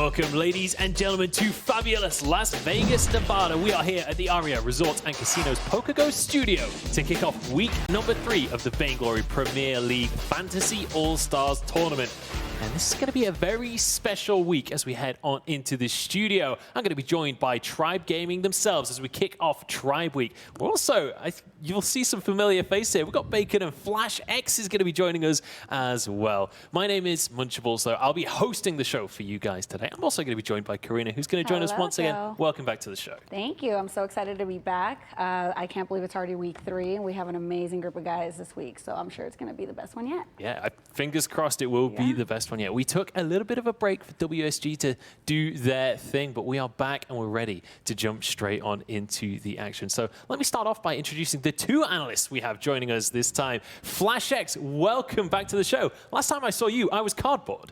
Welcome, ladies and gentlemen, to fabulous Las Vegas, Nevada. We are here at the Aria Resorts and Casinos PokerGo studio to kick off week number 3 of the Vainglory Premier League Fantasy All-Stars Tournament. And this is going to be a very special week as we head on into the studio. I'm going to be joined by Tribe Gaming themselves as we kick off Tribe Week. We're also, you'll see some familiar faces here. We've got Bacon and Flash X is going to be joining us as well. My name is Munchable, so I'll be hosting the show for you guys today. I'm also going to be joined by Karina, who's going to join us once again. Welcome back to the show. Thank you. I'm so excited to be back. I can't believe it's already week 3, and we have an amazing group of guys this week, so I'm sure it's going to be the best one yet. Yeah, fingers crossed it will be the best one yet. We took a little bit of a break for WSG to do their thing, but we are back and we're ready to jump straight on into the action. So let me start off by introducing the 2 analysts we have joining us this time. Flash X, welcome back to the show. Last time I saw you, I was cardboard.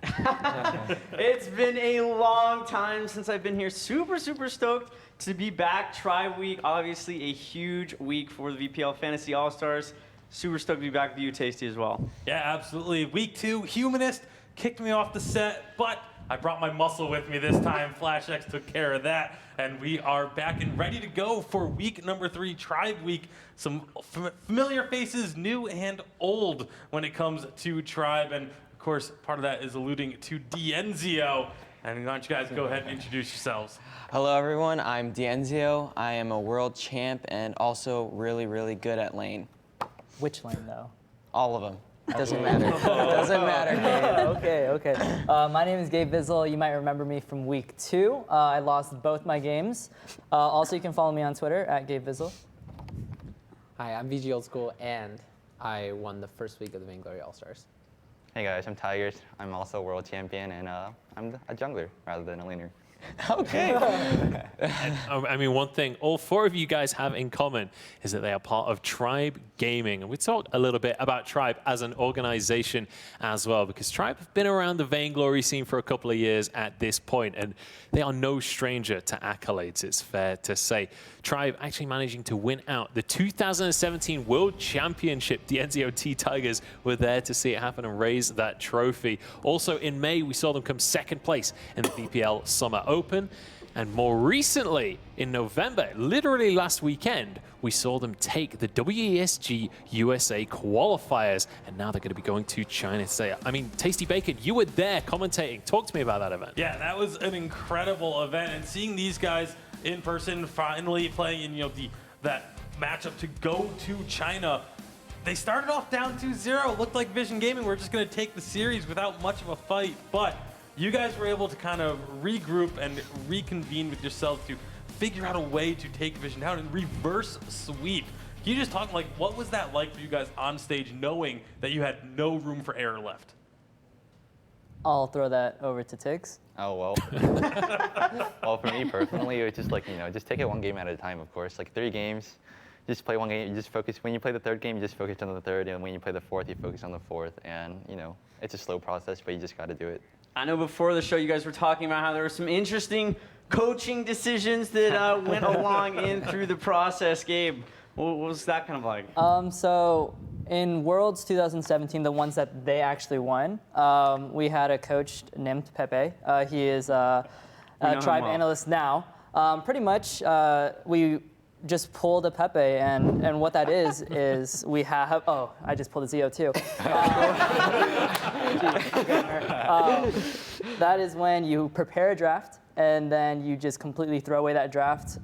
It's been a long time since I've been here. Super stoked to be back. Tribe Week, obviously a huge week for the VPL Fantasy All-Stars. Super stoked to be back with you, Tasty, as well. Yeah, absolutely. Week 2, Humanist kicked me off the set, but I brought my muscle with me this time. Flash X took care of that, and we are back and ready to go for week number 3, Tribe Week. Some familiar faces, new and old, when it comes to Tribe, and of course, part of that is alluding to Dienzio. And why don't you guys go ahead and introduce yourselves? Hello, everyone. I'm Dienzio. I am a world champ and also really good at lane. Which lane, though? All of them. Doesn't matter. Doesn't matter, Gabe. Okay. My name is Gabe Vizzle. You might remember me from week 2. I lost both my games. Also, you can follow me on Twitter at Gabe Vizzle. Hi, I'm VG Old School, and I won the first week of the Vainglory All-Stars. Hey guys, I'm Tigers. I'm also a world champion, and I'm a jungler rather than a laner. Okay. I mean, one thing all 4 of you guys have in common is that they are part of Tribe Gaming. And we talked a little bit about Tribe as an organization as well, because Tribe have been around the Vainglory scene for a couple of years at this point, and they are no stranger to accolades, it's fair to say. Tribe actually managing to win out the 2017 World Championship. The NZOT Tigers were there to see it happen and raise that trophy. Also in May, we saw them come 2nd place in the VPL Summer Open. And more recently, in November, literally last weekend, we saw them take the WESG USA qualifiers, and now they're going to be going to China today. I mean, Tasty Bacon, you were there commentating. Talk to me about that event. Yeah, that was an incredible event, and seeing these guys in person, finally playing in that matchup to go to China. They started off down 2-0. Looked like Vision Gaming were just going to take the series without much of a fight, but you guys were able to kind of regroup and reconvene with yourselves to figure out a way to take Vision down and reverse sweep. Can you just talk, what was that like for you guys on stage, knowing that you had no room for error left? I'll throw that over to Tiggs. Oh, well. Well, for me personally, it was just just take it one game at a time, of course. 3 games, just play one game, you just focus. When you play the 3rd game, you just focus on the 3rd, and when you play the 4th, you focus on the 4th. And, it's a slow process, but you just got to do it. I know before the show you guys were talking about how there were some interesting coaching decisions that went along in through the process. Gabe, what was that kind of like? So in Worlds 2017, the ones that they actually won, we had a coach named Pepe. He is a Tribe analyst now. Pretty much, we just pulled a Pepe, and what that is we have, oh, I just pulled a ZO too. That is when you prepare a draft, and then you just completely throw away that draft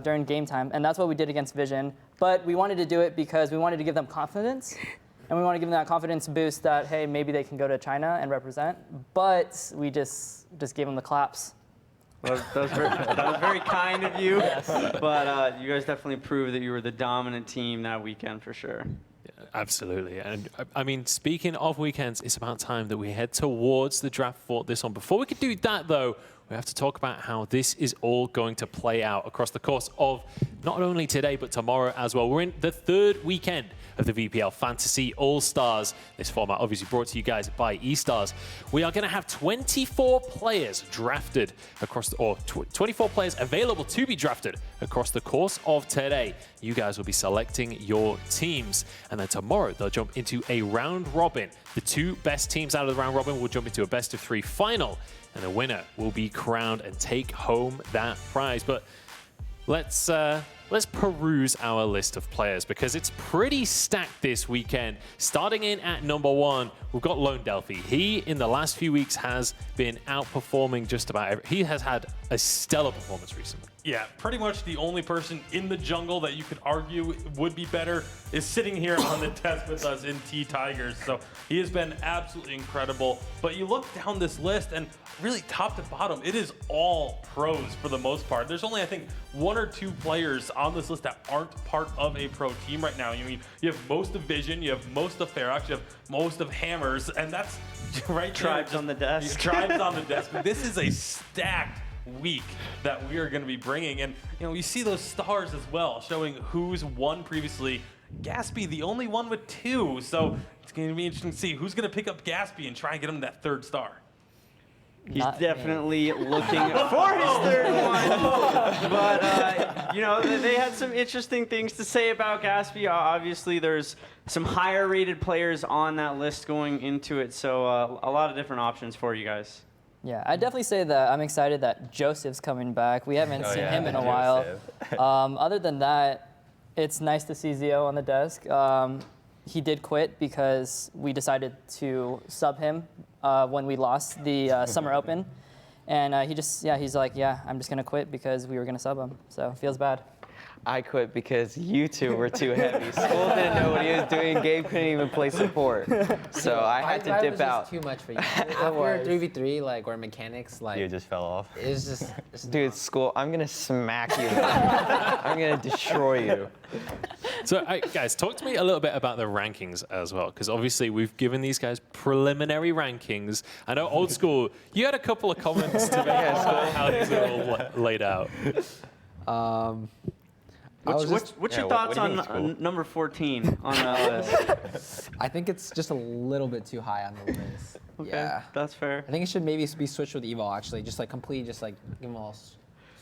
during game time, and that's what we did against Vision. But we wanted to do it because we wanted to give them confidence, and we want to give them that confidence boost that, hey, maybe they can go to China and represent, but we just gave them the claps. That was very kind of you, yes. But you guys definitely proved that you were the dominant team that weekend for sure. Yeah, absolutely. And I mean, speaking of weekends, it's about time that we head towards the draft for this one. Before we could do that, though, we have to talk about how this is all going to play out across the course of not only today, but tomorrow as well. We're in the third weekend of the VPL Fantasy All-Stars. This format obviously brought to you guys by eStars. We are going to have 24 players drafted across, 24 players available to be drafted across the course of today. You guys will be selecting your teams. And then tomorrow, they'll jump into a round robin. The 2 best teams out of the round robin will jump into a best-of-3 final. And the winner will be crowned and take home that prize. But let's peruse our list of players because it's pretty stacked this weekend. Starting in at number 1, we've got Lone Delphi. He, in the last few weeks, has been outperforming just about he has had a stellar performance recently. Yeah, pretty much the only person in the jungle that you could argue would be better is sitting here on the desk with us in T-Tigers. So he has been absolutely incredible. But you look down this list and really top to bottom, it is all pros for the most part. There's only, I think, 1 or 2 players on this list that aren't part of a pro team right now. You have most of Vision, you have most of Ferox, you have most of Hammers, and that's right Tribes there. on the desk. Tribes on the desk. But this is a stacked week that we are going to be bringing, and you see those stars as well, showing who's won previously. Gaspy, the only one with 2, so it's going to be interesting to see who's going to pick up Gaspy and try and get him that 3rd star. He's definitely looking for his 3rd one. But, they had some interesting things to say about Gaspy. Obviously, there's some higher rated players on that list going into it, so a lot of different options for you guys. Yeah, I'd definitely say that I'm excited that Joseph's coming back. We haven't seen him in a while. Other than that, it's nice to see Zio on the desk. He did quit because we decided to sub him when we lost the Summer Open. And he's like, yeah, I'm just going to quit because we were going to sub him. So it feels bad. I quit because you 2 were too heavy. School didn't know what he was doing. Gabe couldn't even play support. So I had to dip out. Too much for you. After 3v3, like, where mechanics, like, You just fell off. it's just Dude, School, I'm going to smack you. I'm going to destroy you. So, guys, talk to me a little bit about the rankings as well, because obviously we've given these guys preliminary rankings. I know Old School, you had a couple of comments to make about how these are all laid out. What's your thoughts on number 14 on that list? I think it's just a little bit too high on the list. Okay, Yeah. that's fair. I think it should maybe be switched with Evil, actually. Just like give them all.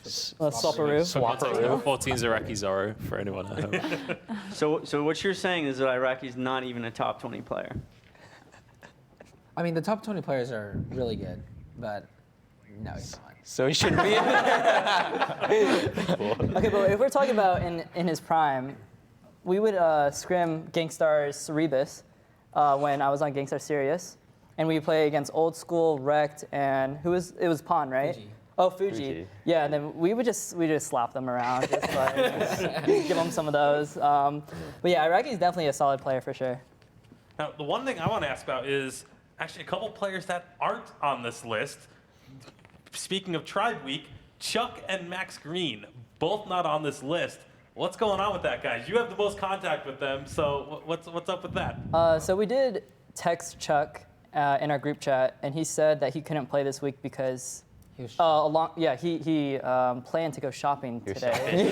Swapperoo. Number 14 is Iraqi Zoro for anyone at home. So what you're saying is that Iraqi's not even a top 20 player. I mean, the top 20 players are really good, but no, he's not. So he shouldn't be in Okay, but if we're talking about in his prime, we would scrim Gangstar's Cerebus when I was on Gangstar Sirius, and we play against Old School, Wrecked, and it was Pawn, right? Fuji. Oh, Fuji. Yeah, and then we just slap them around, just give them some of those. But yeah, Iraqi's definitely a solid player for sure. Now, the one thing I want to ask about is actually a couple players that aren't on this list. Speaking of Tribe Week, Chuck and Max Green, both not on this list. What's going on with that, guys? You have the most contact with them, so what's up with that? So we did text Chuck in our group chat, and he said that he couldn't play this week because he planned to go shopping today.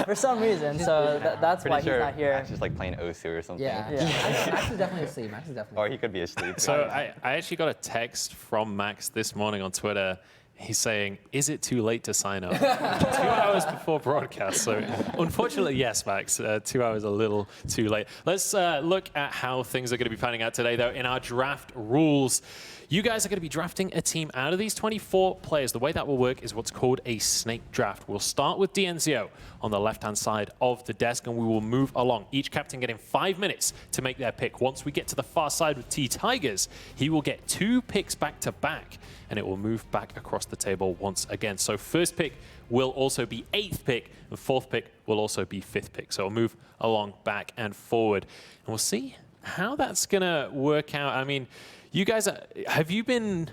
For some reason, so that's why he's not here. Max is like playing Osu or something. Yeah. Max is definitely asleep. Or he could be asleep. So I actually got a text from Max this morning on Twitter. He's saying, is it too late to sign up? 2 hours before broadcast. So unfortunately, yes, Max, 2 hours a little too late. Let's look at how things are going to be panning out today, though. In our draft rules, you guys are going to be drafting a team out of these 24 players. The way that will work is what's called a snake draft. We'll start with DNZO on the left-hand side of the desk, and we will move along. Each captain getting 5 minutes to make their pick. Once we get to the far side with T-Tigers, he will get 2 picks back-to-back, and it will move back across the table once again. So first pick will also be 8th pick, and 4th pick will also be 5th pick. So we'll move along back and forward, and we'll see how that's going to work out. I mean, you guys, have you been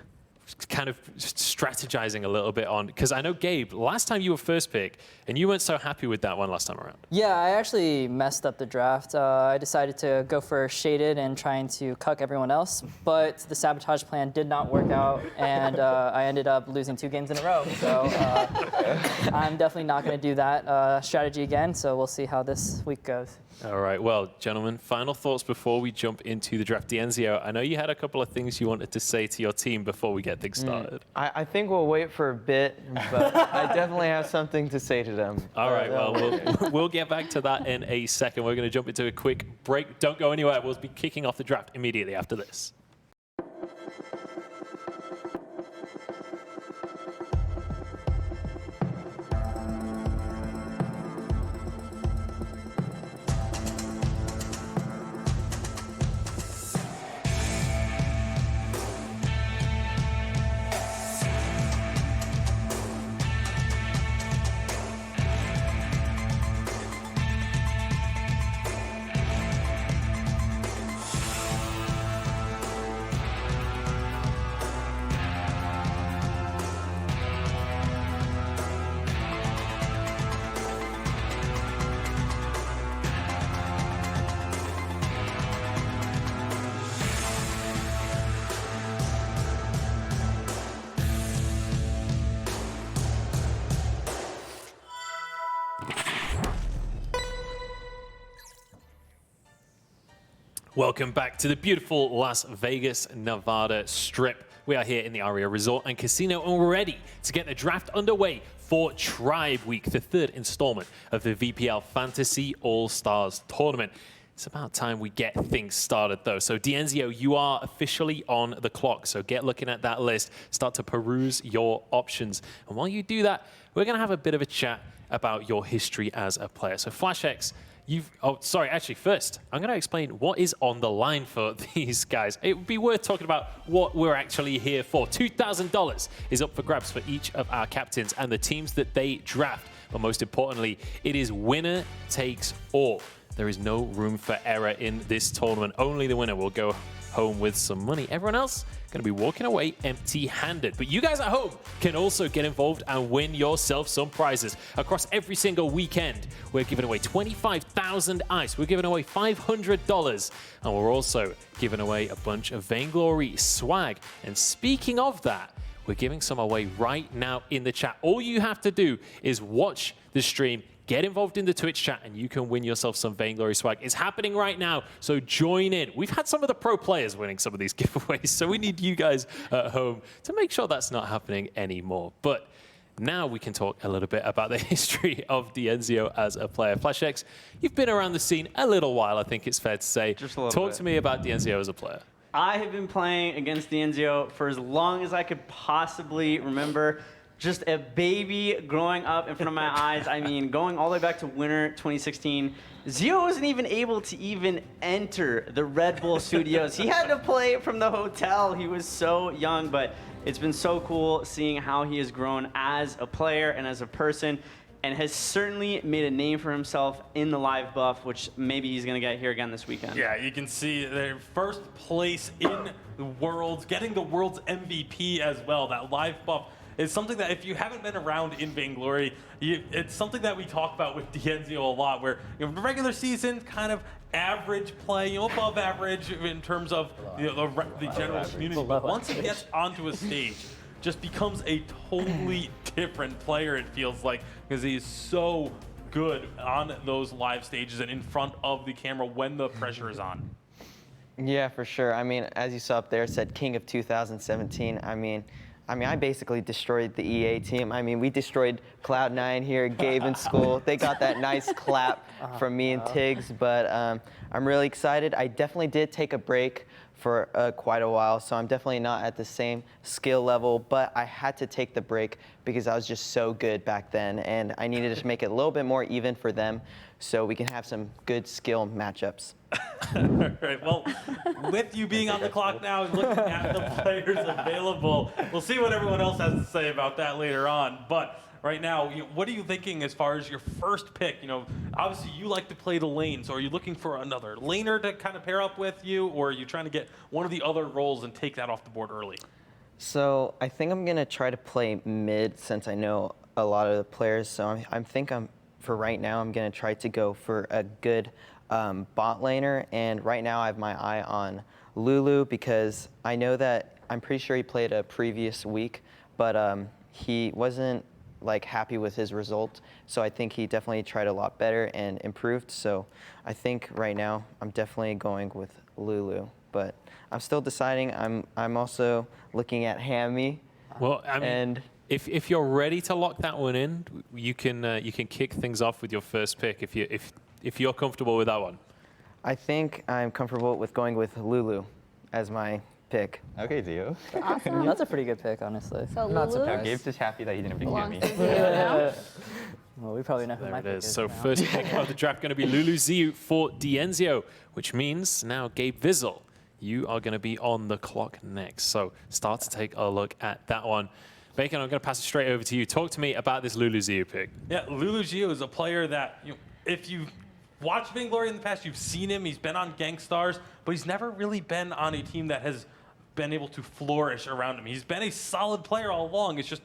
kind of strategizing a little bit on, because I know, Gabe, last time you were first pick, and you weren't so happy with that one last time around. Yeah, I actually messed up the draft. I decided to go for shaded and trying to cuck everyone else, but the sabotage plan did not work out, and I ended up losing 2 games in a row. So I'm definitely not going to do that strategy again, so we'll see how this week goes. All right, well, gentlemen, final thoughts before we jump into the draft. Dienzio, I know you had a couple of things you wanted to say to your team before we get things started. I think we'll wait for a bit, but I definitely have something to say to them. All right, well, we'll get back to that in a second. We're going to jump into a quick break. Don't go anywhere. We'll be kicking off the draft immediately after this. Welcome back to the beautiful Las Vegas, Nevada Strip. We are here in the Aria Resort and Casino, and we're ready to get the draft underway for Tribe Week, the 3rd installment of the VPL Fantasy All-Stars Tournament. It's about time we get things started, though. So, Dienzio, you are officially on the clock. So get looking at that list. Start to peruse your options. And while you do that, we're going to have a bit of a chat about your history as a player. So, FlashX, first, I'm going to explain what is on the line for these guys. It would be worth talking about what we're actually here for. $2,000 is up for grabs for each of our captains and the teams that they draft. But most importantly, it is winner takes all. There is no room for error in this tournament. Only the winner will go home with some money. Everyone else going to be walking away empty-handed. But you guys at home can also get involved and win yourself some prizes. Across every single weekend, we're giving away 25,000 ice. We're giving away $500. And we're also giving away a bunch of Vainglory swag. And speaking of that, we're giving some away right now in the chat. All you have to do is watch the stream, get involved in the Twitch chat, and you can win yourself some Vainglory swag. It's happening right now, so join in. We've had some of the pro players winning some of these giveaways, so we need you guys at home to make sure that's not happening anymore. But now we can talk a little bit about the history of Dienzio as a player. FlashX, you've been around the scene a little while, I think it's fair to say. Just a little Talk bit. to me about Dienzio as a player. I have been playing against Dienzio for as long as I could possibly remember. Just a baby growing up in front of my eyes. I mean, going all the way back to winter 2016, Zio wasn't even able to even enter the Red Bull studios. He had to play from the hotel. He was so young, but it's been so cool seeing how he has grown as a player and as a person, and has certainly made a name for himself in the live buff, which maybe he's going to get here again this weekend. Yeah, you can see their first place in the Worlds, getting the World's MVP as well. That live buff is something that if you haven't been around in Vainglory, it's something that we talk about with Dienzio a lot, where the regular season, kind of average play, above average in terms of the general community. But once he gets onto a stage, just becomes a totally different player, it feels like, because he is so good on those live stages and in front of the camera when the pressure is on. Yeah, for sure. I mean, as you saw up there, it said King of 2017. I mean, I basically destroyed the EA team. I mean, we destroyed Cloud9 here, Gabe in school. They got that nice clap from me and Tiggs, but I'm really excited. I definitely did take a break for quite a while, so I'm definitely not at the same skill level, but I had to take the break because I was just so good back then, and I needed to make it a little bit more even for them so we can have some good skill matchups. All right, well, with you being on the clock now and looking at the players available, we'll see what everyone else has to say about that later on. But right now, what are you thinking as far as your first pick? Obviously you like to play the lane, so are you looking for another laner to kind of pair up with you, or are you trying to get one of the other roles and take that off the board early? So I think I'm gonna try to play mid since I know a lot of the players. So for right now, I'm gonna try to go for a good bot laner. And right now, I have my eye on Lulu because I know that I'm pretty sure he played a previous week, but he wasn't like happy with his result. So I think he definitely tried a lot better and improved. So I think right now I'm definitely going with Lulu, but I'm still deciding. I'm also looking at Hammy. Well, I mean, And if you're ready to lock that one in, you can kick things off with your first pick if you're comfortable with that one. I think I'm comfortable with going with Lulu as my pick. Okay, Zio. Awesome. That's a pretty good pick, honestly. So Not Lulu surprised. Gabe's just happy that he didn't pick belongs me. to Zio now. Well, we probably know who There my it pick is. is So now. first pick of the draft going to be Lulu Ziu for Dienzio, which means now Gabe Vizzle, you are going to be on the clock next. So start to take a look at that one. Bacon, I'm going to pass it straight over to you. Talk to me about this Lulu Ziu pick. Yeah, Lulu Gio is a player that, if you've watched Vainglory in the past, you've seen him. He's been on Gankstars, but he's never really been on a team that has been able to flourish around him. He's been a solid player all along. It's just,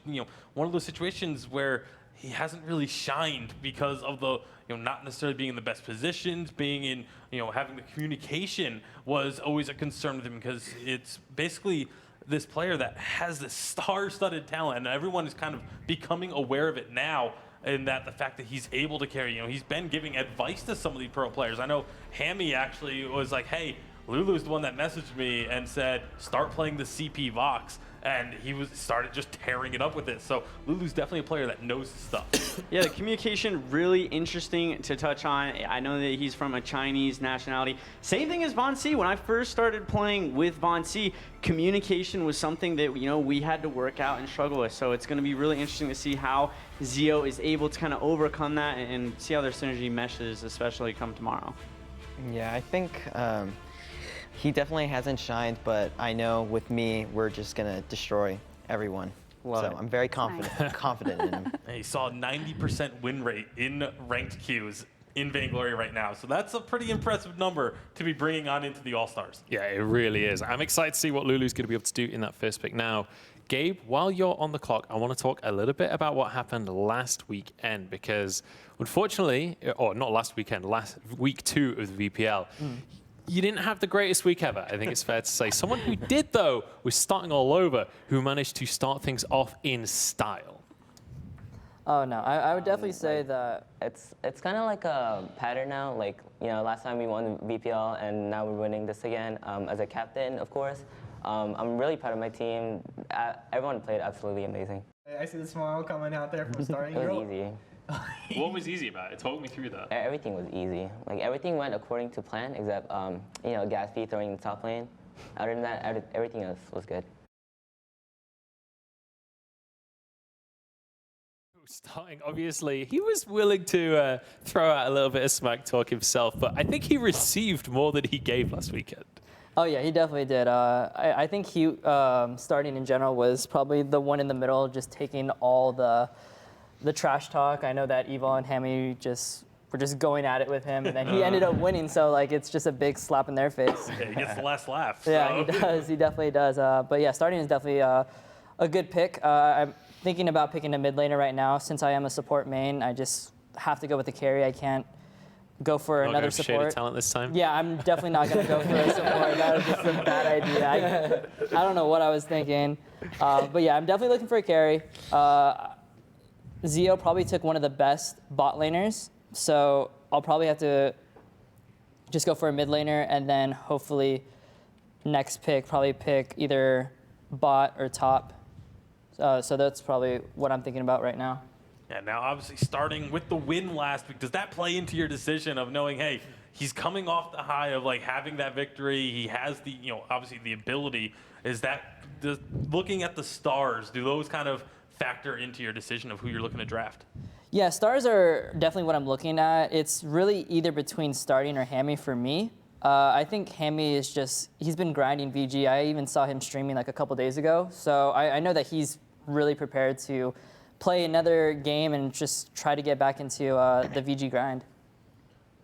one of those situations where he hasn't really shined because of the, not necessarily being in the best positions, being in, having the communication was always a concern with him because it's basically this player that has this star-studded talent, and everyone is kind of becoming aware of it now. And that the fact that he's able to carry, he's been giving advice to some of these pro players. I know Hammy actually was like, hey, Lulu's the one that messaged me and said, start playing the CP Vox. And he started just tearing it up with it. So Lulu's definitely a player that knows his stuff. Yeah, the communication, really interesting to touch on. I know that he's from a Chinese nationality. Same thing as Von C. When I first started playing with Von C, communication was something that, we had to work out and struggle with. So it's going to be really interesting to see how Zio is able to kind of overcome that and see how their synergy meshes, especially come tomorrow. Yeah, I think he definitely hasn't shined, but I know with me, we're just gonna destroy everyone. Love it. I'm very confident in him. And he saw a 90% win rate in ranked queues in Vainglory right now. So that's a pretty impressive number to be bringing on into the All-Stars. Yeah, it really is. I'm excited to see what Lulu's going to be able to do in that first pick. Now, Gabe, while you're on the clock, I want to talk a little bit about what happened last weekend because unfortunately, or not last weekend, last week 2 of the VPL, you didn't have the greatest week ever, I think it's fair to say. Someone who did, though, was starting all over, who managed to start things off in style. Oh, no. I would definitely say that It's kind of like a pattern now. Like, last time we won the VPL, and now we're winning this again. As a captain, of course, I'm really proud of my team. Everyone played absolutely amazing. I see the smile coming out there from starting. It was easy. What was easy about it? Talk me through that. Everything was easy. Like, everything went according to plan, except, Gatsby throwing the top lane. Other than that, everything else was good. Starting, obviously, he was willing to throw out a little bit of smack talk himself, but I think he received more than he gave last weekend. Oh yeah, he definitely did. I think he starting in general was probably the one in the middle, just taking all the trash talk. I know that Evo and Hammy were just going at it with him, and then he ended up winning. So like, it's just a big slap in their face. Yeah, he gets the last laugh. Yeah, he does. He definitely does. But yeah, starting is definitely a good pick. I'm thinking about picking a mid laner right now. Since I am a support main, I just have to go with the carry. I can't go for Not another gonna shade of support. talent this time. Yeah, I'm definitely not going to go for a support. That was just a bad idea. I don't know what I was thinking. But yeah, I'm definitely looking for a carry. Zio probably took one of the best bot laners, so I'll probably have to just go for a mid laner, and then hopefully next pick, probably pick either bot or top. So that's probably what I'm thinking about right now. Yeah, now obviously starting with the win last week, does that play into your decision of knowing, hey, he's coming off the high of like having that victory, he has the, obviously the ability, looking at the stars, do those kind of factor into your decision of who you're looking to draft? Yeah, stars are definitely what I'm looking at. It's really either between starting or Hammy for me. I think Hammy is he's been grinding VG. I even saw him streaming like a couple days ago. So I know that he's really prepared to play another game and just try to get back into the VG grind.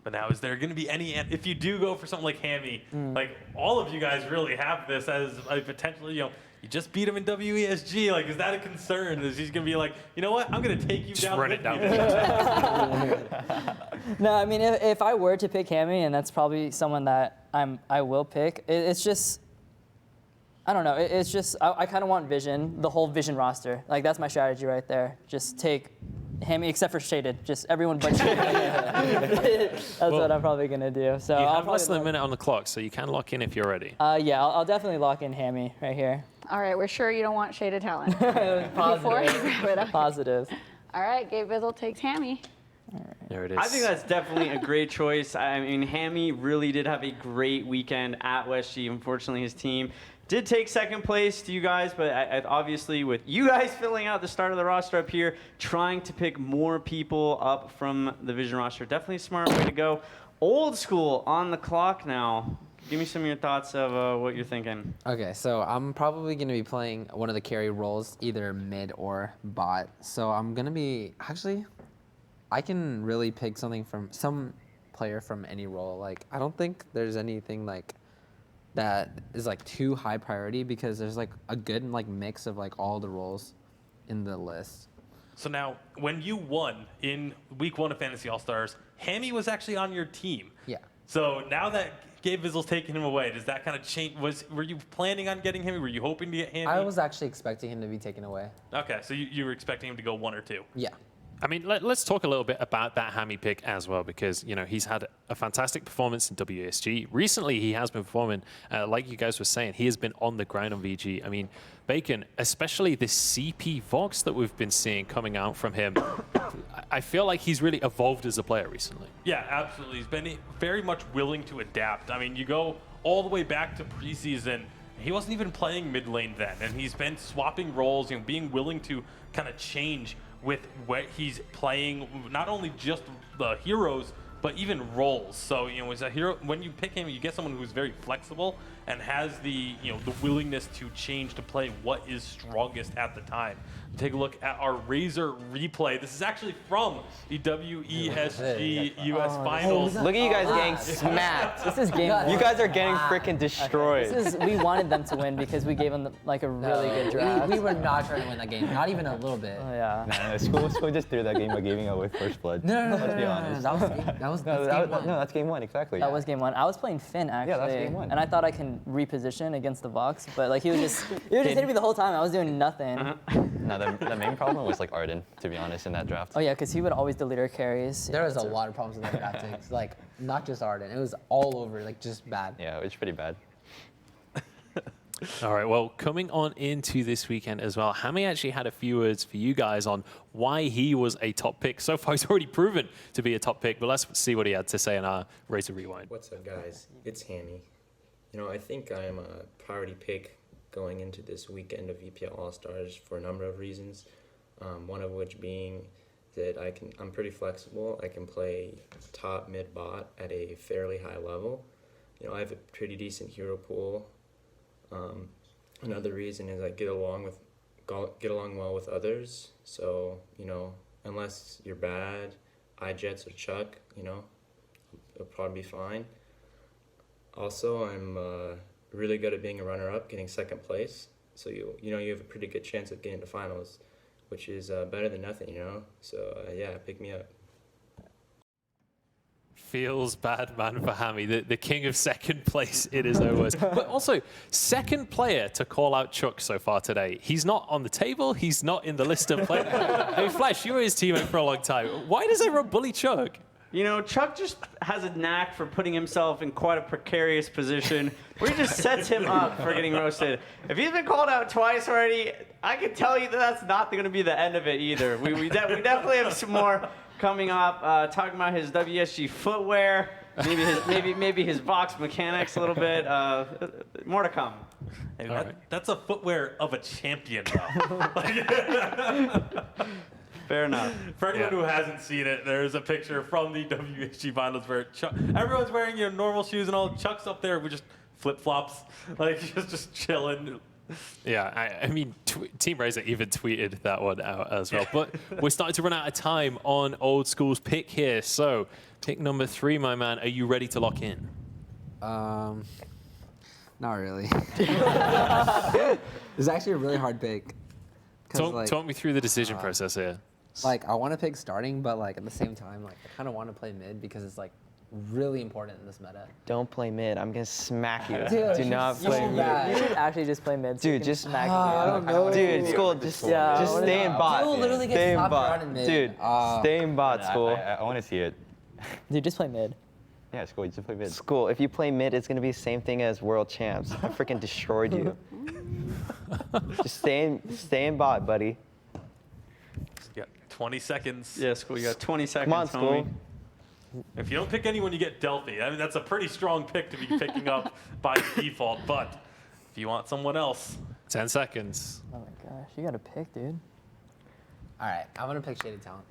But now, is there going to be any, if you do go for something like Hammy, like all of you guys really have this as a potentially, You just beat him in WESG. Like, is that a concern? Is he going to be like, you know what? I'm going to take you Just down. run with it down. me. No, I mean, if I were to pick Hammy, and that's probably someone that I will pick, it's just, I don't know. It's just, I kind of want Vision, the whole Vision roster. Like, that's my strategy right there. Just take Hammy, except for Shaded. Just everyone but Shaded. That's what I'm probably going to do. So You I'll have less probably than a minute on the clock, so you can lock in if you're ready. Yeah, I'll definitely lock in Hammy right here. All right, we're sure you don't want Shaded Talent. Before you grab it up. Positive. All right, Gabe Bizzle takes Hammy. There it is. I think that's definitely a great choice. I mean, Hammy really did have a great weekend at WestG. Unfortunately, his team did take second place to you guys, but obviously with you guys filling out the start of the roster up here, trying to pick more people up from the Vision roster, definitely a smart way to go. Old School on the clock now. Give me some of your thoughts of what you're thinking. Okay, so I'm probably going to be playing one of the carry roles, either mid or bot. So I'm going to be, actually, I can really pick something from some player from any role. Like, I don't think there's anything like that is like too high priority because there's like a good like mix of like all the roles in the list. So now, when you won in week 1 of Fantasy All-Stars, Hammy was actually on your team. Yeah. So now that Gabe Bizzle's taking him away, does that kind of change? Were you planning on getting him? Were you hoping to get Hammy? I was actually expecting him to be taken away. Okay, so you were expecting him to go 1 or 2. Yeah. I mean, let's talk a little bit about that Hammy pick as well, because, you know, he's had a fantastic performance in WSG. Recently, he has been performing, like you guys were saying, he has been on the ground on VG. I mean, Bacon, especially this CP Vox that we've been seeing coming out from him, I feel like he's really evolved as a player recently. Yeah, absolutely. He's been very much willing to adapt. I mean, you go all the way back to preseason, he wasn't even playing mid lane then, and he's been swapping roles, you know, being willing to kind of change with what he's playing, not only just the heroes, but even roles. So, you know, as a hero, when you pick him, you get someone who's very flexible and has the, you know, the willingness to change to play what is strongest at the time. Take a look at our Razor replay. This is actually from the WESG US Finals. Look at you guys getting smacked. This is game 1. You guys are getting freaking destroyed. We wanted them to win because we gave them like a really good draft. We were not trying to win that game, not even a little bit. Oh, yeah. Nah, school just threw that game by giving away first blood. No, Let's be honest. That's game 1. No, that's game 1, exactly. That was game 1. I was playing Finn actually, Yeah, that's game 1. and I thought I can reposition against the Vox, but like he was just hitting me the whole time. I was doing nothing. No, the main problem was like Arden, to be honest, in that draft. Oh yeah, because he would always delete our carries. There was a lot of problems with that draft picks. Like, not just Arden. It was all over, like, just bad. Yeah, it was pretty bad. All right, well, coming on into this weekend as well, Hammy actually had a few words for you guys on why he was a top pick. So far, he's already proven to be a top pick, but let's see what he had to say in our Razor Rewind. What's up, guys? It's Hammy. You know, I think I'm a priority pick going into this weekend of VPL All-Stars for a number of reasons. One of which being that I'm pretty flexible. I can play top, mid, bot at a fairly high level. You know, I have a pretty decent hero pool. Another reason is I get along well with others. So, you know, unless you're bad, iJets or Chuck, you know, it'll probably be fine. Also, I'm really good at being a runner-up, getting second place. So you have a pretty good chance of getting to finals, which is better than nothing, you know? So, yeah, pick me up. Feels bad, man, for Hammy, the king of second place in his own words. But also, second player to call out Chuck so far today. He's not on the table. He's not in the list of players. I mean, Flash, you were his teammate for a long time. Why does everyone bully Chuck? You know, Chuck just has a knack for putting himself in quite a precarious position where he just sets him up for getting roasted. If he's been called out twice already, I can tell you that that's not going to be the end of it either. We definitely have some more coming up, talking about his WSG footwear, maybe his Vox mechanics a little bit. More to come. Hey, that's a footwear of a champion, though. Fair enough. For anyone who hasn't seen it, there's a picture from the WSG finals where everyone's wearing normal shoes and all. Chuck's up there with just flip-flops, like just chilling. Yeah, I mean, Team Razor even tweeted that one out as well. But we're starting to run out of time on Old School's pick here. So, pick number 3, my man. Are you ready to lock in? Not really. It's actually a really hard pick. 'Cause, Talk me through the decision process here. Like, I want to pick starting, but like at the same time, like I kind of want to play mid because it's like really important in this meta. Don't play mid. I'm gonna smack you. Dude, Do not play so mid. bad. You should actually just play mid. So you Dude, can just smack I don't know. Dude, school, just stay in bot. Dude literally gets Stay in slapped around bot. in mid. Dude, stay in bot, school. I want to see it. Dude, just play mid. Yeah, school, you just play mid. School, if you play mid, it's gonna be the same thing as world champs. I freaking destroyed you. Just stay in bot, buddy. You got 20 seconds. Yeah, school. You got 20 seconds. Come on, school. homie. If you don't pick anyone, you get Delphi. I mean, that's a pretty strong pick to be picking up by default. But if you want someone else, 10 seconds. Oh my gosh, you gotta pick, dude. All right, I'm gonna pick Shaded Talent.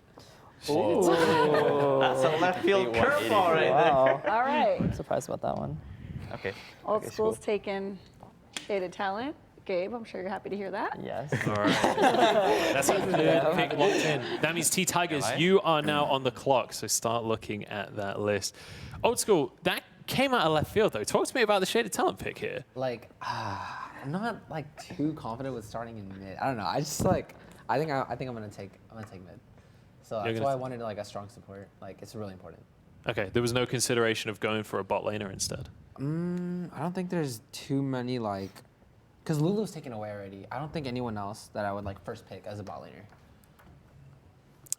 That's a left field curveball right Wow. All right. I'm surprised about that one. Okay. Old Okay, School's taken Shaded Talent. Gabe, I'm sure you're happy to hear that. Yes. All right. That's a third pick locked in. That means T-Tigers, you are now on the clock, so start looking at that list. Old School, that came out of left field, though. Talk to me about the Shaded Talent pick here. Like, I'm not like too confident with starting in mid. I don't know. I just like, I think I'm gonna take mid. So that's why I wanted like a strong support. Like, it's really important. Okay, there was no consideration of going for a bot laner instead. I don't think there's too many like, because Lulu's taken away already. I don't think anyone else that I would like first pick as a bot laner.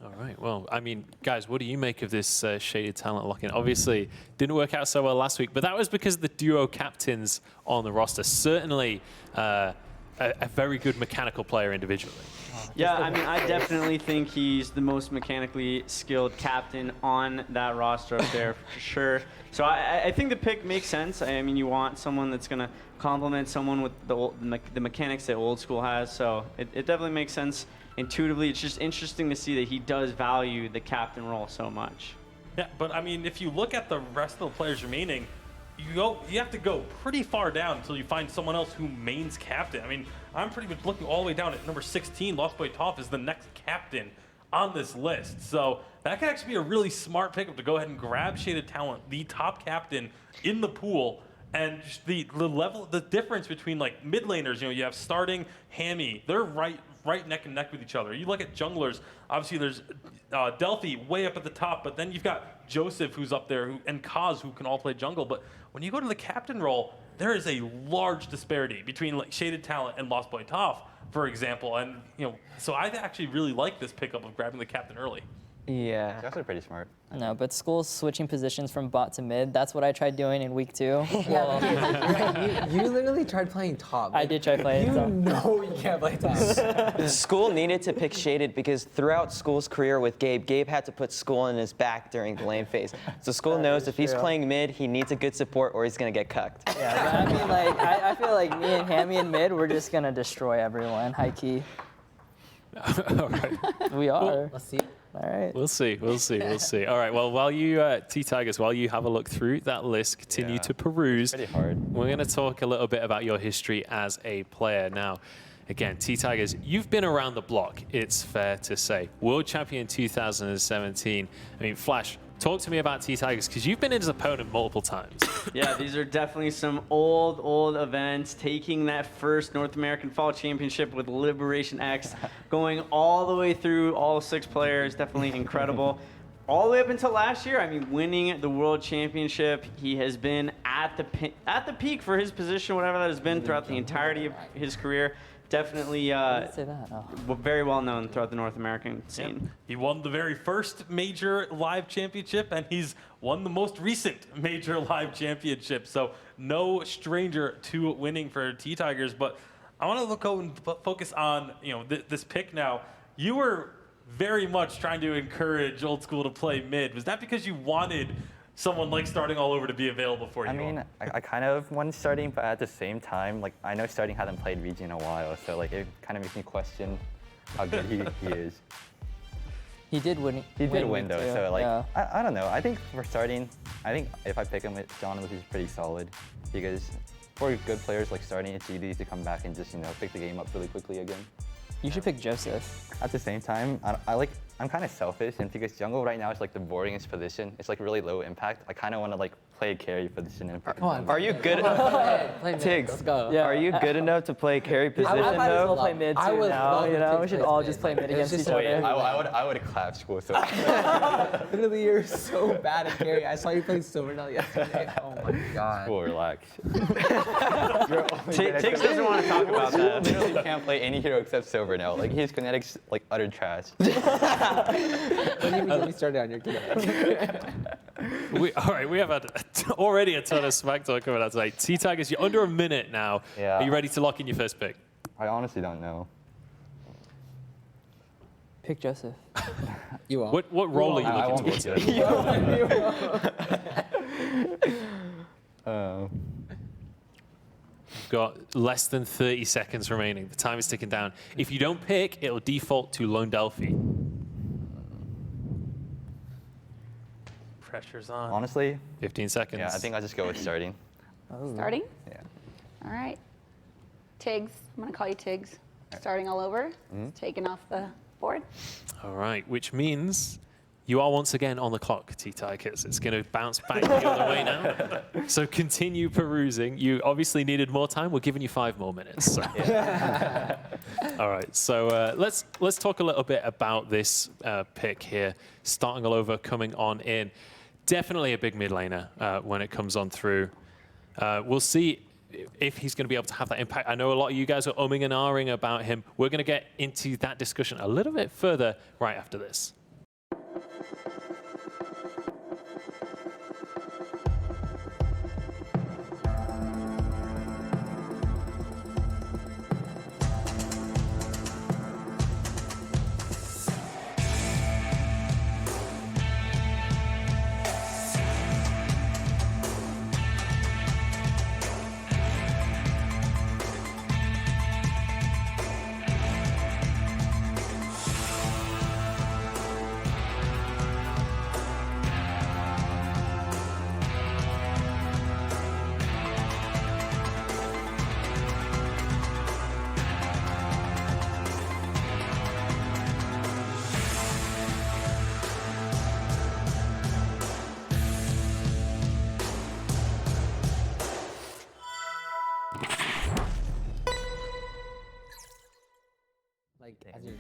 All right. Well, I mean, guys, what do you make of this Shaded Talent lock-in? Obviously, didn't work out so well last week, but that was because the duo captains on the roster. Certainly a very good mechanical player individually. Yeah, I mean, I definitely think he's the most mechanically skilled captain on that roster up there for sure. So I think the pick makes sense. I mean, you want someone that's going to complement someone with the mechanics that Old School has. So it definitely makes sense intuitively. It's just interesting to see that he does value the captain role so much. yeah. But I mean, if you look at the rest of the players remaining, you have to go pretty far down until you find someone else who mains captain. I mean, I'm pretty much looking all the way down at number 16. Lost Boy Toph is the next captain on this list. So that could actually be a really smart pickup to go ahead and grab Shaded Talent, the top captain in the pool. And just the difference between like mid laners, you have starting Hammy, they're right neck and neck with each other. You look at junglers, obviously there's Delphi way up at the top, but then you've got Joseph who's up there and Kaz who can all play jungle. But when you go to the captain role, there is a large disparity between like Shaded Talent and Lost Boy Toph, for example. And so I actually really like this pickup of grabbing the captain early. Yeah. It's actually pretty smart. No, but School's switching positions from bot to mid. That's what I tried doing in week 2. Well, Right, you literally tried playing top. I did try playing. You know you can't play top. School needed to pick Shaded because throughout School's career with Gabe had to put School in his back during the lane phase. So School knows if he's playing mid, he needs a good support or he's gonna get cucked. Yeah, but I mean, like, I feel like me and Hammy in mid, we're just gonna destroy everyone, high key. All right. We are. Let's see. All right. We'll see. All right. Well, while you, T-Tigers, while you have a look through that list, continue to peruse. Pretty hard. We're going to talk a little bit about your history as a player. Now, again, T-Tigers, you've been around the block, it's fair to say. World champion 2017. I mean, Flash, talk to me about T-Tigers, because you've been his opponent multiple times. Yeah, these are definitely some old events. Taking that first North American Fall Championship with Liberation X, going all the way through all 6 players, definitely incredible. All the way up until last year, I mean, winning the World Championship, he has been at the peak for his position, whatever that has been throughout the entirety of his career. Definitely Say that. Oh. very well known throughout the North American scene. Yeah. He won the very first major live championship, and he's won the most recent major live championship. So no stranger to winning for T-Tigers. But I want to go and focus on this pick now. You were very much trying to encourage Old School to play mid. Was that because you wanted someone like starting all over to be available for you? I mean, I kind of wanted starting, but at the same time, like I know starting hasn't played Region in a while, so like it kind of makes me question how good he is. He did win. He did win though, too. so like Yeah. I don't know. I think for starting, I think if I pick him with John, he's pretty solid because for good players like starting, it's easy to come back and just pick the game up really quickly again. You should pick Joseph. At the same time, I'm kind of selfish, and because jungle right now is like the boringest position. It's like really low impact. I kind of want to like play carry for the shenanigans. Come on. Are you good? Play mid. Tiggs, Let's go. Yeah. are you good enough to play carry position I might as well though? play mid I too would now. love You to know, take we should place all mid. just play mid It was against just each so other. I would clap school. So Literally, you're so bad at carry. I saw you play Silvernell yesterday. Oh my god. school, relax. Tiggs doesn't want to talk about that. Literally can't play any hero except Silvernell. Like his kinetics, like utter trash. Don't even get me started on your kid. All right, we have had already a ton of smack talk coming out tonight. T-Tigers, you're under a minute now. Yeah. Are you ready to lock in your first pick? I honestly don't know. Pick Joseph. You won't. What role are you I looking won't towards be here? Got less than 30 seconds remaining. The time is ticking down. If you don't pick, it'll default to Lone Delphi. Pressure's on. Honestly, 15 seconds. yeah, I think I'll just go with starting. Starting? Yeah. All right. Tiggs, I'm going to call you Tiggs. Starting all over. Taking off the board. All right, which means you are once again on the clock, T-Tigers. It's going to bounce back the other way now. So continue perusing. You obviously needed more time. We're giving you 5 more minutes. So. All right, so let's talk a little bit about this pick here. Starting all over, coming on in. Definitely a big mid laner when it comes on through. We'll see if he's going to be able to have that impact. I know a lot of you guys are umming and ahhing about him. We're going to get into that discussion a little bit further right after this.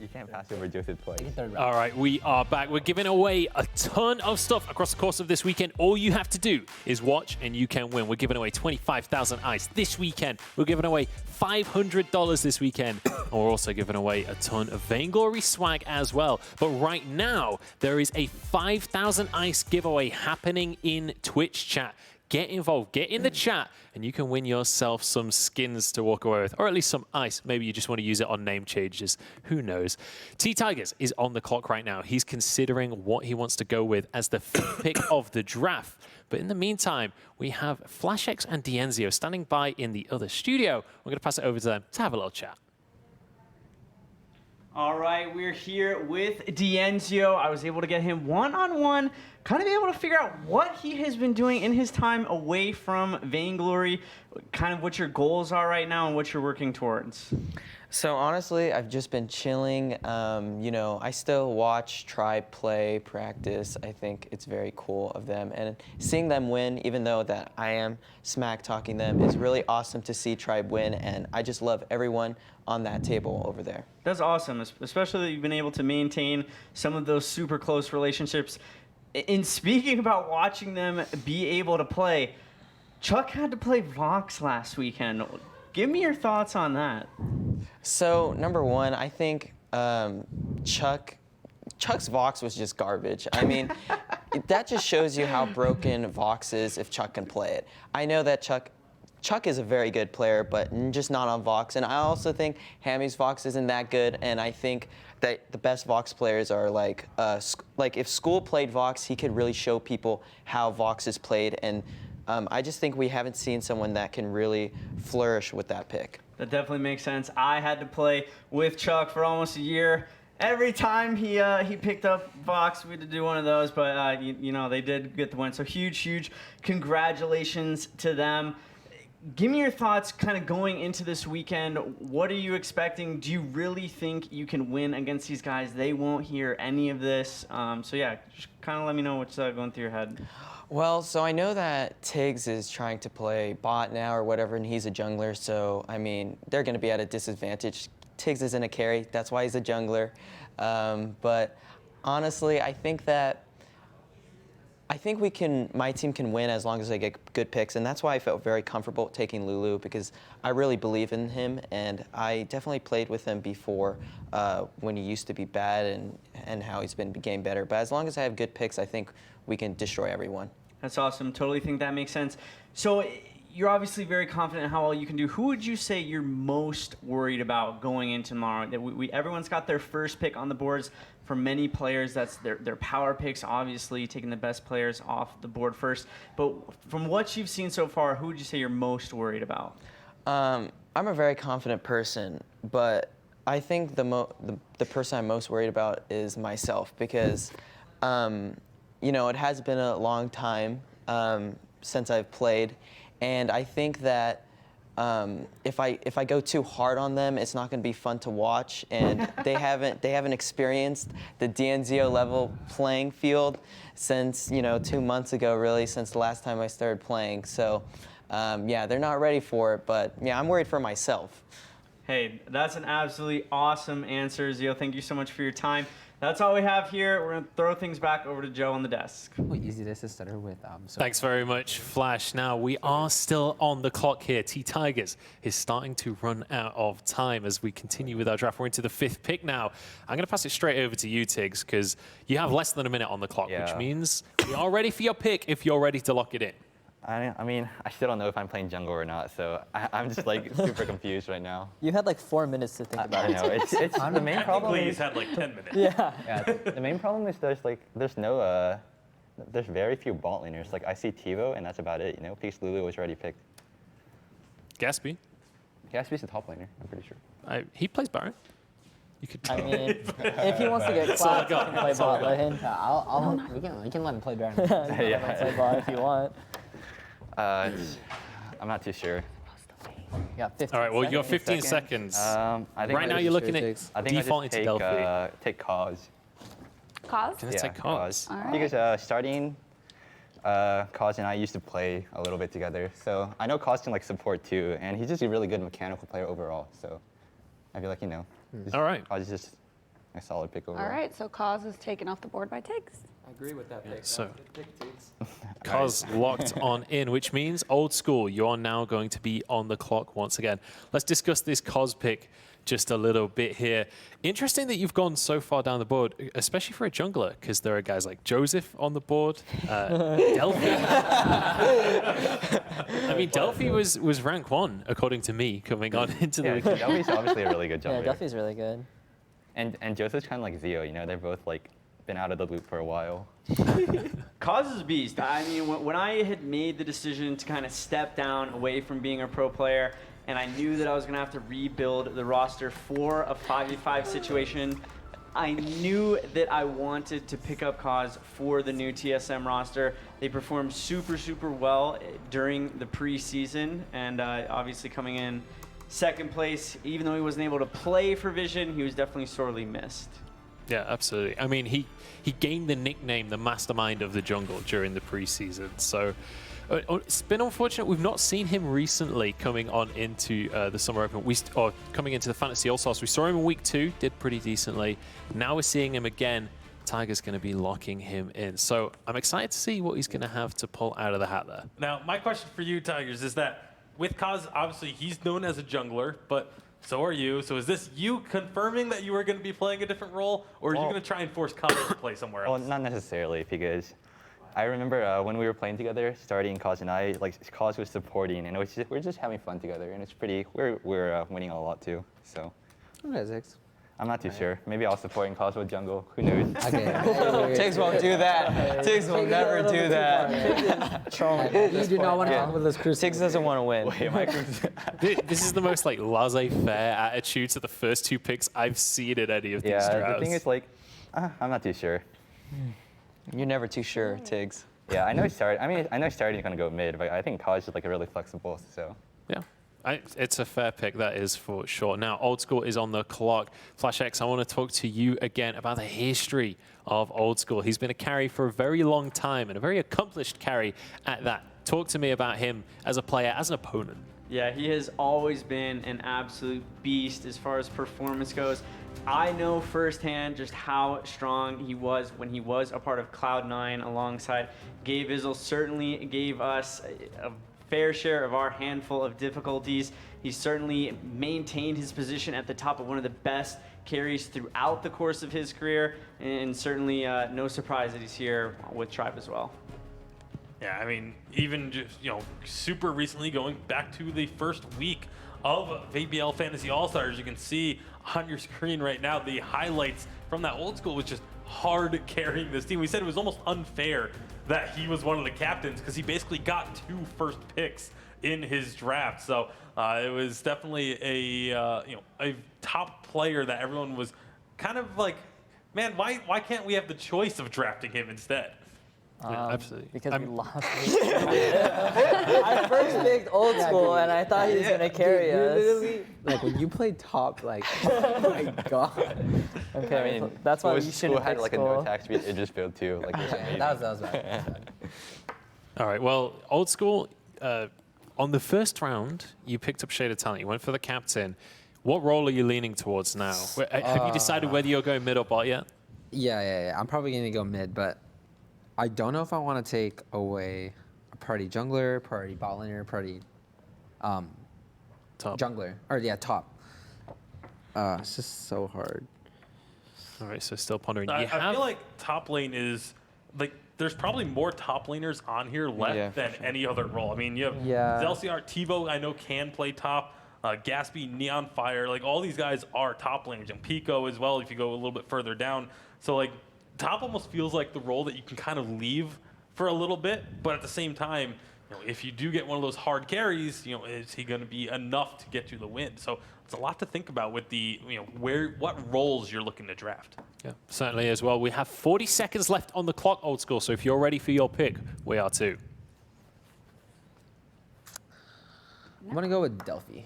You can't pass over Joseph twice. All right, we are back. We're giving away a ton of stuff across the course of this weekend. All you have to do is watch and you can win. We're giving away 25,000 ice this weekend. We're giving away $500 this weekend. And we're also giving away a ton of Vainglory swag as well. But right now, there is a 5,000 ice giveaway happening in Twitch chat. Get involved, get in the chat, and you can win yourself some skins to walk away with, or at least some ice. Maybe you just want to use it on name changes. Who knows? T-Tigers is on the clock right now. He's considering what he wants to go with as the 5th pick of the draft. But in the meantime, we have FlashX and Dienzio standing by in the other studio. We're going to pass it over to them to have a little chat. All right, we're here with Dienzio. I was able to get him one-on-one, kind of be able to figure out what he has been doing in his time away from Vainglory, kind of what your goals are right now and what you're working towards. So honestly, I've just been chilling. You know, I still watch Tribe play, practice. I think it's very cool of them. And seeing them win, even though that I am smack talking them, is really awesome to see Tribe win. And I just love everyone on that table over there. That's awesome, especially that you've been able to maintain some of those super close relationships. In speaking about watching them be able to play, Chuck had to play Vox last weekend. Give me your thoughts on that. So number one, I think Chuck's Vox was just garbage. I mean, that just shows you how broken Vox is if Chuck can play it. I know that Chuck is a very good player, but just not on Vox. And I also think Hammy's Vox isn't that good. And I think that the best Vox players are like if School played Vox, he could really show people how Vox is played. And I just think we haven't seen someone that can really flourish with that pick. That definitely makes sense. I had to play with Chuck for almost a year. Every time he picked up Vox, we had to do one of those, but you know, they did get the win. So huge congratulations to them. give me your thoughts kind of going into this weekend. What are you expecting? Do you really think you can win against these guys? They won't hear any of this. So yeah, just kind of let me know what's going through your head. Well, so I know that Tiggs is trying to play bot now or whatever, and he's a jungler. So, I mean, they're going to be at a disadvantage. Tiggs isn't a carry. That's why he's a jungler. But honestly, I think my team can win as long as they get good picks, and that's why I felt very comfortable taking Lulu, because I really believe in him, and I definitely played with him before when he used to be bad and how he's been getting better. But as long as I have good picks, I think we can destroy everyone. That's awesome. Totally think that makes sense. So you're obviously very confident in how well you can do. Who would you say you're most worried about going into tomorrow? Everyone's got their first pick on the boards. For many players, that's their power picks, obviously, taking the best players off the board first. But from what you've seen so far, who would you say you're most worried about? I'm a very confident person, but I think the person I'm most worried about is myself, because you know, it has been a long time since I've played, and I think that if I go too hard on them, it's not going to be fun to watch, and they haven't experienced the DNZO level playing field since 2 months ago, really, since the last time I started playing. So yeah, they're not ready for it, but yeah, I'm worried for myself. Hey, that's an absolutely awesome answer, Zio. Thank you so much for your time. That's all we have here. We're going to throw things back over to Joe on the desk. How easy this is to start with. Thanks very much, Flash. Now, we are still on the clock here. T-Tigers is starting to run out of time as we continue with our draft. We're into the 5th pick now. I'm going to pass it straight over to you, Tiggs, because you have less than a minute on the clock, which means we are ready for your pick if you're ready to lock it in. I mean, I still don't know if I'm playing jungle or not, so I'm just like super confused right now. You had like 4 minutes to think about it. I know, it's the main problem. He's had like 10 minutes. Yeah, the main problem is there's very few bot laners. Like I see TiVo, and that's about it. You know, Peace Lulu was already picked. Gatsby? Gatsby's the top laner, I'm pretty sure. He plays Baron. You could. I mean, if he wants to get clapped, he can play bot. Let him. We can let him play Baron. Play bot if you want. I'm not too sure. Yeah, 15 All right, well, you got 15 seconds. I think right now you're looking at defaulting to Delphi. Take Cause. Cause? Can I take Cause? All right. Because starting, Cause and I used to play a little bit together, so I know Cause can like support too, and he's just a really good mechanical player overall. So I feel like All right. Cause is just a solid pick overall. All right, so Cause is taken off the board by Tiggs. I agree with that pick. So, Cause locked on in, which means old school. You're now going to be on the clock once again. Let's discuss this Cause pick just a little bit here. Interesting that you've gone so far down the board, especially for a jungler, because there are guys like Joseph on the board, Delphi. I mean, Delphi was rank 1, according to me, coming on into the weekend. Delphi's obviously a really good jungler. Yeah, Delphi's really good. And Joseph's kind of like Zio, they're both like been out of the loop for a while. Cause is a beast. I mean, when I had made the decision to kind of step down away from being a pro player, and I knew that I was going to have to rebuild the roster for a 5v5 situation, I knew that I wanted to pick up Cause for the new TSM roster. They performed super, super well during the preseason, and obviously coming in 2nd place, even though he wasn't able to play for Vision, he was definitely sorely missed. Yeah, absolutely. I mean, he gained the nickname, the mastermind of the jungle during the preseason. So it's been unfortunate we've not seen him recently coming on into the Summer Open, or coming into the Fantasy All-Stars. We saw him in week 2, did pretty decently. Now we're seeing him again. Tiger's going to be locking him in. So I'm excited to see what he's going to have to pull out of the hat there. Now, my question for you, Tigers, is that with Kaz, obviously he's known as a jungler, but so are you. So is this you confirming that you are going to be playing a different role, or are you going to try and force Kaz to play somewhere else? Well, not necessarily, because I remember when we were playing together, starting Kaz and I, like Kaz was supporting, and we're just having fun together, and it's pretty. We're winning a lot too. So. Okay, Zix. I'm not too sure. Maybe I'll support in Cause with jungle. Who knows? Okay. Tiggs won't do that. Tiggs will never do that. You do not want to come with this Crusader. Tiggs doesn't want to win. Wait, my This is the most like laissez-faire attitude to the first 2 picks I've seen in any of these drafts. Yeah, the thing is like, I'm not too sure. You're never too sure, Tiggs. Yeah, I know starting is gonna go mid, but I think Cause is like really flexible. So. It's a fair pick, that is for sure. Now, Old School is on the clock. Flash X, I want to talk to you again about the history of Old School. He's been a carry for a very long time and a very accomplished carry at that. Talk to me about him as a player, as an opponent. Yeah, he has always been an absolute beast as far as performance goes. I know firsthand just how strong he was when he was a part of Cloud9 alongside Gabe Izzle. Certainly gave us a fair share of our handful of difficulties. He certainly maintained his position at the top of one of the best carries throughout the course of his career, and certainly no surprise that he's here with Tribe as well. Yeah, I mean, even just, super recently, going back to the first week of VPL Fantasy All-Stars, you can see on your screen right now the highlights from that Old School was just hard carrying this team. We said it was almost unfair that he was one of the captains because he basically got 2 first picks in his draft. So it was definitely a top player that everyone was kind of like, man, why can't we have the choice of drafting him instead? Yeah, absolutely. Because we lost. I first picked Old School, and I thought he was going to carry us. Literally, like, when you played top, like, oh my god. Okay, that's why you shouldn't had pick like a School. no attack speed, it just failed too. Like, That was bad. All right, well, Old School, on the first round, you picked up Shade of Talent. You went for the captain. What role are you leaning towards now? Have you decided whether you're going mid or bot yet? Yeah. I'm probably going to go mid, but I don't know if I want to take away a party jungler, party bot laner, party Top. jungler. Or, yeah, top. It's just so hard. All right, so still pondering. I feel like top lane is, like, there's probably more top laners on here left than any other role. I mean, you have Zelciar, Tivo, I know can play top. Gatsby, Neon Fire, like all these guys are top laners. And Pico as well if you go a little bit further down. So, like, top almost feels like the role that you can kind of leave for a little bit, but at the same time, if you do get one of those hard carries, is he going to be enough to get you the win? So it's a lot to think about with the, what roles you're looking to draft. Yeah, certainly as well. We have 40 seconds left on the clock, Old School. So if you're ready for your pick, we are too. I'm going to go with Delphi.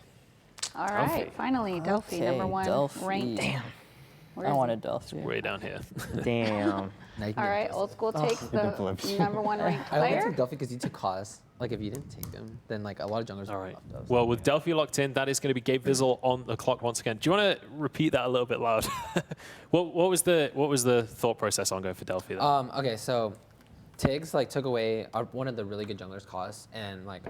All right, finally, Delphi, Okay, #1 Delphi. ranked. Damn. Where I is wanted Delphi. Way down here. Damn. All right, Old School takes the #1 ranked I only player. took Delphi because you took Cause. Like, if you didn't take them, then, like, a lot of junglers All would right. have left those. Well, with Delphi locked in, that is going to be Gabe Vizzle on the clock once again. Do you want to repeat that a little bit loud? what was the thought process on going for Delphi? Then? Okay, so Tiggs, like, took away one of the really good junglers' Cause, and, like,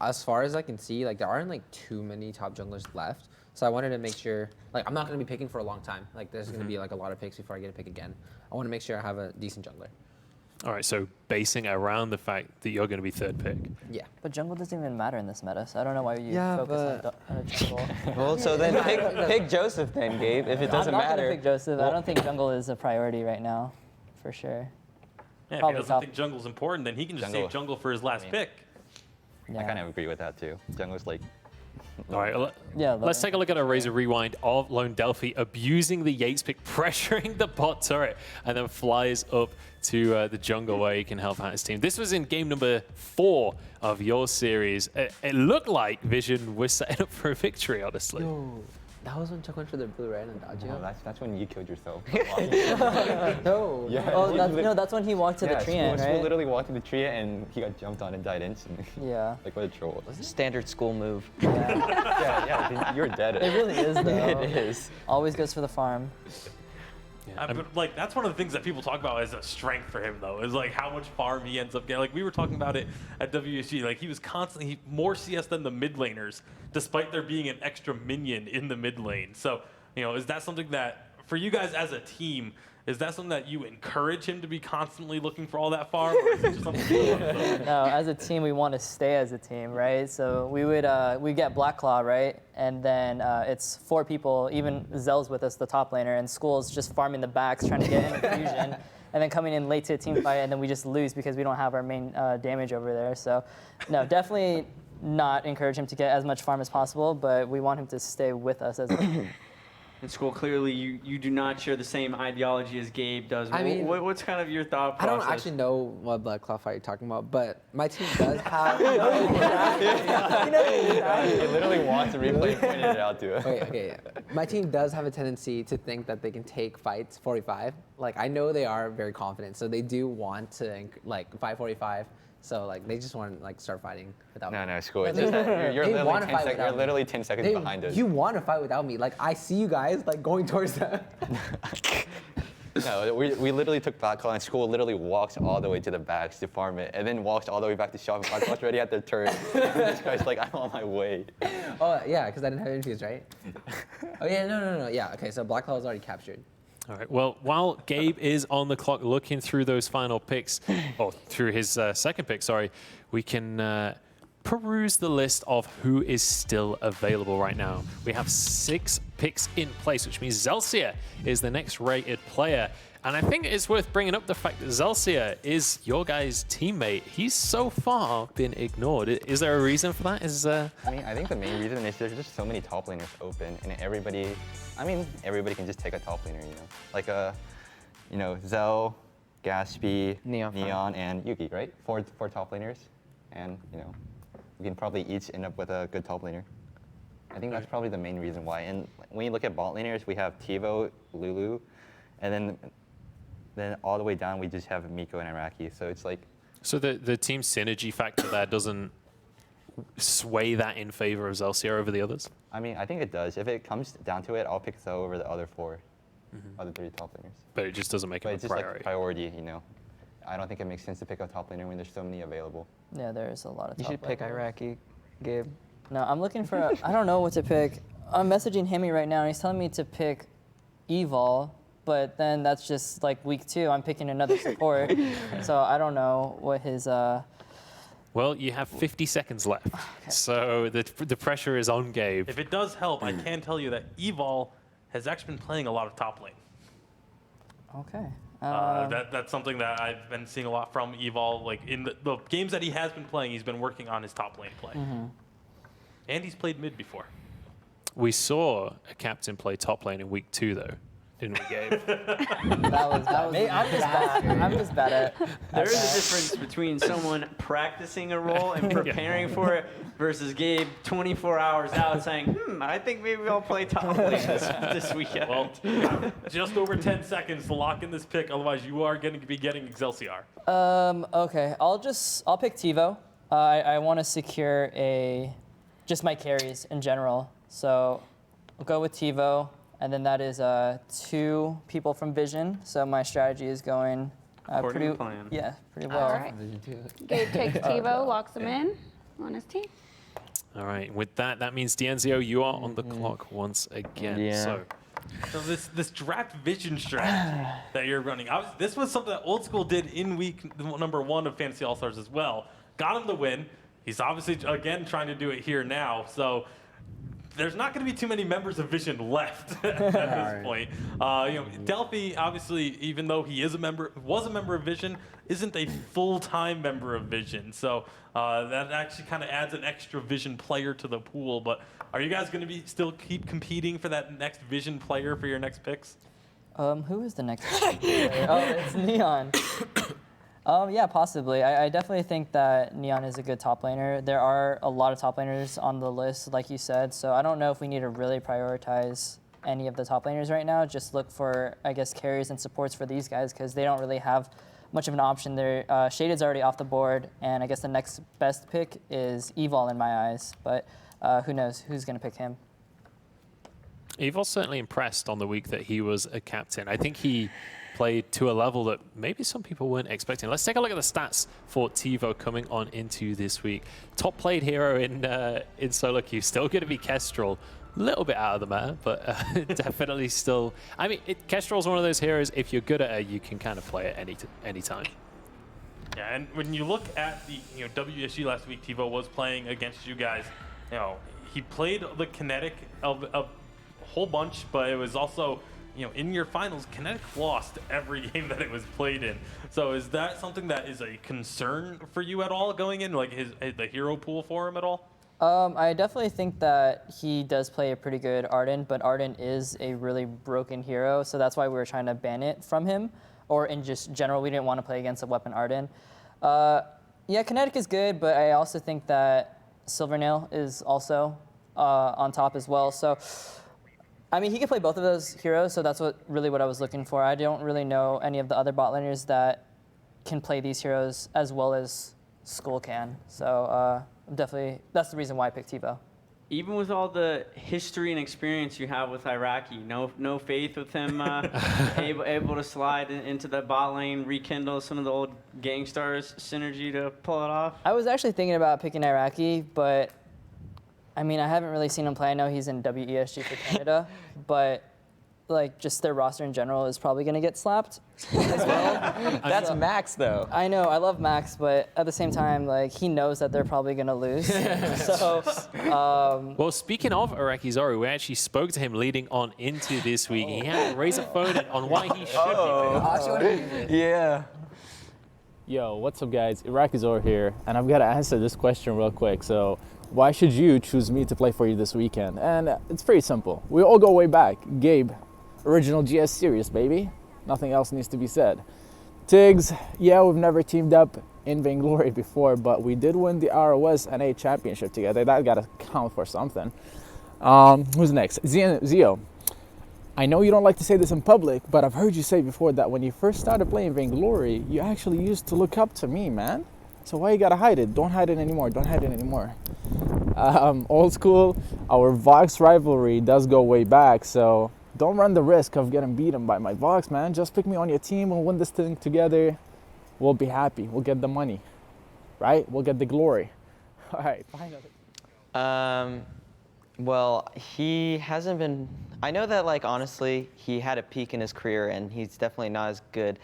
as far as I can see, like, there aren't, like, too many top junglers left. So I wanted to make sure, like, I'm not going to be picking for a long time. Like, there's going to be, like, a lot of picks before I get to pick again. I want to make sure I have a decent jungler. All right, so basing around the fact that you're going to be third pick. Yeah. But jungle doesn't even matter in this meta, so I don't know why you Yeah, focus on a jungle. Well, so then pick Joseph then, Gabe, if it doesn't I'm not matter. gonna pick Joseph. I don't think jungle is a priority right now, for sure. Yeah, if he Probably doesn't top. think jungle's important, then he can just Jungle. save jungle for his last pick. Yeah. I kind of agree with that too. Jungler's like, All right, Yeah, let's take a look at a Razor Rewind of Lone Delphi abusing the Yates pick, pressuring the bot turret, and then flies up to the jungle where he can help out his team. This was in game number 4 of your series. It looked like Vision was setting up for a victory, honestly. Yo, that was when Chuck went for the blue, right? And dodge no, that's when you killed yourself. No. Yeah. Oh, that's when he walked to the tree end, School right? literally walked to the tree and he got jumped on and died instantly. Yeah. Like, what a troll. Standard school move. Yeah, you're dead. It really is, though. It is. Always goes for the farm. But, like, that's one of the things that people talk about as a strength for him, though, is like how much farm he ends up getting. Like, we were talking about it at WSG. Like, he was constantly more CS than the mid laners, despite there being an extra minion in the mid lane. So, is that something that, for you guys as a team, is that something that you encourage him to be constantly looking for all that farm? Or is it just something No, as a team, we want to stay as a team, right? So we get Black Claw, right? And then it's 4 people, even Zell's with us, the top laner, and School's just farming the backs, trying to get in fusion, and then coming in late to a team fight, and then we just lose because we don't have our main damage over there. So, no, definitely not encourage him to get as much farm as possible, but we want him to stay with us as a team. in school. Clearly, you do not share the same ideology as Gabe does. I mean, what's kind of your thought I process? don't actually know what Black Cloth fight you're talking about, but my team does have. It literally wants to replay pointed it out to it. Okay. My team does have a tendency to think that they can take fights 45. Like, I know they are very confident, so they do want to like fight 45. So like they just want to like start fighting without me. No, school. It's just that you're literally 10 seconds behind us. You want to fight without me. Like, I see you guys like going towards them. No, we literally took Black Claw, and school literally walks all the way to the backs to farm it, and then walks all the way back to shop. Black Claw's already at their turret. This guy's like, I'm on my way. Oh yeah, because I didn't have infuse, right? Oh yeah, no. Yeah, okay, so Black Claw was already captured. All right. Well, while Gabe is on the clock looking through those final picks, or through his second pick, sorry, we can peruse the list of who is still available right now. We have 6 picks in place, which means Zelsia is the next rated player. And I think it's worth bringing up the fact that Zelsia is your guys' teammate. He's so far been ignored. Is there a reason for that? I mean, I think the main reason is there's just so many top laners open, and everybody can just take a top laner, you know? Like Zell, Gaspy, Neon, and Yuki, right? Four top laners, and we can probably each end up with a good top laner. I think that's probably the main reason why. And when you look at bot laners, we have Tivo, Lulu, and then all the way down we just have Miko and Iraqi. So it's like. So the team synergy factor there doesn't sway that in favor of Zelsia over the others? I mean, I think it does. If it comes down to it, I'll pick Zell over the other 4, other 3 top laners. But it just doesn't make it a just priority. Like priority, I don't think it makes sense to pick a top laner when there's so many available. Yeah, there's a lot of top You should pick laners. Iraqi, Gabe. No, I'm looking for, I don't know what to pick. I'm messaging Hemi right now, and he's telling me to pick Evol, but then that's just like week 2. I'm picking another support. So I don't know what his... Well, you have 50 seconds left, so the pressure is on Gabe. If it does help, I can tell you that Evol has actually been playing a lot of top lane. Okay. That's something that I've been seeing a lot from Evol. Like in the games that he has been playing, he's been working on his top lane play. And he's played mid before. We saw a captain play top lane in week 2, though, didn't we, Gabe? That was I'm just bad at it. There is a difference between someone practicing a role and preparing for it versus Gabe 24 hours out saying, I think maybe I'll play top lane this weekend. Well, just over 10 seconds to lock in this pick. Otherwise, you are going to be getting Excelsior. Okay, I'll pick Tivo. I want to secure just my carries in general. So I'll go with Tivo. And then that is 2 people from Vision. So my strategy is going pretty well. All right. Gabe takes Tivo, locks him in on his team. All right. With that means Dienzio, you are on the clock once again. Yeah. So this draft Vision strategy that you're running, this was something that Old School did in week number 1 of Fantasy All-Stars as well. Got him the win. He's obviously, again, trying to do it here now. So there's not going to be too many members of Vision left at this point. Delphi, obviously, even though he was a member of Vision, isn't a full-time member of Vision. So that actually kind of adds an extra Vision player to the pool. But are you guys going to still keep competing for that next Vision player for your next picks? Who is the next player? Oh, it's Neon. Yeah, possibly. I definitely think that Neon is a good top laner. There are a lot of top laners on the list, like you said, so I don't know if we need to really prioritize any of the top laners right now. Just look for, I guess, carries and supports for these guys because they don't really have much of an option there. Shaded's already off the board, and I guess the next best pick is Evol in my eyes, but who knows who's going to pick him. Evol's certainly impressed on the week that he was a captain. I think he played to a level that maybe some people weren't expecting. Let's take a look at the stats for Tivo coming on into this week. Top played hero in solo queue, still going to be Kestrel. A little bit out of the meta, but definitely still. I mean, Kestrel's one of those heroes, if you're good at it, you can kind of play it any time. Yeah, and when you look at the WSG last week, Tivo was playing against you guys. He played the Kinetic of a whole bunch, but it was also in your finals, Kinetic lost every game that it was played in. So is that something that is a concern for you at all going in, like the hero pool for him at all? I definitely think that he does play a pretty good Arden, but Arden is a really broken hero, so that's why we were trying to ban it from him, or in just general, we didn't want to play against a weapon Arden. Yeah, Kinetic is good, but I also think that Silvernail is also on top as well. So, I mean, he can play both of those heroes, so that's really what I was looking for. I don't really know any of the other bot laners that can play these heroes as well as Skull can. So definitely, that's the reason why I picked TiVo. Even with all the history and experience you have with Iraqi, no faith with him able to slide into the bot lane, rekindle some of the old Gangstars synergy to pull it off? I was actually thinking about picking Iraqi, but I mean, I haven't really seen him play. I know he's in WESG for Canada, but like just their roster in general is probably going to get slapped as well. That's Max, though. I know, I love Max, but at the same time, like he knows that they're probably going to lose. So, well, speaking of Iraqi Zoru, we actually spoke to him leading on into this week. He had to raise a phone on why he should be picked. Yeah. Yo, what's up, guys? Iraqi Zoru here, and I've got to answer this question real quick. So, why should you choose me to play for you this weekend? And it's pretty simple. We all go way back. Gabe, original GS series, baby. Nothing else needs to be said. Tiggs, yeah, we've never teamed up in Vainglory before, but we did win the ROS NA championship together. That got to count for something. Who's next? Zio. I know you don't like to say this in public, but I've heard you say before that when you first started playing Vainglory, you actually used to look up to me, man. So why you gotta hide it? Don't hide it anymore. Don't hide it anymore. Old school, our Vox rivalry does go way back, so don't run the risk of getting beaten by my Vox, man. Just pick me on your team. We'll win this thing together. We'll be happy. We'll get the money, right? We'll get the glory. All right, finally. Well, he hasn't been. I know that, like, honestly, he had a peak in his career, and he's definitely not as good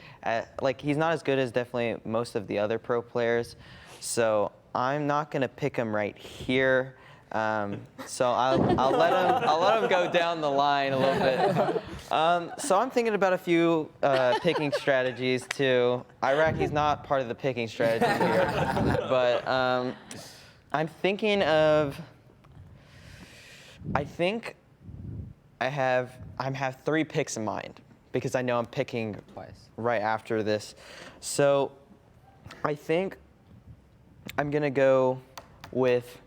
he's not as good as definitely most of the other pro players. So I'm not gonna pick him right here. So I'll let him go down the line a little bit. So I'm thinking about a few picking strategies too. Iraqi's not part of the picking strategy here, but I'm thinking of. I think I have 3 picks in mind because I know I'm picking right after this. So I think I'm gonna go with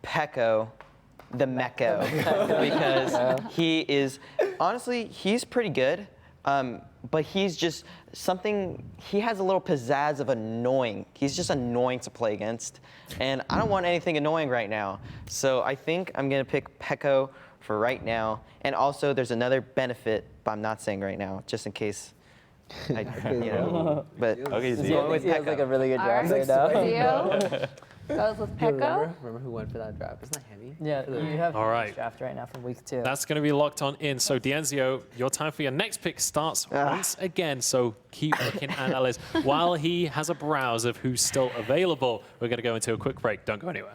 Pekko, the Mecco, because he is honestly he's pretty good, but he's just he has a little pizzazz of annoying. He's just annoying to play against, and I don't want anything annoying right now. So I think I'm gonna pick Pekko for right now, and also there's another benefit, but I'm not saying right now, just in case. But okay, Zio always has like a really good draft right now. Zio goes with Pekko. Remember who went for that draft? It's not heavy. Yeah, you have All right. draft right now from week 2. That's going to be locked on in. So, Dienzio, your time for your next pick starts once again. So, keep looking at Alice while he has a browse of who's still available. We're going to go into a quick break. Don't go anywhere.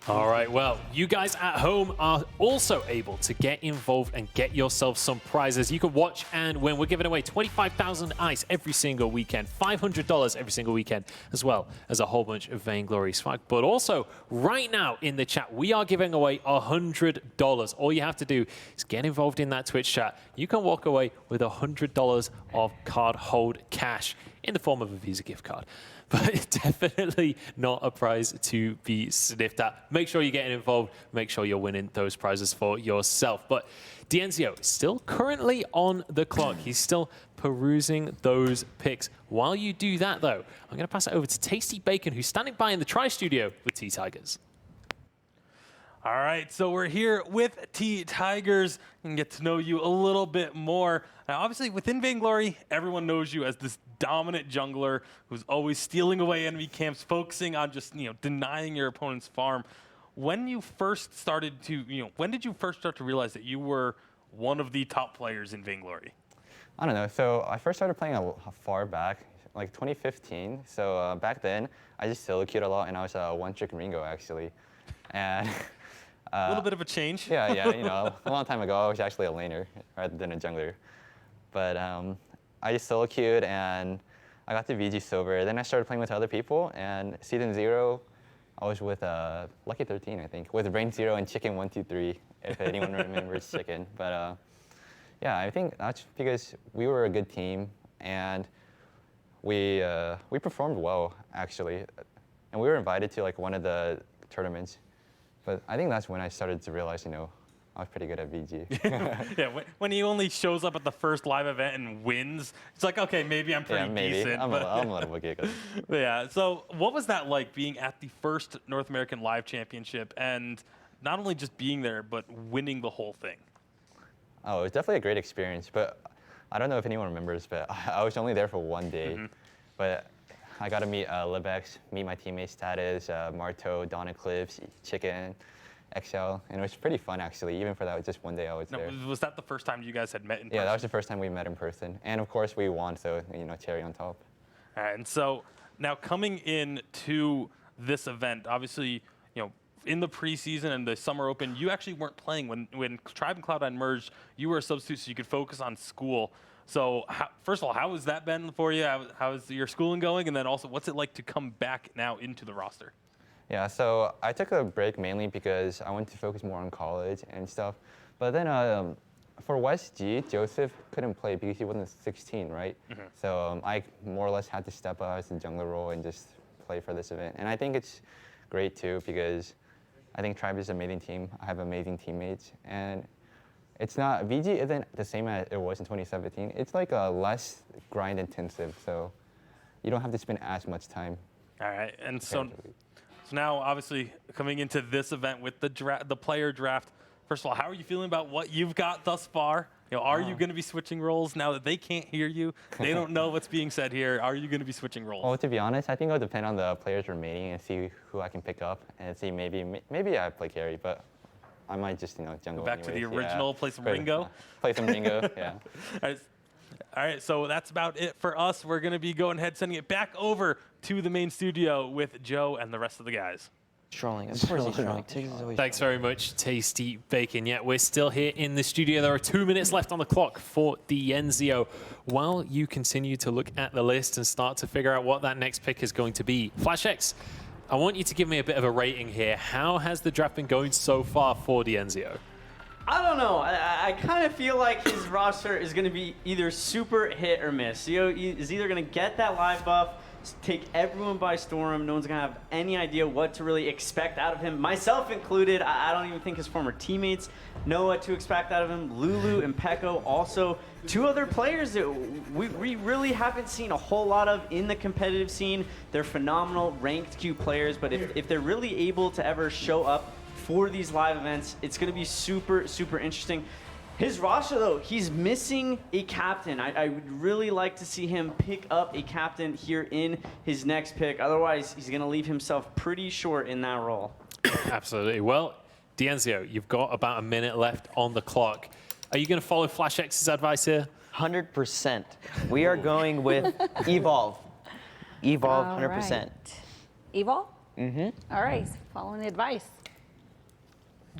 All right, well, you guys at home are also able to get involved and get yourself some prizes. You can watch and win. We're giving away 25,000 ice every single weekend, $500 every single weekend, as well as a whole bunch of Vainglory swag. But also, right now in the chat, we are giving away $100. All you have to do is get involved in that Twitch chat. You can walk away with $100 of card hold cash in the form of a Visa gift card. but definitely not a prize to be sniffed at. Make sure you're getting involved. Make sure you're winning those prizes for yourself. But Dienzio still currently on the clock. He's still perusing those picks. While you do that, though, I'm going to pass it over to Tasty Bacon, who's standing by in the Tri-Studio with T-Tigers. All right, so we're here with T-Tigers and get to know you a little bit more. Now, obviously, within Vainglory, everyone knows you as this dominant jungler who's always stealing away enemy camps, focusing on just, denying your opponent's farm. When you first started to, when did you first start to realize that you were one of the top players in Vainglory? I don't know. So I first started playing far back, like 2015. So back then, I just solo queued a lot, and I was a one-trick Ringo, actually. And a little bit of a change. Yeah, a long time ago, I was actually a laner rather than a jungler. But I just solo queued, and I got to VG Silver. Then I started playing with other people, and Season 0, I was with Lucky 13, I think, with Brain Zero and Chicken 123, if anyone remembers Chicken. But yeah, I think that's because we were a good team, and we performed well, actually. And we were invited to like one of the tournaments. But I think that's when I started to realize, I was pretty good at VG. Yeah, when he only shows up at the first live event and wins, it's like, okay, maybe I'm pretty decent. I'm a little bit giggly. Yeah, so what was that like being at the first North American Live Championship and not only just being there, but winning the whole thing? Oh, it was definitely a great experience, but I don't know if anyone remembers, but I was only there for one day. But I got to meet Libex, meet my teammates, Status, Marto, Don Eclipse, Chicken, XL, and it was pretty fun, actually, even for that just one day I was there. Was that the first time you guys had met in person? Yeah, that was the first time we met in person. And of course, we won, so, cherry on top. All right, and so now coming into this event, obviously, in the preseason and the Summer Open, you actually weren't playing. When Tribe and Cloud9 merged, you were a substitute so you could focus on school. So first of all, how has that been for you? How is your schooling going? And then also, what's it like to come back now into the roster? Yeah, so I took a break mainly because I wanted to focus more on college and stuff. But then for West G, Joseph couldn't play because he wasn't 16, right? So I more or less had to step up as a jungler role and just play for this event. And I think it's great too because I think Tribe is an amazing team. I have amazing teammates. And it's not, VG isn't the same as it was in 2017. It's like a less grind intensive, so you don't have to spend as much time. All right, and so now obviously coming into this event with the player draft, first of all, how are you feeling about what you've got thus far? Are you going to be switching roles now that they can't hear you? They don't know what's being said here. Are you going to be switching roles? Well, to be honest, I think it'll depend on the players remaining and see who I can pick up and see maybe I play carry, but I might just, jungle Go back anyways. to the original, play some Ringo? Play some Ringo, yeah. All right, so that's about it for us. We're going to be going ahead, sending it back over to the main studio with Joe and the rest of the guys. Trolling. Of course he's trolling. Thanks very much, Tasty Bacon. Yeah, we're still here in the studio. There are 2 minutes left on the clock for Dienzio. While you continue to look at the list and start to figure out what that next pick is going to be, FlashX, I want you to give me a bit of a rating here. How has the draft been going so far for Dienzio? I don't know. I kind of feel like his roster is going to be either super hit or miss. He's either going to get that live buff, take everyone by storm. No one's going to have any idea what to really expect out of him, myself included. I don't even think his former teammates know what to expect out of him. Lulu and Pekko also. Two other players that we really haven't seen a whole lot of in the competitive scene. They're phenomenal ranked Q players, but if they're really able to ever show up for these live events, it's going to be super, super interesting. His roster, though, he's missing a captain. I would really like to see him pick up a captain here in his next pick. Otherwise, he's going to leave himself pretty short in that role. Absolutely. Well, Dienzio, you've got about a minute left on the clock. Are you going to follow FlashX's advice here? 100%. We are going with Evolve. Evolve, 100%. Right. Evolve? All right, following the advice.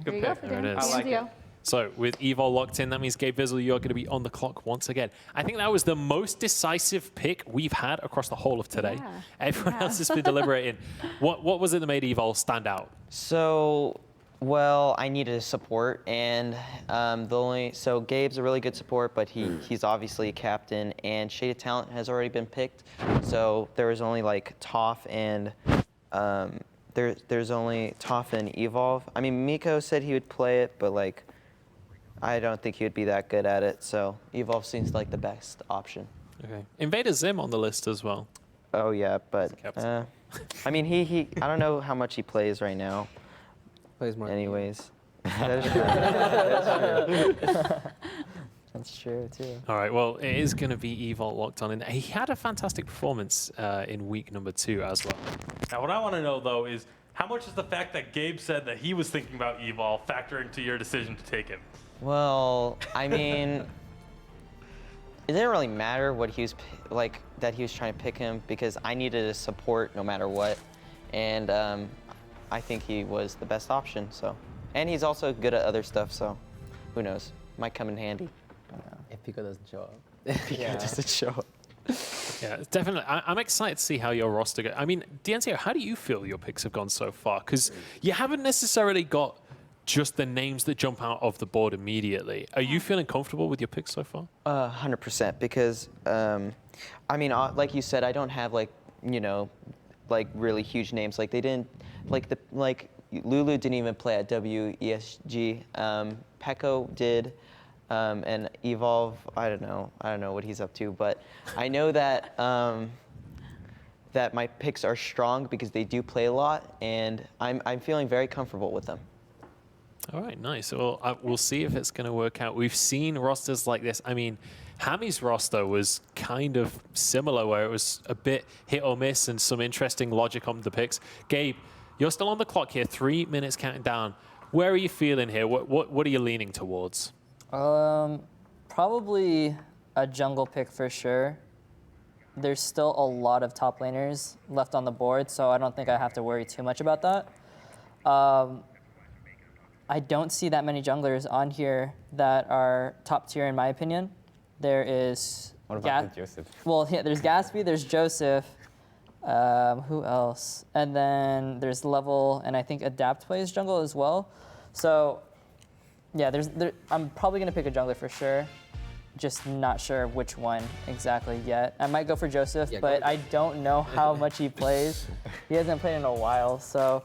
Good There you pick. go for There it is. I like it. Dienzio. So with Evo locked in, that means Gabe Vizzle, you're going to be on the clock once again. I think that was the most decisive pick we've had across the whole of today. Yeah. Everyone else has been deliberating. What was it that made Evo stand out? So Well, I needed a support, and so Gabe's a really good support, but he's obviously a captain, and Shaded Talent has already been picked. So there was only like Toph and there's only Toph and Evolve. I mean, Miko said he would play it, but like I don't think he would be that good at it. So Evolve seems like the best option. Okay. Invader Zim on the list as well. Oh yeah, but I mean he I don't know how much he plays right now. Plays more. Anyways, that is true. That's true. That's true too. All right, well, it is going to be Evol locked on in there. He had a fantastic performance in week number 2 as well. Now, what I want to know, though, is how much is the fact that Gabe said that he was thinking about Evol factor into your decision to take him? Well, I mean, it didn't really matter what he was like that he was trying to pick him because I needed a support no matter what, and I think he was the best option. So, and he's also good at other stuff. So, who knows? Might come in handy. If Pico doesn't show up. Pico doesn't show up. Yeah, definitely. I'm excited to see how your roster goes. I mean, DNCO, how do you feel your picks have gone so far? Because you haven't necessarily got just the names that jump out of the board immediately. Are you feeling comfortable with your picks so far? 100%. Because, I mean, like you said, I don't have like really huge names. Like they didn't, like Lulu didn't even play at WESG. Peko did. And Evolve, I don't know what he's up to, but I know that that my picks are strong because they do play a lot, and I'm feeling very comfortable with them. All right, nice. Well, we'll see if it's going to work out. We've seen rosters like this. I mean, Hammy's roster was kind of similar, where it was a bit hit or miss and some interesting logic on the picks. Gabe, you're still on the clock here, 3 minutes counting down. Where are you feeling here? What are you leaning towards? Probably a jungle pick for sure. There's still a lot of top laners left on the board, so I don't think I have to worry too much about that. I don't see that many junglers on here that are top tier in my opinion. There is What about Joseph? Well, yeah, there's Gatsby, there's Joseph. Who else? And then there's Level, and I think Adapt plays jungle as well. So yeah, I'm probably going to pick a jungler for sure. Just not sure which one exactly yet. I might go for Joseph, but I don't know how much he plays. He hasn't played in a while, so.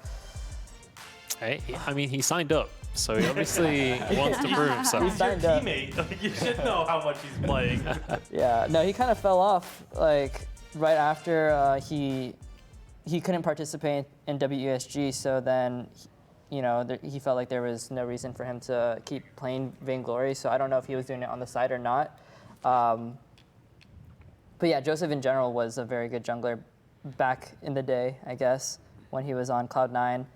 Hey, I mean, he signed up, so he obviously wants to prove himself. He signed up. Teammate. You should know how much he's playing. Yeah, no, he kind of fell off like right after he couldn't participate in WESG, so then. He felt like there was no reason for him to keep playing Vainglory, so I don't know if he was doing it on the side or not. But yeah, Joseph in general was a very good jungler back in the day, I guess, when he was on Cloud9.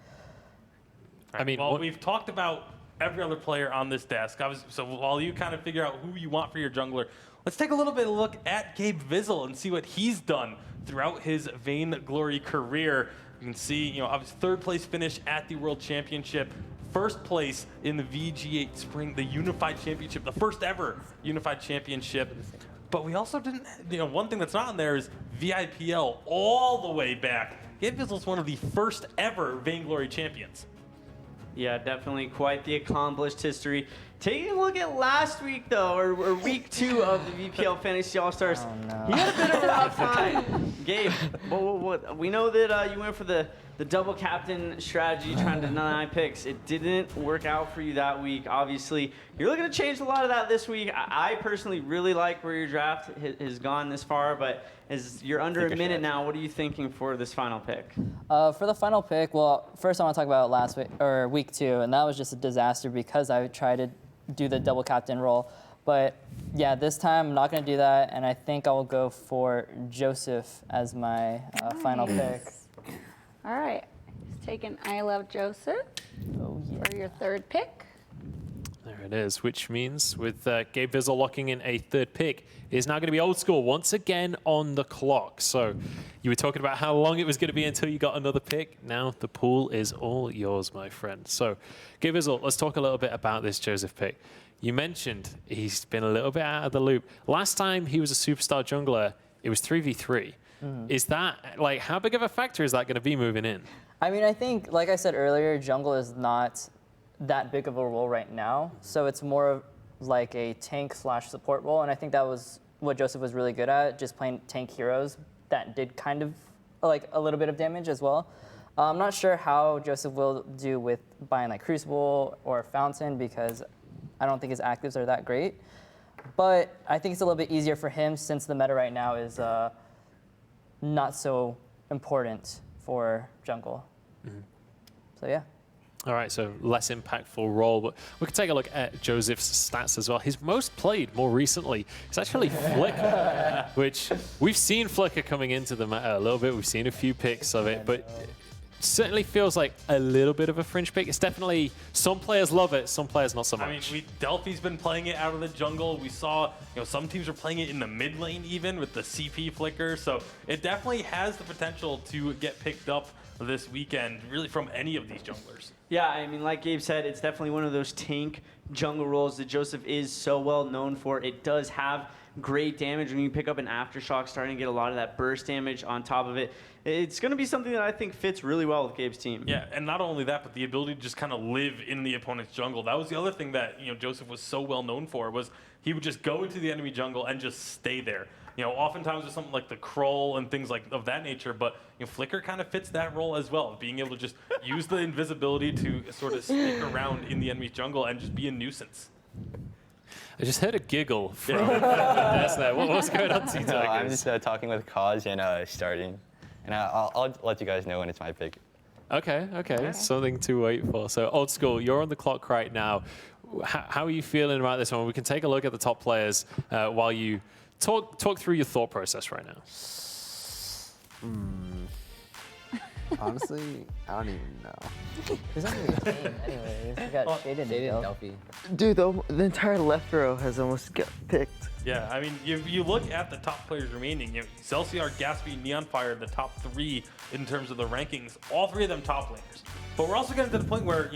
I mean, well, we've talked about every other player on this desk. So while you kind of figure out who you want for your jungler, let's take a little bit of a look at Gabe Vizzle and see what he's done throughout his Vainglory career. You can see, obviously third place finish at the World Championship, first place in the VG8 Spring, the Unified Championship, the first ever Unified Championship. But we also didn't, one thing that's not on there is VIPL all the way back. Gabe Vizzle's one of the first ever Vainglory champions. Yeah, definitely quite the accomplished history. Taking a look at last week, though, or week 2 of the VPL Fantasy All-Stars, he had a bit of a rough time. Gabe, we know that you went for the double captain strategy, trying to deny picks. It didn't work out for you that week. Obviously, you're looking to change a lot of that this week. I personally really like where your draft has gone this far, but as you're under a minute now, what are you thinking for this final pick? For the final pick, well, first I want to talk about last week or week 2, and that was just a disaster because I tried to do the double captain role. But yeah, this time I'm not going to do that, and I think I will go for Joseph as my final pick. All right, he's taking I Love Joseph for your third pick. There it is, which means with Gabe Vizzle locking in a third pick, it is now going to be Old School once again on the clock. So you were talking about how long it was going to be until you got another pick. Now the pool is all yours, my friend. So Gabe Vizzle, let's talk a little bit about this Joseph pick. You mentioned he's been a little bit out of the loop. Last time he was a superstar jungler, it was 3v3. Is that, how big of a factor is that going to be moving in? I mean, I think, like I said earlier, jungle is not that big of a role right now. So it's more of like a tank / support role, and I think that was what Joseph was really good at, just playing tank heroes that did kind of like a little bit of damage as well. I'm not sure how Joseph will do with buying like Crucible or Fountain because I don't think his actives are that great. But I think it's a little bit easier for him since the meta right now is not so important for jungle. So yeah. All right, so less impactful role, but we can take a look at Joseph's stats as well. His most played more recently is actually Flicker, which we've seen Flicker coming into the meta a little bit. We've seen a few picks of it, but it certainly feels like a little bit of a fringe pick. It's definitely, some players love it, some players not so much. I mean, Delphi's been playing it out of the jungle. We saw, some teams are playing it in the mid lane even with the CP Flicker. So it definitely has the potential to get picked up this weekend, really from any of these junglers. Yeah, I mean, like Gabe said, it's definitely one of those tank jungle roles that Joseph is so well known for. It does have great damage when you pick up an Aftershock, starting to get a lot of that burst damage on top of it. It's going to be something that I think fits really well with Gabe's team. Yeah, and not only that, but the ability to just kind of live in the opponent's jungle. That was the other thing that Joseph was so well known for, was he would just go into the enemy jungle and just stay there. Oftentimes with something like the Kroll and things like of that nature, but Flicker kind of fits that role as well, being able to just use the invisibility to sort of stick around in the enemy's jungle and just be a nuisance. I just heard a giggle from Ness there. What's going on, T-Tigers? No, I'm just talking with Cause and starting, and I'll let you guys know when it's my pick. Okay. Something to wait for. So, Old School, you're on the clock right now. How are you feeling about this one? We can take a look at the top players while you talk through your thought process right now. Honestly, I don't even know. Who's on your team anyways? We got Shaded and Delphi. Dude, the entire left row has almost got picked. Yeah, I mean, you look at the top players remaining. Celsior, Gatsby, Neonfire, the top 3 in terms of the rankings. All 3 of them top laners. But we're also getting to the point where,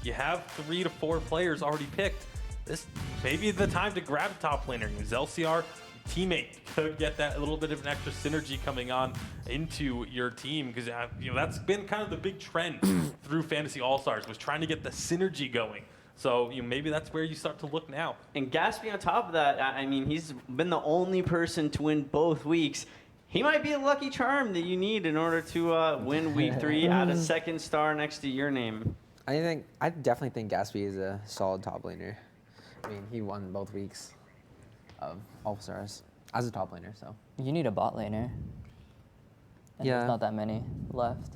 you have 3 to 4 players already picked. This may be the time to grab a top laner. Celsior, teammate, could get that little bit of an extra synergy coming on into your team, because that's been kind of the big trend through Fantasy All-Stars, was trying to get the synergy going. So maybe that's where you start to look now. And Gatsby on top of that, I mean, he's been the only person to win both weeks. He might be a lucky charm that you need in order to win week 3, add a second star next to your name. I definitely think Gatsby is a solid top laner. I mean, he won both weeks of All-Stars as a top laner, so. You need a bot laner. And Yeah. There's not that many left.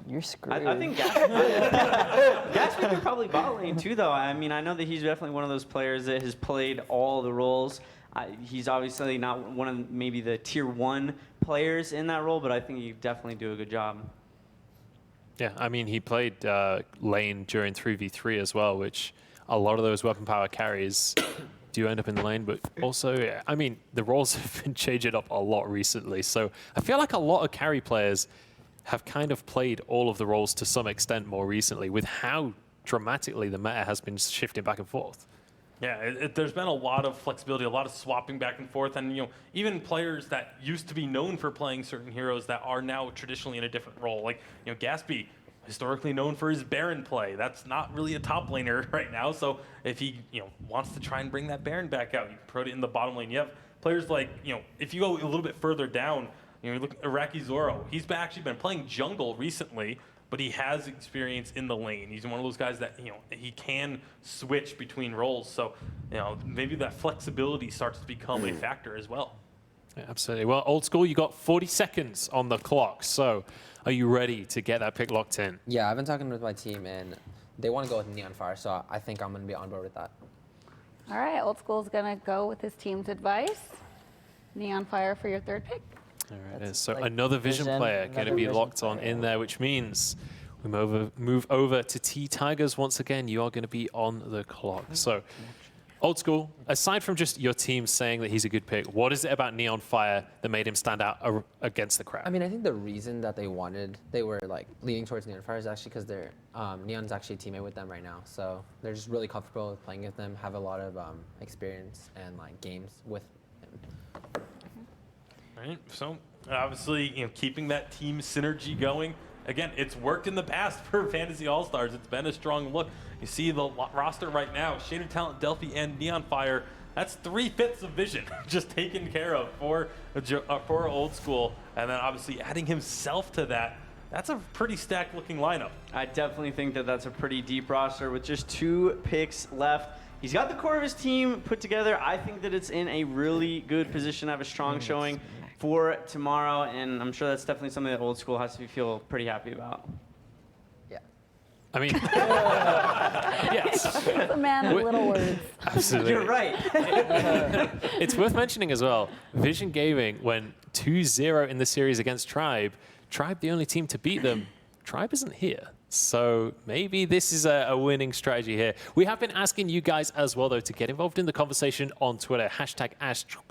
You're screwed. I think Gatsby could probably bot lane too, though. I mean, I know that he's definitely one of those players that has played all the roles. He's obviously not one of maybe the tier 1 players in that role, but I think he definitely do a good job. Yeah, I mean, he played lane during 3v3 as well, which a lot of those weapon power carries do end up in the lane. But also, yeah, I mean, the roles have been changing up a lot recently. So I feel like a lot of carry players have kind of played all of the roles to some extent more recently, with how dramatically the meta has been shifting back and forth. Yeah, there's been a lot of flexibility, a lot of swapping back and forth, and even players that used to be known for playing certain heroes that are now traditionally in a different role. Like Gatsby, historically known for his Baron play. That's not really a top laner right now. So if he wants to try and bring that Baron back out, you can put it in the bottom lane. You have players like if you go a little bit further down, you look at Iraqi Zoro. He's actually been playing jungle recently, but he has experience in the lane. He's one of those guys that he can switch between roles. So maybe that flexibility starts to become a factor as well. Yeah, absolutely. Well, Old School, you got 40 seconds on the clock. So are you ready to get that pick locked in? Yeah, I've been talking with my team, and they want to go with Neonfire, so I think I'm going to be on board with that. All right, Old School's going to go with his team's advice. Neonfire for your 3rd pick. All right, it is. So like another Vision player going to be locked on in there, which means we move over to T-Tigers once again. You are going to be on the clock. So, Old School, aside from just your team saying that he's a good pick, what is it about Neonfire that made him stand out against the crowd? I mean, I think the reason that they were like leaning towards Neonfire is actually because they're Neon's actually a teammate with them right now, so they're just really comfortable with playing with them, have a lot of experience and like games with him. Right. So obviously, keeping that team synergy going again, it's worked in the past for Fantasy All-Stars. It's been a strong look. You see the roster right now, Shaded Talent, Delphi, and Neon Fire. That's 3/5 of Vision just taken care of for Old School. And then obviously adding himself to that, that's a pretty stacked looking lineup. I definitely think that that's a pretty deep roster with just 2 picks left. He's got the core of his team put together. I think that it's in a really good position to have a strong showing for tomorrow, and I'm sure that's definitely something that Old School has to feel pretty happy about. Yeah. I mean, yes. The man of little words. Absolutely. You're right. It's worth mentioning as well, Vision Gaming went 2-0 in the series against Tribe. Tribe, the only team to beat them. Tribe isn't here. So maybe this is a winning strategy here. We have been asking you guys as well, though, to get involved in the conversation on Twitter, hashtag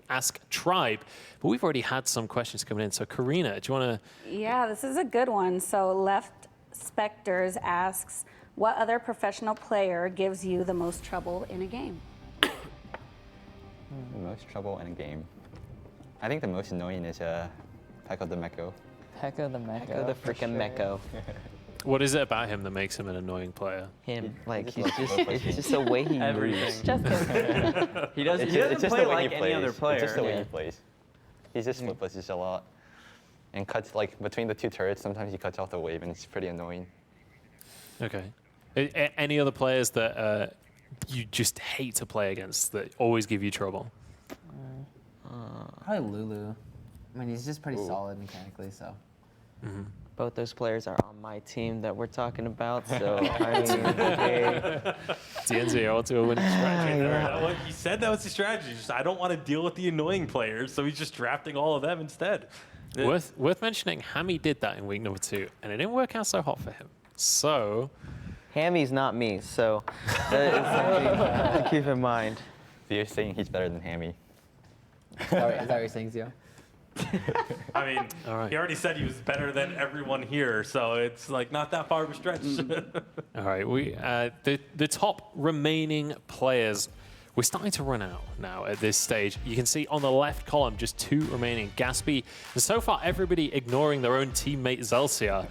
AskTribe. But we've already had some questions coming in. So Karina, do you want to? Yeah, this is a good one. So Left Specters asks, what other professional player gives you the most trouble in a game? The most trouble in a game. I think the most annoying is Pekka the Meko. Pekka the Meko. Pekka the freaking Meko. What is it about him that makes him an annoying player? Him, like just he's loves just, football it's games. just the way he Everything. moves. Just kidding. He doesn't It's just play the way like he any plays. other player. It's just the way Yeah. he plays. He just flip flips a lot. And cuts, like, between the 2 turrets, sometimes he cuts off the wave, and it's pretty annoying. Okay. Any other players that you just hate to play against that always give you trouble? Probably Lulu. I mean, he's just pretty solid mechanically, so. Both those players are on my team that we're talking about, so I mean, they, DNZ to a winning strategy. Well, he said that was his strategy. Just, I don't want to deal with the annoying players, so he's just drafting all of them instead. Worth mentioning, Hammy did that in week number 2, and it didn't work out so hot for him. So, Hammy's not me, so that is something to keep in mind. So you're saying he's better than Hammy? Is that what you're saying, Zio? I mean, All right. he already said he was better than everyone here, so it's like not that far of a stretch. all right, the top remaining players, we're starting to run out now at this stage. You can see on the left column just 2 remaining, Gaspy. And so far, everybody ignoring their own teammate Zelsia.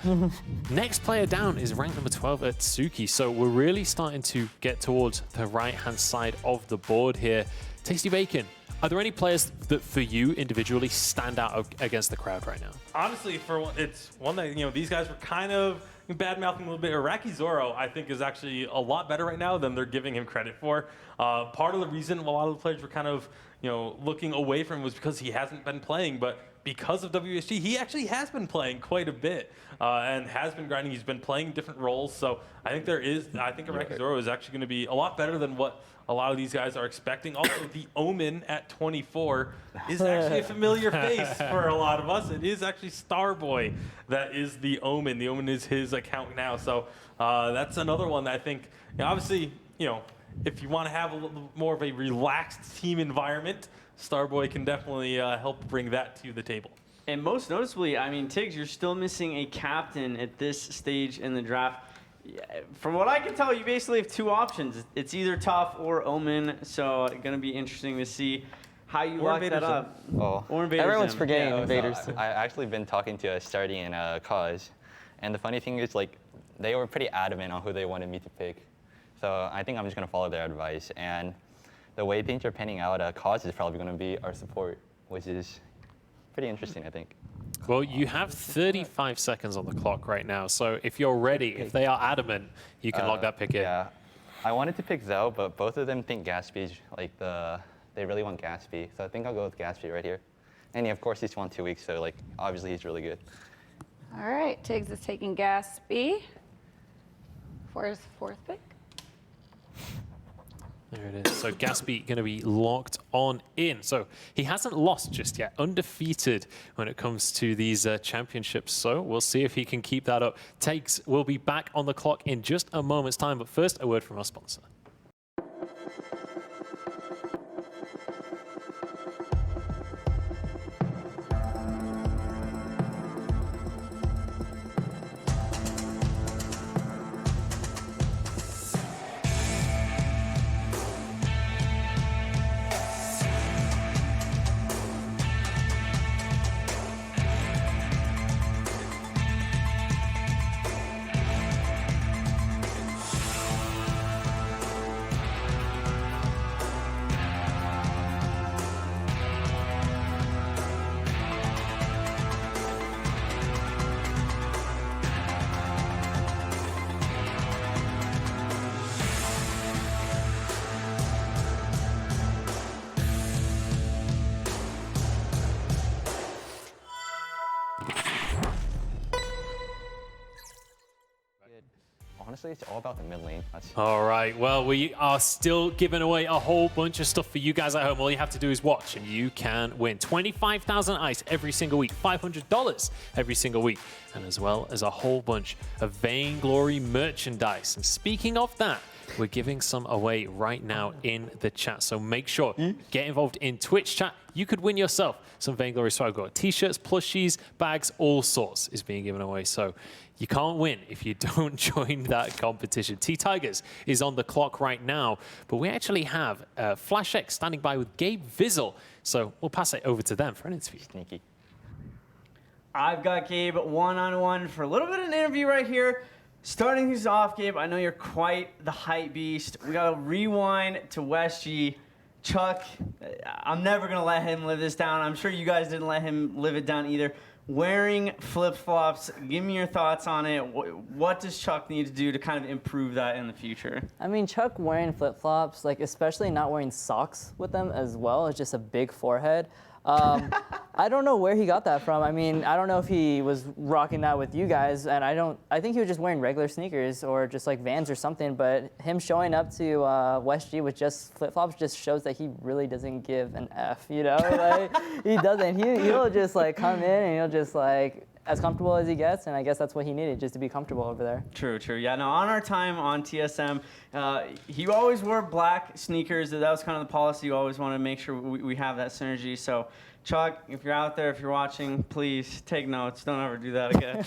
Next player down is rank number 12 at Suki. So we're really starting to get towards the right-hand side of the board here. Tasty Bacon, are there any players that for you individually stand out against the crowd right now? Honestly, it's one that, these guys were kind of bad-mouthing a little bit. Iraqi Zoro, I think, is actually a lot better right now than they're giving him credit for. Part of the reason a lot of the players were kind of, looking away from him was because he hasn't been playing, but because of WSG, he actually has been playing quite a bit and has been grinding. He's been playing different roles, so I think Iraqi Zoro is actually going to be a lot better than what a lot of these guys are expecting. Also, the Omen at 24 is actually a familiar face for a lot of us. It is actually Starboy that is the Omen. The Omen is his account now. So that's another one that I think, obviously, if you want to have a little more of a relaxed team environment, Starboy can definitely help bring that to the table. And most noticeably, I mean, Tiggs, you're still missing a captain at this stage in the draft. From what I can tell, you basically have 2 options. It's either Tough or Omen, so it's going to be interesting to see how you lock that up. Oh. Or Invaders. Everyone's forgetting Yeah, Invaders. so I've actually been talking to Stardy and Cause, and the funny thing is, like, they were pretty adamant on who they wanted me to pick. So I think I'm just going to follow their advice. And the way things are panning out, Cause is probably going to be our support, which is pretty interesting, I think. Well, you have 35 seconds on the clock right now, so if you're ready, if they are adamant, you can log that pick in. Yeah, I wanted to pick Zell, but both of them think Gaspy's they really want Gaspy, so I think I'll go with Gaspy right here. And of course, he's won 2 weeks, so obviously he's really good. All right, Tiggs is taking Gaspy for his 4th pick. There it is. So Gaspy going to be locked on in. So he hasn't lost just yet. Undefeated when it comes to these championships. So we'll see if he can keep that up. Takes will be back on the clock in just a moment's time. But first, a word from our sponsor. Honestly, it's all about the mid lane. All right, well, we are still giving away a whole bunch of stuff for you guys at home. All you have to do is watch, and you can win 25,000 ice every single week, $500 every single week, and as well as a whole bunch of Vainglory merchandise. And speaking of that, we're giving some away right now in the chat. So make sure, get involved in Twitch chat. You could win yourself some Vainglory swag. We've got t-shirts, plushies, bags, all sorts is being given away. So you can't win if you don't join that competition. T-Tigers is on the clock right now, but we actually have Flash X standing by with Gabe Vizzle. So we'll pass it over to them for an interview. Sneaky. I've got Gabe one-on-one for a little bit of an interview right here. Starting things off, Gabe, I know you're quite the hype beast. We got to rewind to West G. Chuck, I'm never going to let him live this down. I'm sure you guys didn't let him live it down either. Wearing flip-flops, give me your thoughts on it. What does Chuck need to do to kind of improve that in the future? I mean, Chuck wearing flip-flops, like especially not wearing socks with them as well, is just a big forehead. I don't know where he got that from. I mean, I don't know if he was rocking that with you guys, and I think he was just wearing regular sneakers or just like Vans or something, but him showing up to West G with just flip-flops just shows that he really doesn't give an F, you know? Like, he doesn't. He'll just like come in and he'll just like, as comfortable as he gets, and I guess that's what he needed, just to be comfortable over there. True, true. Yeah, no, on our time on TSM, he always wore black sneakers. That was kind of the policy. You always want to make sure we have that synergy. So, Chuck, if you're out there, if you're watching, please take notes. Don't ever do that again.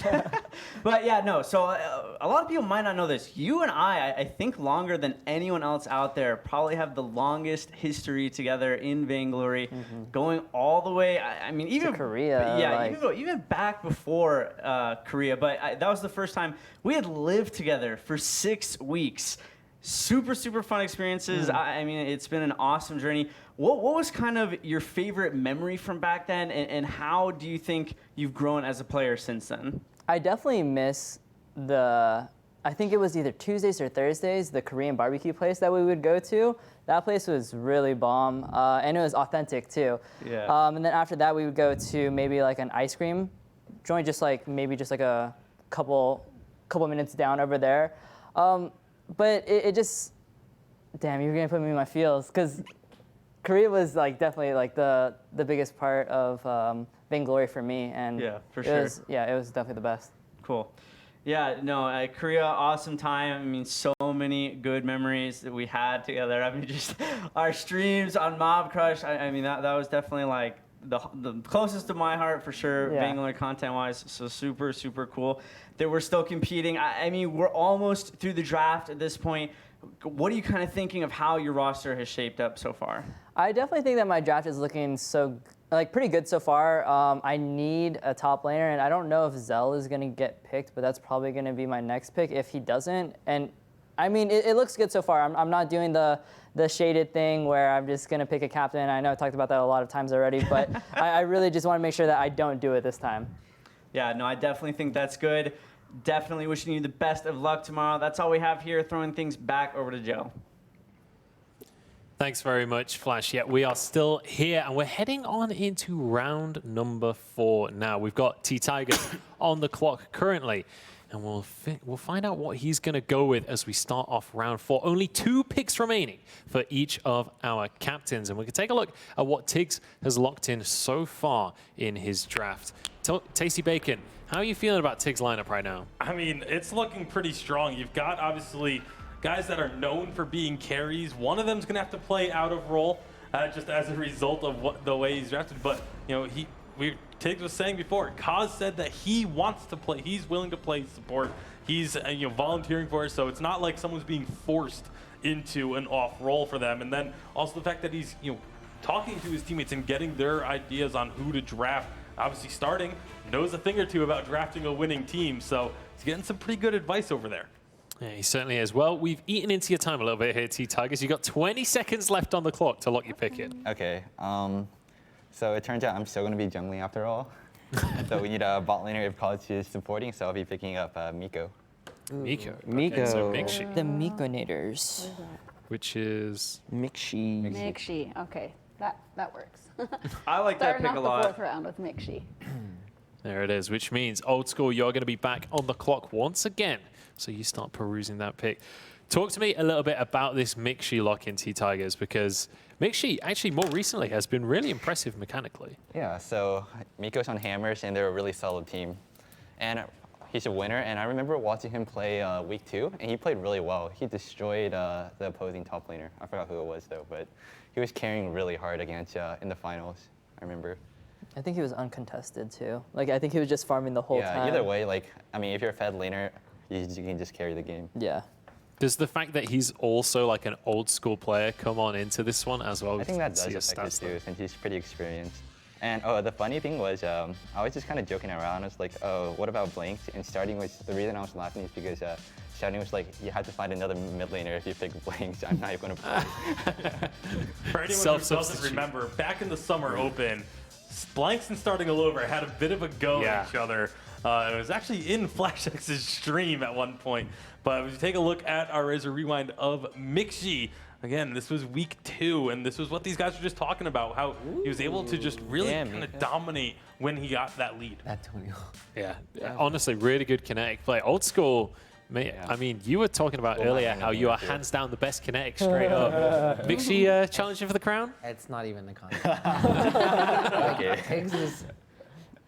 But yeah, no, so a lot of people might not know this. You and I think longer than anyone else out there, probably have the longest history together in Vainglory, going all the way, I mean, even to Korea. Yeah, like, even back before Korea, but that was the first time we had lived together for 6 weeks. Super, super fun experiences. I mean, it's been an awesome journey. What was kind of your favorite memory from back then, and how do you think you've grown as a player since then? I definitely miss I think it was either Tuesdays or Thursdays, the Korean barbecue place that we would go to. That place was really bomb, and it was authentic too. Yeah. And then after that, we would go to maybe like an ice cream joint, maybe just like a couple minutes down over there. But it just, damn, you're gonna put me in my feels, because Korea was like definitely like the biggest part of Vainglory for me, and yeah, for it sure. it was definitely the best. Cool. Yeah, no, Korea, awesome time. I mean, so many good memories that we had together. I mean, just our streams on Mob Crush. I mean, that was definitely like the closest to my heart for sure, Yeah. Vainglory content-wise. So super, super cool that we're still competing. I mean, we're almost through the draft at this point. What are you kind of thinking of how your roster has shaped up so far? I definitely think that my draft is looking pretty good so far. I need a top laner, and I don't know if Zell is going to get picked, but that's probably going to be my next pick if he doesn't. And I mean, it looks good so far. I'm not doing the shaded thing where I'm just going to pick a captain. I know I talked about that a lot of times already, but I really just want to make sure that I don't do it this time. Yeah, no, I definitely think that's good. Definitely wishing you the best of luck tomorrow. That's all we have here. Throwing things back over to Joe. Thanks very much, Flash. Yeah, we are still here, and we're heading on into round number 4 now. We've got T-Tigers on the clock currently, and we'll find out what he's going to go with as we start off round 4. Only 2 picks remaining for each of our captains, and we can take a look at what Tiggs has locked in so far in his draft. Tasty Bacon, how are you feeling about Tiggs' lineup right now? I mean, it's looking pretty strong. You've got, obviously, guys that are known for being carries. One of them's going to have to play out of role just as a result of the way he's drafted. But, you know, Tiggs was saying before, Kaz said that he wants to play. He's willing to play support. He's volunteering for it, so it's not like someone's being forced into an off role for them. And then also the fact that he's talking to his teammates and getting their ideas on who to draft. Obviously starting, knows a thing or two about drafting a winning team, so he's getting some pretty good advice over there. Yeah, he certainly is. Well, we've eaten into your time a little bit here, T-Tigers. You've got 20 seconds left on the clock to lock your pick in. Okay. So it turns out I'm still going to be jungling after all. So we need a bot laner if college is supporting, so I'll be picking up Miko. Miko. Miko. Okay, so Mixi. The Mikonators. Which is? Mixi. Mixi. Okay, that works. I like that Starting pick off a the lot. 4th round with Mixi. There it is, which means Old School, you're going to be back on the clock once again So you start perusing that pick. Talk to me a little bit about this Mixi lock-in T-Tigers, because Mixi actually more recently has been really impressive mechanically. Yeah, so Miko's on hammers, and they're a really solid team. And he's a winner, and I remember watching him play week 2, and he played really well. He destroyed the opposing top laner. I forgot who it was, though, but he was carrying really hard against in the finals, I remember. I think he was uncontested, too. Like, I think he was just farming the whole time. Yeah, either way, like, I mean, if you're a Fed laner, you can just carry the game. Yeah. Does the fact that he's also like an old school player come on into this one as well? I think that does affect it too, since he's pretty experienced. And the funny thing was, I was just kind of joking around. I was like, oh, what about Blanks? And starting was, the reason I was laughing is because starting was like, you had to find another mid laner if you pick Blanks. I'm not even going to play. For anyone who doesn't remember, back in the Summer Open, Blanks and Starting All Over had a bit of a go at each other. It was actually in FlashX's stream at one point. But if you take a look at our Razor Rewind of Mixi, again, this was week 2, and this was what these guys were just talking about, how he was able to just really kind of dominate when he got that lead. Yeah, honestly, really good kinetic play. Old school, I mean, you were talking about earlier how you are hands down the best kinetic straight up. Mixi challenging for the crown? It's not even the contest. Pigs is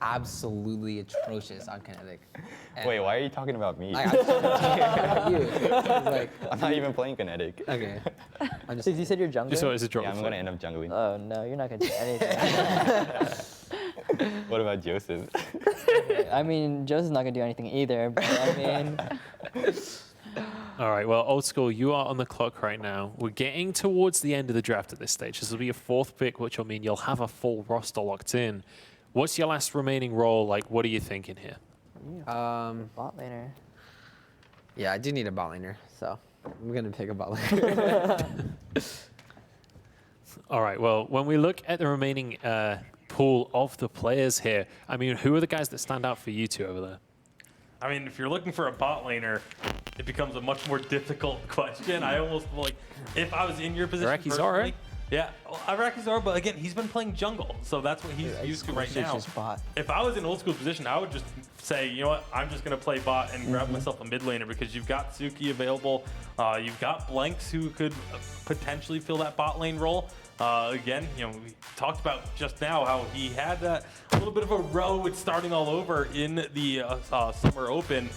absolutely atrocious on kinetic. And wait, why are you talking about me? I'm not even playing kinetic. Okay. So you said you're jungling? Just so it's a drop. Yeah, I'm going to end up jungling. Oh, no, you're not going to do anything. What about Joseph? I mean, Joseph's not going to do anything either, but I mean... All right, well, Old School, you are on the clock right now. We're getting towards the end of the draft at this stage. This will be your 4th pick, which will mean you'll have a full roster locked in. What's your last remaining role? Like, what are you thinking here? Bot laner. Yeah, I do need a bot laner, so I'm going to pick a bot laner. All right, well, when we look at the remaining pool of the players here, I mean, who are the guys that stand out for you two over there? I mean, if you're looking for a bot laner, it becomes a much more difficult question. I almost like, if I was in your position personally, yeah, Arakizar, but again, he's been playing jungle, so that's what he's used to right now. If I was in Old School position, I would just say, you know what, I'm just going to play bot and grab myself a mid laner, because you've got Suki available, you've got Blanks who could potentially fill that bot lane role. Again, you know, we talked about just now how he had that little bit of a row with Starting All Over in the Summer Open.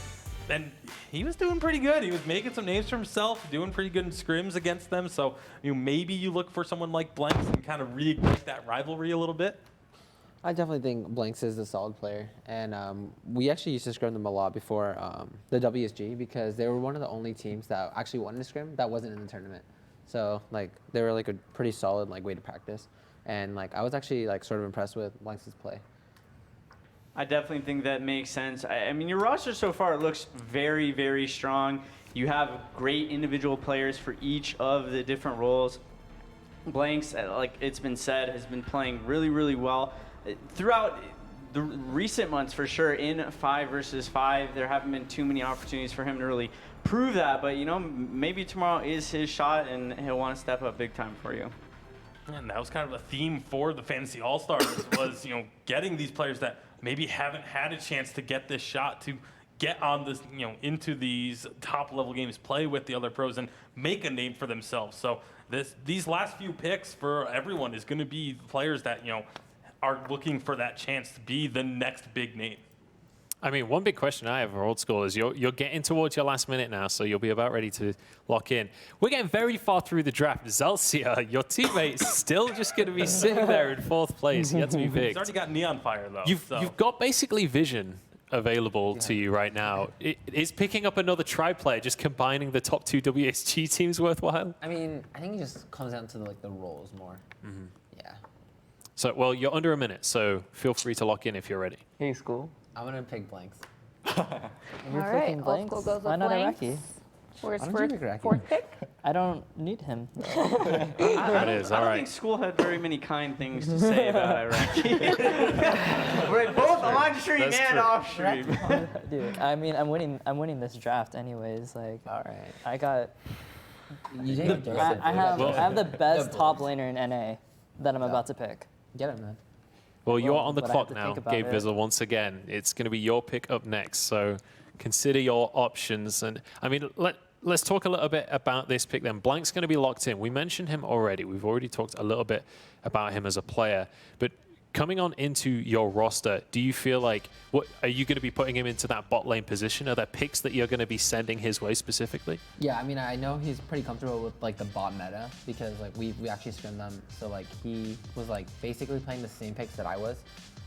And he was doing pretty good. He was making some names for himself, doing pretty good in scrims against them. So, you know, maybe you look for someone like Blanks and kind of reignite that rivalry a little bit. I definitely think Blanks is a solid player. And we actually used to scrim them a lot before the WSG, because they were one of the only teams that actually won the scrim that wasn't in the tournament. So, like, they were, like, a pretty solid, like, way to practice. And, like, I was actually, like, sort of impressed with Blanks' play. I definitely think that makes sense. I mean, your roster so far looks very, very strong. You have great individual players for each of the different roles. Blanks, like it's been said, has been playing really, really well. Throughout the recent months, for sure, in 5 versus 5, there haven't been too many opportunities for him to really prove that. But, you know, maybe tomorrow is his shot, and he'll want to step up big time for you. And that was kind of a theme for the Fantasy All-Stars was, you know, getting these players that maybe haven't had a chance to get this shot to get on this, you know, into these top level games, play with the other pros and make a name for themselves. So these last few picks for everyone is going to be players that, you know, are looking for that chance to be the next big name. I mean, one big question I have for Old School is you're getting towards your last minute now, so you'll be about ready to lock in. We're getting very far through the draft. Zelsia, your teammate's still just going to be sitting there in 4th place, yet to be picked. He's already got Neon Fire, though. You've got basically Vision available to you right now. Is picking up another Tribe player, just combining the top 2 WSG teams, worthwhile? I mean, I think it just comes down to the roles more. Yeah. So, well, you're under a minute, so feel free to lock in if you're ready. Hey, school. I'm going to pick Blanks. You're picking Blanks? Old School goes Why with not Blanks. Iraqi? Where's Why don't you pick Iraqi? 4th pick? I don't need him. There it is, all I don't right. think school had very many kind things to say about Iraqi. We're both on stream and off stream. Dude, I mean, I'm winning this draft anyways. Like, All right. I got... I I have the best top laner in NA that I'm about to pick. Get it, man. Well, you're on the but I have clock to now, think about Gabe it. Vizzle, once again. It's going to be your pick up next, so consider your options. And I mean, let's talk a little bit about this pick then. Blank's going to be locked in. We mentioned him already. We've already talked a little bit about him as a player. But coming on into your roster, do you feel like, what are you going to be putting him into that bot lane position? Are there picks that you're going to be sending his way specifically? Yeah, I mean, I know he's pretty comfortable with like the bot meta because like we actually scrimmed them. So like he was like basically playing the same picks that I was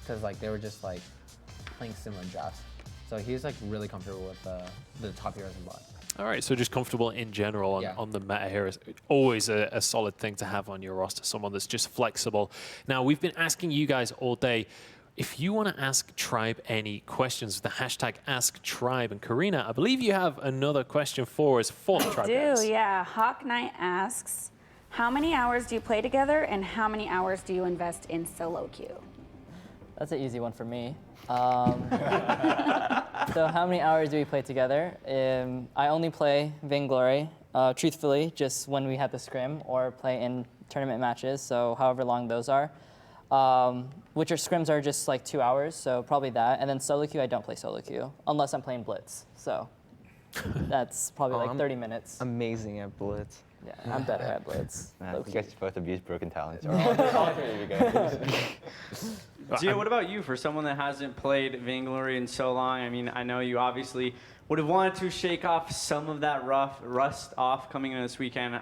because like they were just like playing similar drafts. So he was like really comfortable with the top heroes in bot. All right, so just comfortable in general on the meta here is always a solid thing to have on your roster, someone that's just flexible. Now, we've been asking you guys all day, if you want to ask Tribe any questions, the hashtag AskTribe. And Karina, I believe you have another question for us for the Tribe guys. Yeah. Hawk Knight asks, how many hours do you play together and how many hours do you invest in solo queue? That's an easy one for me. So how many hours do we play together? I only play Vainglory, truthfully, just when we have the scrim or play in tournament matches, so however long those are. Which our scrims are just like 2 hours, so probably that. And then solo queue, I don't play solo queue, unless I'm playing Blitz. So that's probably like 30 minutes. Amazing at Blitz. Yeah, I'm better at Blitz. You guys both abuse broken talents. Gio, what about you? For someone that hasn't played Vainglory in so long, I mean, I know you obviously would have wanted to shake off some of that rust off coming in this weekend.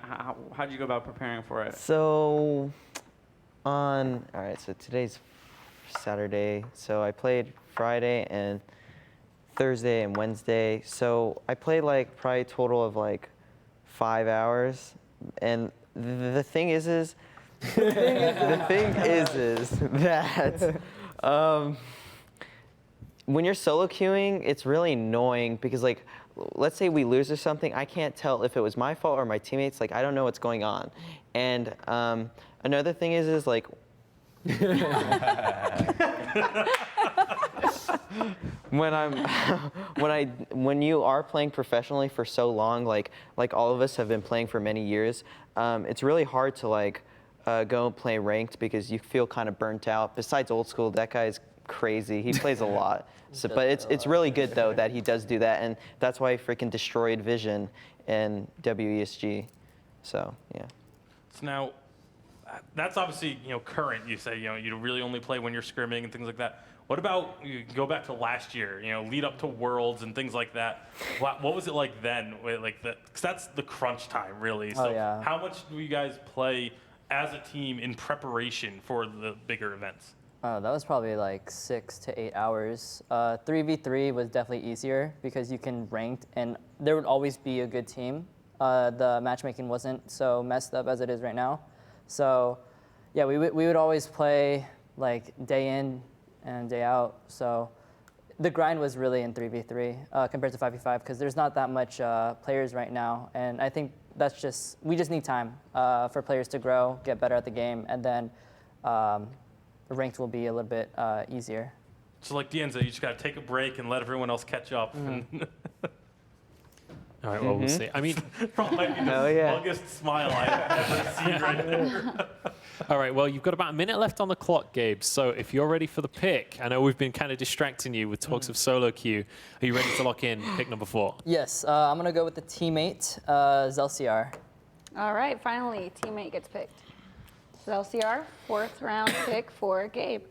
How'd you go about preparing for it? So, all right, so today's Saturday. So I played Friday and Thursday and Wednesday. So I played like probably a total of like 5 hours. And the thing is that when you're solo queuing, it's really annoying because like, let's say we lose or something, I can't tell if it was my fault or my teammates. Like, I don't know what's going on. And another thing is like, when you are playing professionally for so long, like all of us have been playing for many years, it's really hard to like go and play ranked because you feel kind of burnt out. Besides old school, that guy's crazy. He plays a lot. So, but it's really good though that he does do that, and that's why he freaking destroyed Vision in WESG. So yeah. So now, that's obviously current. You say you really only play when you're scrimming and things like that. What about you go back to last year? Lead up to Worlds and things like that. What was it like then? Because that's the crunch time, really. So how much do you guys play as a team in preparation for the bigger events? That was probably like 6 to 8 hours. 3v3 was definitely easier because you can rank and there would always be a good team. The matchmaking wasn't so messed up as it is right now. So yeah, we would always play like day in and day out. So the grind was really in 3v3 compared to 5v5 because there's not that much players right now. And I think we just need time for players to grow, get better at the game, and then ranked will be a little bit easier. So like Dienza, you just got to take a break and let everyone else catch up. All right, well, we'll see. I mean, probably might be the longest smile I've ever seen right there. All right, well, you've got about a minute left on the clock, Gabe. So if you're ready for the pick, I know we've been kind of distracting you with talks of solo queue. Are you ready to lock in pick number 4? Yes, I'm going to go with the teammate, Zelciar. All right, finally, teammate gets picked. Zelciar, 4th round pick for Gabe.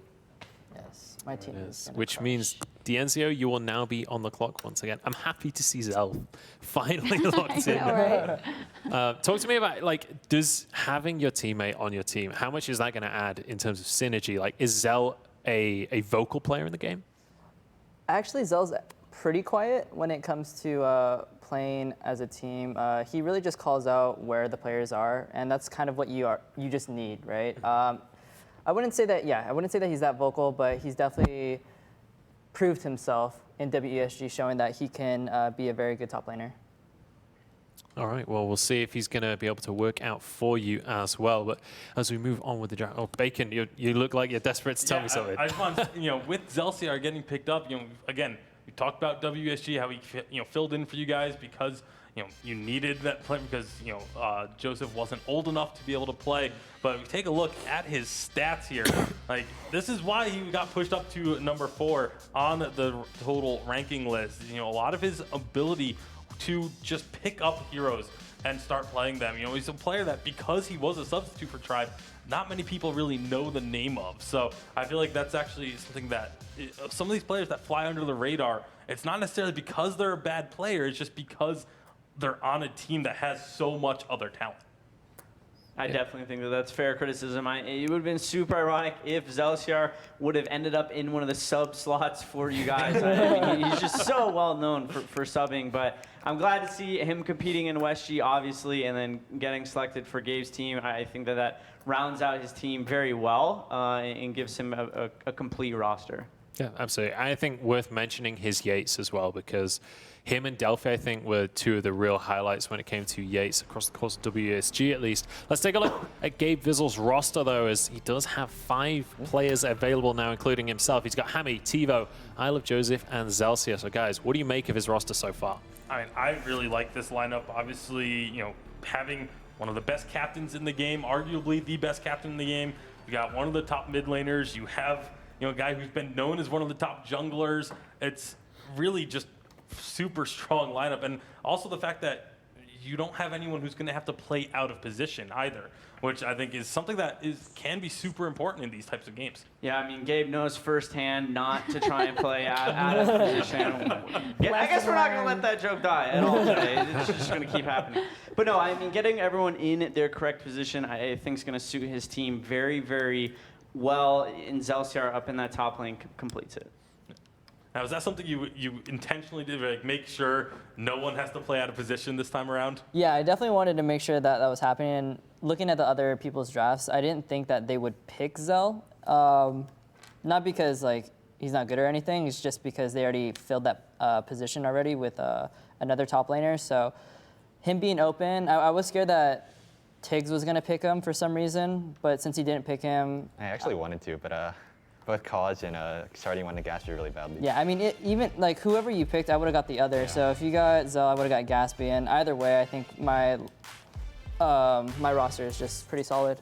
Yes, my team is which means, Dienzio, you will now be on the clock once again. I'm happy to see Zel finally locked in. Right? Talk to me about, like, does having your teammate on your team, how much is that going to add in terms of synergy? Like, is Zel a vocal player in the game? Actually, Zel's pretty quiet when it comes to playing as a team. He really just calls out where the players are, and that's kind of what you just need, right? I wouldn't say that he's that vocal, but he's definitely proved himself in WESG, showing that he can be a very good top laner. All right, well, we'll see if he's going to be able to work out for you as well. But as we move on with the draft, Bacon, you look like you're desperate to tell me something. I just want, with Zelciar getting picked up, again, we talked about WSG, how he filled in for you guys because you needed that play because Joseph wasn't old enough to be able to play. But if you take a look at his stats here, like this is why he got pushed up to number 4 on the total ranking list. A lot of his ability to just pick up heroes and start playing them. He's a player that, because he was a substitute for Tribe, not many people really know the name of. So I feel like that's actually something that some of these players that fly under the radar, it's not necessarily because they're a bad player, it's just because they're on a team that has so much other talent. I definitely think that that's fair criticism. It would have been super ironic if Zelsiar would have ended up in one of the sub slots for you guys. I mean, he's just so well known for subbing, but I'm glad to see him competing in WestG, obviously, and then getting selected for Gabe's team. I think that rounds out his team very well and gives him a complete roster. Yeah, absolutely. I think worth mentioning his Yates as well, because him and Delphi, I think, were two of the real highlights when it came to Yates across the course of WSG, at least. Let's take a look at Gabe Vizzle's roster, though, as he does have 5 players available now, including himself. He's got Hammy, TiVo, I Love Joseph, and Zelsius. So, guys, what do you make of his roster so far? I mean, I really like this lineup. Obviously, having one of the best captains in the game, arguably the best captain in the game. You got one of the top mid laners. You have a guy who's been known as one of the top junglers. It's really just super strong lineup. And also the fact that you don't have anyone who's going to have to play out of position either, which I think is something that can be super important in these types of games. Yeah, I mean, Gabe knows firsthand not to try and play out of position. I guess we're not going to let that joke die at all today. It's just going to keep happening. But no, I mean, getting everyone in their correct position, I think is going to suit his team very, very well. And Zelsiar up in that top lane completes it. Now, is that something you intentionally did, like make sure no one has to play out of position this time around? Yeah, I definitely wanted to make sure that that was happening. And looking at the other people's drafts, I didn't think that they would pick Zell. Not because he's not good or anything. It's just because they already filled that position already with another top laner. So him being open, I was scared that Tiggs was going to pick him for some reason. But since he didn't pick him... I actually wanted to, but... both college and starting wanted Gatsby really badly. Yeah, I mean, even whoever you picked, I would have got the other. Yeah. So if you got Zell, I would have got Gatsby. And either way, I think my roster is just pretty solid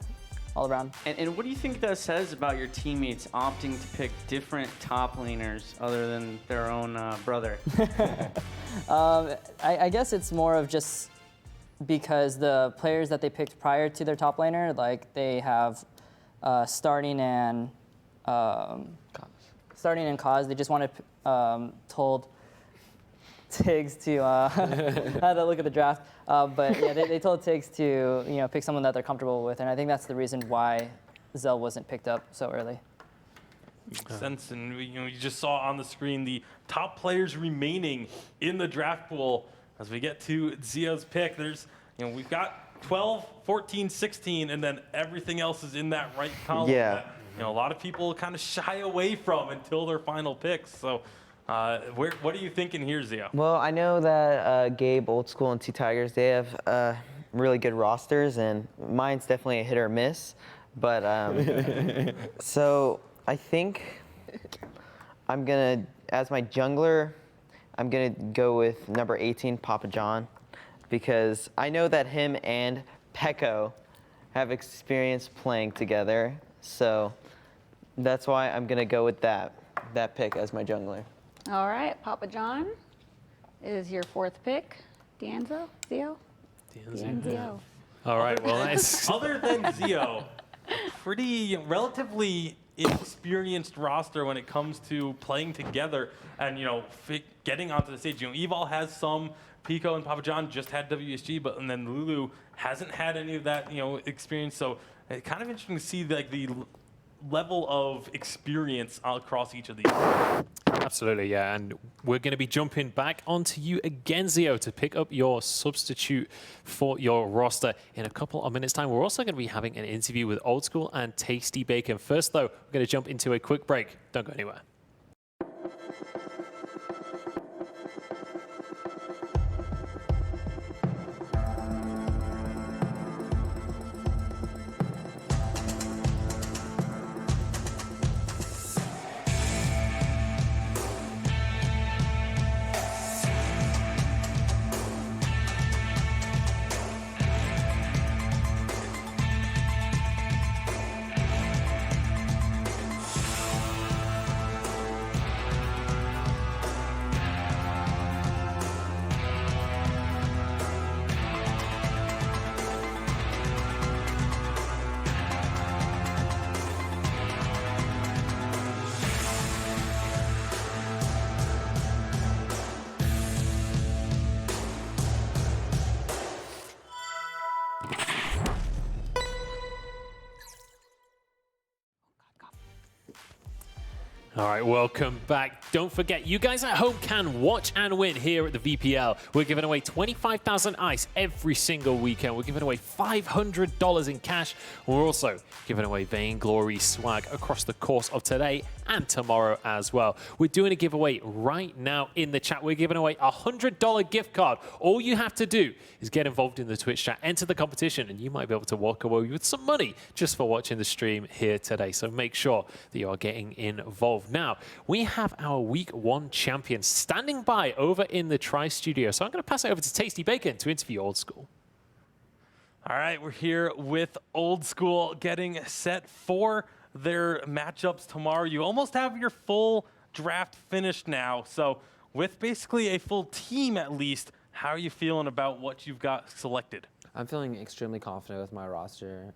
all around. And what do you think that says about your teammates opting to pick different top laners other than their own brother? I guess it's more of just because the players that they picked prior to their top laner, they have starting and cause. They just wanted told Tiggs to I had to look at the draft, but yeah, they told Tiggs to pick someone that they're comfortable with, and I think that's the reason why Zell wasn't picked up so early. Makes sense, and you just saw on the screen the top players remaining in the draft pool. As we get to Zio's pick, there's we've got 12, 14, 16, and then everything else is in that right column. Yeah. A lot of people kind of shy away from until their final picks. So what are you thinking here, Zio? Well, I know that Gabe, Old School, and Two Tigers, they have really good rosters, and mine's definitely a hit or miss. But so I think I'm going to, as my jungler, I'm going to go with number 18, Papa John, because I know that him and Pekko have experience playing together. So that's why I'm going to go with that pick as my jungler. All right, Papa John is your 4th pick. Zio? Zio. All right, well, nice. Other than Zio, pretty relatively inexperienced roster when it comes to playing together and, getting onto the stage. Evil has some, Pico and Papa John just had WSG, and then Lulu hasn't had any of that, experience. So it's kind of interesting to see the level of experience across each of these. Absolutely, yeah. And we're going to be jumping back onto you again, Zio, to pick up your substitute for your roster in a couple of minutes' time. We're also going to be having an interview with Old School and Tasty Bacon. First, though, we're going to jump into a quick break. Don't go anywhere. All right, welcome back. Don't forget, you guys at home can watch and win here at the VPL. We're giving away 25,000 ice every single weekend. We're giving away $500 in cash. We're also giving away Vainglory swag across the course of today and tomorrow as well. We're doing a giveaway right now in the chat. We're giving away a $100 gift card. All you have to do is get involved in the Twitch chat, enter the competition, and you might be able to walk away with some money just for watching the stream here today. So make sure that you are getting involved. Now, we have our Week 1 champion standing by over in the Tri Studio. So I'm going to pass it over to Tasty Bacon to interview Old School. All right, we're here with Old School getting set for their matchups tomorrow. You almost have your full draft finished now. So with basically a full team at least, how are you feeling about what you've got selected? I'm feeling extremely confident with my roster.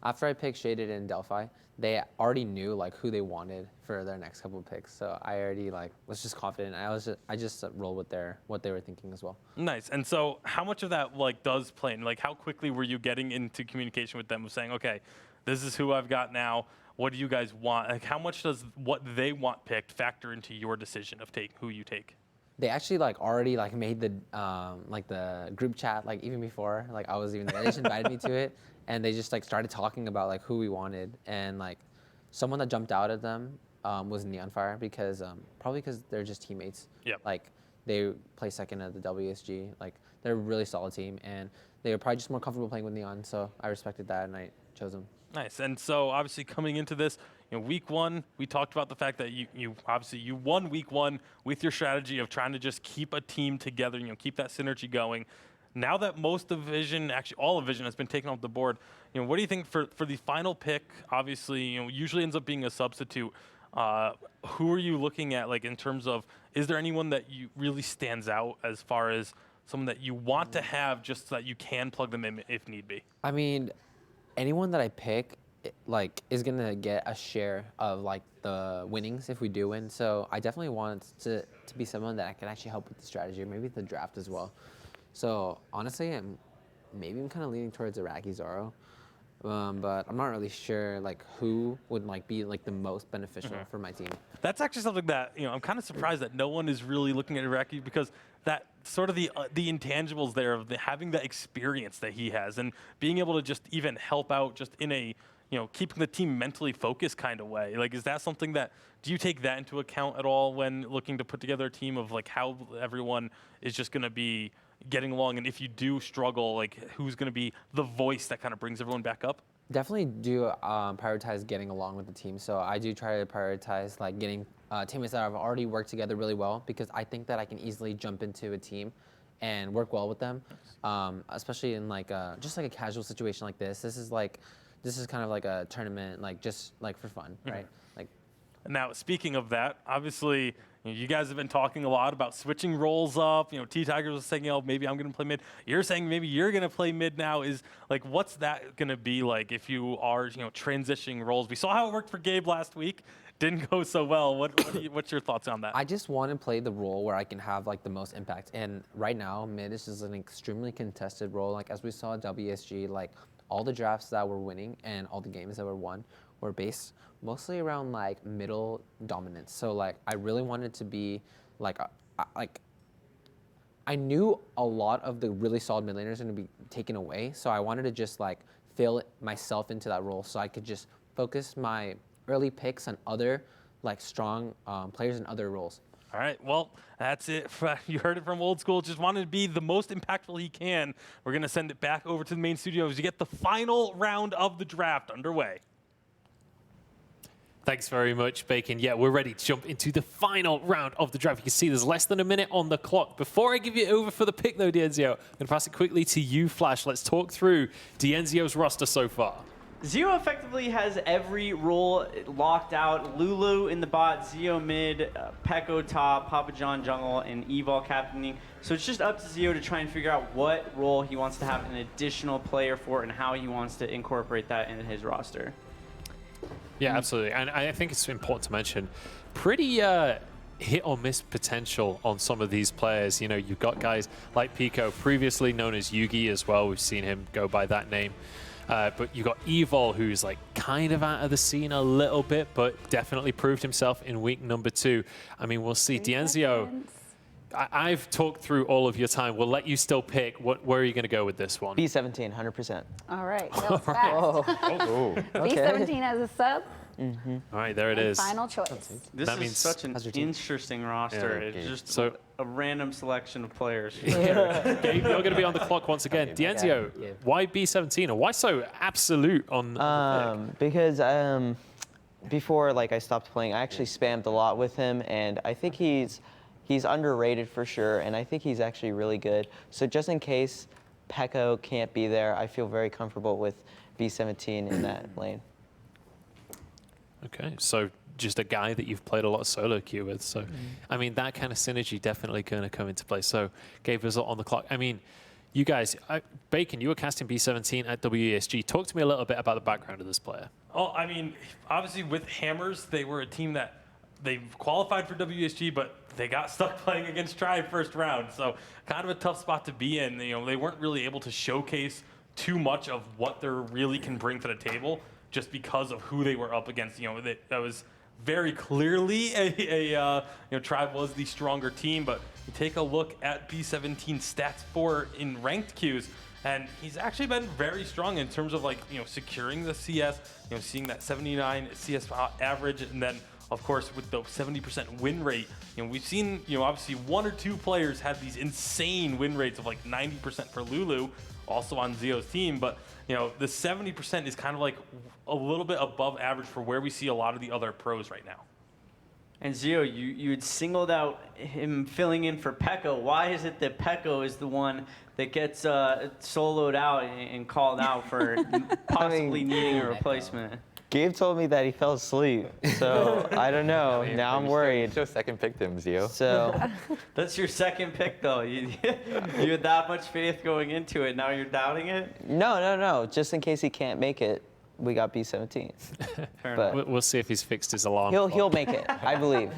After I picked Shaded and Delphi, they already knew like who they wanted for their next couple of picks. So I already like was just confident. I just rolled with what they were thinking as well. Nice. And so how much of that like does play in? Like how quickly were you getting into communication with them of saying, okay, this is who I've got now. What do you guys want? Like how much does what they want picked factor into your decision of who you take? They actually like already like made the group chat like even before like I was even there. They just invited me to it, and they just like started talking about like who we wanted, and like someone that jumped out at them was Neonfire because probably because they're just teammates. Yep. Like they play second at the WSG. Like they're a really solid team, and they were probably just more comfortable playing with Neon. So I respected that, and I chose them. Nice. And so obviously coming into this, Week 1, we talked about the fact that you obviously won Week 1 with your strategy of trying to just keep a team together, keep that synergy going. Now that most of Vision, actually all of Vision has been taken off the board, what do you think for the final pick? Obviously, usually ends up being a substitute. Who are you looking at, like in terms of, is there anyone that you really stands out as far as someone that you want to have just so that you can plug them in if need be? I mean, anyone that I pick like is gonna get a share of like the winnings if we do win. So I definitely want to be someone that I can actually help with the strategy or maybe the draft as well. So honestly, I'm kind of leaning towards Iraqi Zoro, but I'm not really sure like who would like be like the most beneficial for my team. That's actually something that I'm kind of surprised that no one is really looking at Iraqi, because that sort of the intangibles there of having that experience that he has and being able to just even help out just in a keeping the team mentally focused kind of way. Like, is that something that, do you take that into account at all when looking to put together a team of like how everyone is just going to be getting along? And if you do struggle, like who's going to be the voice that kind of brings everyone back up? Definitely do prioritize getting along with the team. So I do try to prioritize like getting teammates that have already worked together really well, because I think that I can easily jump into a team and work well with them, especially in like just like a casual situation like this. This is kind of like a tournament, like just like for fun, right? Like. Now, speaking of that, obviously, you guys have been talking a lot about switching roles up. T-Tigers was saying, maybe I'm going to play mid. You're saying maybe you're going to play mid now. Is like, what's that going to be like if you are, transitioning roles? We saw how it worked for Gabe last week. Didn't go so well. What's your thoughts on that? I just want to play the role where I can have like the most impact. And right now, mid is just an extremely contested role. Like as we saw at WSG, like all the drafts that we're winning and all the games that were won were based mostly around like middle dominance. So like I really wanted to be like I knew a lot of the really solid mid laners are going to be taken away. So I wanted to just like fill myself into that role so I could just focus my early picks on other like strong players in other roles. All right, well, that's it. You heard it from Old School. Just wanted to be the most impactful he can. We're going to send it back over to the main studio as you get the final round of the draft underway. Thanks very much, Bacon. Yeah, we're ready to jump into the final round of the draft. You can see there's less than a minute on the clock. Before I give you over for the pick, though, Dienzio, I'm going to pass it quickly to you, Flash. Let's talk through Dienzio's roster so far. Zio effectively has every role locked out. Lulu in the bot, Zio mid, Pekko top, Papa John jungle, and Evol captaining. So it's just up to Zio to try and figure out what role he wants to have an additional player for and how he wants to incorporate that into his roster. Yeah, absolutely. And I think it's important to mention, pretty hit or miss potential on some of these players. You've got guys like Pico, previously known as Yugi as well. We've seen him go by that name. But you got Evil, who's like kind of out of the scene a little bit, but definitely proved himself in week number 2. I mean, we'll see. Dienzio, I've talked through all of your time. We'll let you still pick. Where are you going to go with this one? B17, 100%. All right. That was fast. B17 as a sub. All right, there it is. Final choice. This That is means- such an interesting roster. Yeah, It's just So- a random selection of players. Gabe, you're going to be on the clock once again. Dienzio, why B17? Or why so absolute on the pick? Because before I stopped playing, I actually spammed a lot with him, and I think he's underrated for sure, and I think he's actually really good. So just in case Pekko can't be there, I feel very comfortable with B17 in that lane. Okay, so just a guy that you've played a lot of solo queue with. So, I mean, that kind of synergy definitely going to come into play. So, Gabe Vizzle on the clock. I mean, you guys, Bacon, you were casting B17 at WESG. Talk to me a little bit about the background of this player. Oh, I mean, obviously with Hammers, they were a team that they qualified for WSG, but they got stuck playing against Tribe first round. So kind of a tough spot to be in. You know, they weren't really able to showcase too much of what they really can bring to the table just because of who they were up against. You know, that was very clearly Tribe was the stronger team, but you take a look at B17 stats for in ranked queues, and he's actually been very strong in terms of securing the CS, seeing that 79 CS average, and then of course with the 70% win rate. We've seen obviously 1 or 2 players have these insane win rates of like 90% for Lulu, also on Zio's team, but the 70% is kind of like a little bit above average for where we see a lot of the other pros right now. And Zio, you had singled out him filling in for Pekko. Why is it that Pekko is the one that gets soloed out and called out for possibly needing a replacement? Gabe told me that he fell asleep, so I don't know. Now I'm worried. Still second picked him, Zio. So That's your second pick, though. You had that much faith going into it. Now you're doubting it? no. Just in case he can't make it, we got B17. But We'll see if he's fixed his alarm. he'll make it. I believe.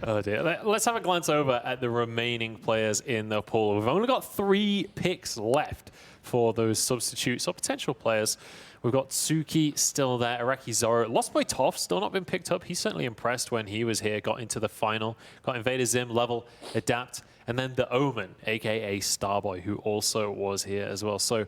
Oh dear. Let's have a glance over at the remaining players in the pool. We've only got 3 picks left for those substitutes or potential players. We've got Tsuki still there, Araki Zoro. Lost Boy Toph still not been picked up. He's certainly impressed when he was here, got into the final, got Invader Zim, Level, Adapt, and then the Omen, aka Starboy, who also was here as well. So,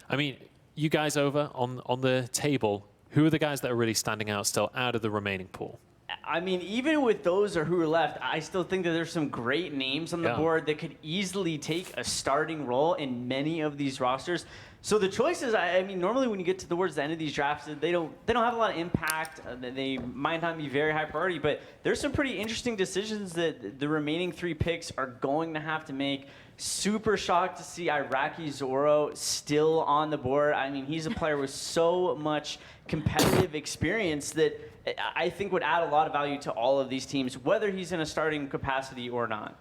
I mean, you guys over on the table, who are the guys that are really standing out still out of the remaining pool? I mean, even with those or who are left, I still think that there's some great names on the board that could easily take a starting role in many of these rosters. So the choices, I mean, normally when you get towards the end of these drafts, they don't have a lot of impact. They might not be very high priority, but there's some pretty interesting decisions that the remaining 3 picks are going to have to make. Super shocked to see Araki Zoro still on the board. I mean, he's a player with so much competitive experience that I think would add a lot of value to all of these teams, whether he's in a starting capacity or not.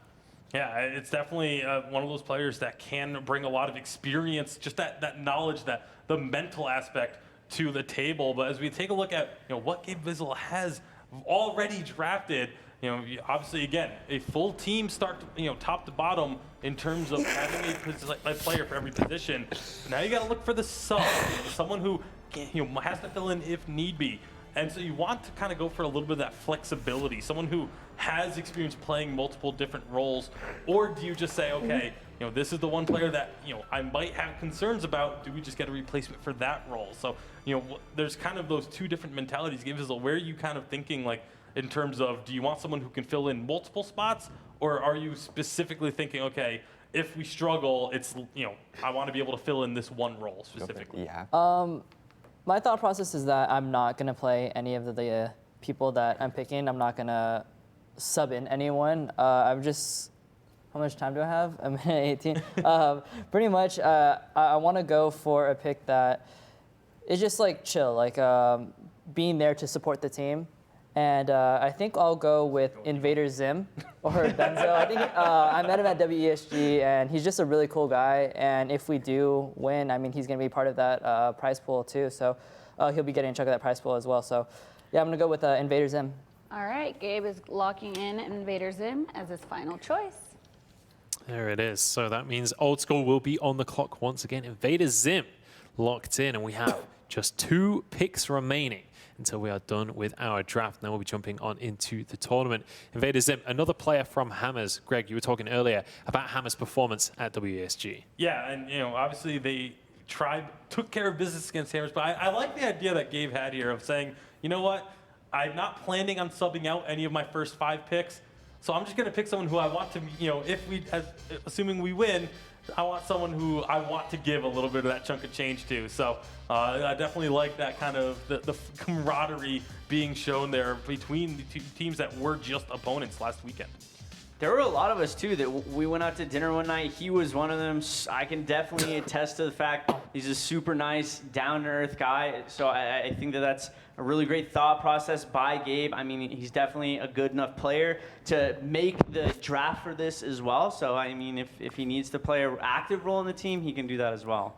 Yeah, it's definitely one of those players that can bring a lot of experience, just that knowledge, that the mental aspect to the table. But as we take a look at what Gabe Vizzle has already drafted, obviously again a full team start top to bottom in terms of having a player for every position. Now you got to look for the sub, someone who has to fill in if need be. And so you want to kind of go for a little bit of that flexibility, someone who has experience playing multiple different roles, or do you just say, okay, this is the one player that I might have concerns about. Do we just get a replacement for that role? So there's kind of those 2 different mentalities. Give us where are you kind of thinking in terms of, do you want someone who can fill in multiple spots, or are you specifically thinking, okay, if we struggle, it's I want to be able to fill in this one role specifically? Yeah. My thought process is that I'm not going to play any of the people that I'm picking. I'm not going to sub in anyone. I'm just, how much time do I have? I'm at 18. Pretty much, I want to go for a pick that is just chill, being there to support the team. And I think I'll go with Invader Zim or Denzel. I think I met him at WESG, and he's just a really cool guy. And if we do win, I mean, he's going to be part of that prize pool too. So he'll be getting a chunk of that prize pool as well. So yeah, I'm going to go with Invader Zim. All right, Gabe is locking in Invader Zim as his final choice. There it is. So that means Old School will be on the clock once again. Invader Zim locked in, and we have just 2 picks remaining until we are done with our draft. Now we'll be jumping on into the tournament. Invader Zim, another player from Hammers. Greg, you were talking earlier about Hammers' performance at WESG. Yeah, and obviously Tribe took care of business against Hammers, but I like the idea that Gabe had here of saying, you know what, I'm not planning on subbing out any of my first 5 picks, so I'm just going to pick someone who I want to, assuming we win, I want someone who I want to give a little bit of that chunk of change to. So I definitely like that kind of the camaraderie being shown there between the 2 teams that were just opponents last weekend. There were a lot of us, too, that we went out to dinner one night. He was one of them. I can definitely attest to the fact he's a super nice, down-to-earth guy. So I think that's a really great thought process by Gabe. I mean, he's definitely a good enough player to make the draft for this as well. So, I mean, if he needs to play an active role in the team, he can do that as well.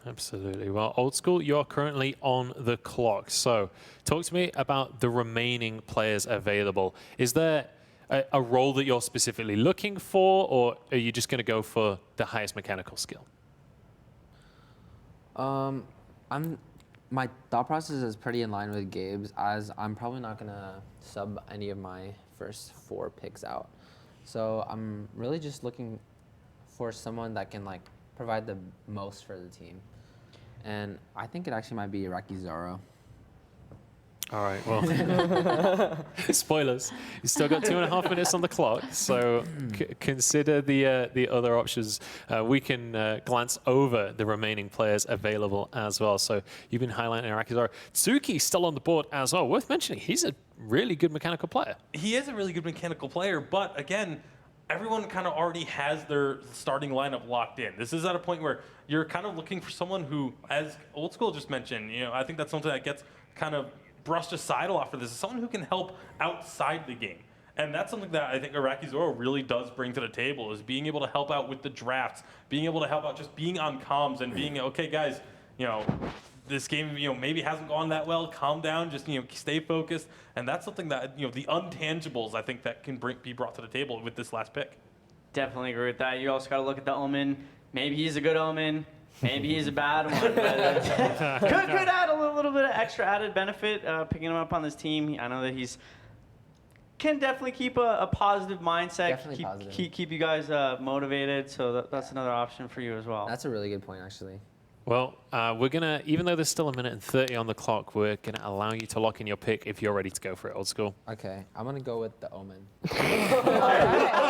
Absolutely. Well, Old School, you're currently on the clock. So talk to me about the remaining players available. Is there a role that you're specifically looking for, or are you just going to go for the highest mechanical skill? My thought process is pretty in line with Gabe's, as I'm probably not going to sub any of my first 4 picks out. So I'm really just looking for someone that can provide the most for the team. And I think it actually might be Iraqi Zoro. All right, well, spoilers. You still got 2.5 minutes on the clock, so consider the other options. We can glance over the remaining players available as well. So you've been highlighting Iraqi Zoro. Tsuki still on the board as well. Worth mentioning, he's a really good mechanical player. He is a really good mechanical player, but again, everyone kind of already has their starting lineup locked in. This is at a point where you're kind of looking for someone who, as Old School just mentioned, I think that's something that gets kind of brushed aside a lot for this, is someone who can help outside the game. And that's something that I think Iraqi Zoro really does bring to the table, is being able to help out with the drafts, being able to help out just being on comms and being, okay, guys, this game, maybe hasn't gone that well, calm down, just, stay focused. And that's something that, the untangibles, I think, that can be brought to the table with this last pick. Definitely agree with that. You also got to look at the Omen. Maybe he's a good Omen. Maybe he's a bad one, but could add a little bit of extra added benefit picking him up on this team. I know that can definitely keep a positive mindset, Definitely keep you guys motivated. So that's another option for you as well. That's a really good point, actually. Well, we're going to, even though there's still 1 minute and 30 on the clock, we're going to allow you to lock in your pick if you're ready to go for it, Old School. Okay, I'm going to go with the Omen.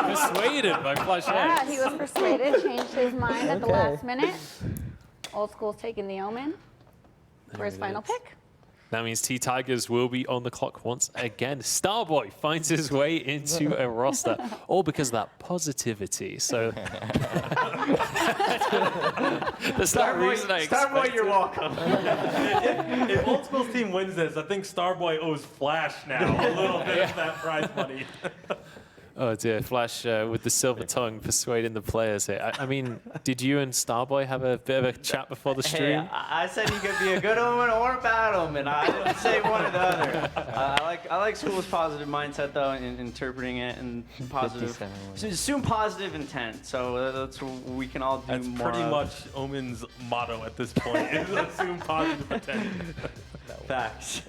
Persuaded by Flash Yeah, X. he was persuaded, changed his mind at the last minute. Old School's taking the Omen for his final pick. That means T-Tigers will be on the clock once again. Starboy finds his way into a roster, all because of that positivity. So that's that reason I Starboy, you're welcome. If Old School's team wins this, I think Starboy owes Flash now a little bit of that prize money. Oh dear, Flash with the silver tongue persuading the players here. I mean, did you and Starboy have a bit of a chat before the stream? Hey, I said he could be a good Omen or a bad Omen. I didn't say one or the other. I like School's positive mindset though, in interpreting it and positive. Assume positive intent. So that's what we can all do. That's more pretty of. much Omen's motto at this point. Is assume positive intent. Facts.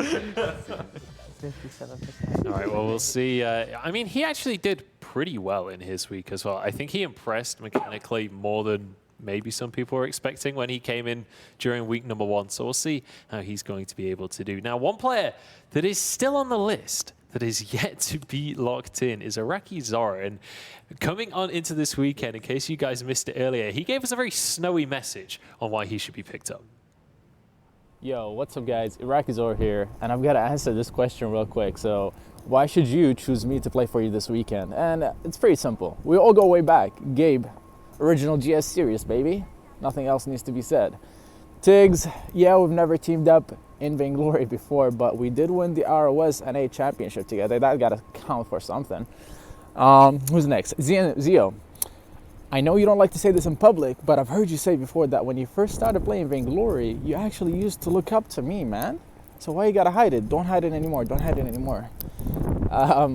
57%. All right, well, we'll see. I mean, he actually did pretty well in his week as well. I think he impressed mechanically more than maybe some people were expecting when he came in during week number 1. So we'll see how he's going to be able to do. Now, one player that is still on the list that is yet to be locked in is Iraqi Zoro. And coming on into this weekend, in case you guys missed it earlier, he gave us a very snowy message on why he should be picked up. Yo, what's up guys? Iraqi Zoro here, and I've got to answer this question real quick. So, why should you choose me to play for you this weekend? And it's pretty simple. We all go way back. Gabe, original GS series, baby. Nothing else needs to be said. Tiggs, yeah, we've never teamed up in Vainglory before, but we did win the ROS and A championship together. That got to count for something. Who's next? Zio. I know you don't like to say this in public, but I've heard you say before that when you first started playing Vainglory, you actually used to look up to me, man. So why you gotta hide it? Don't hide it anymore. Don't hide it anymore.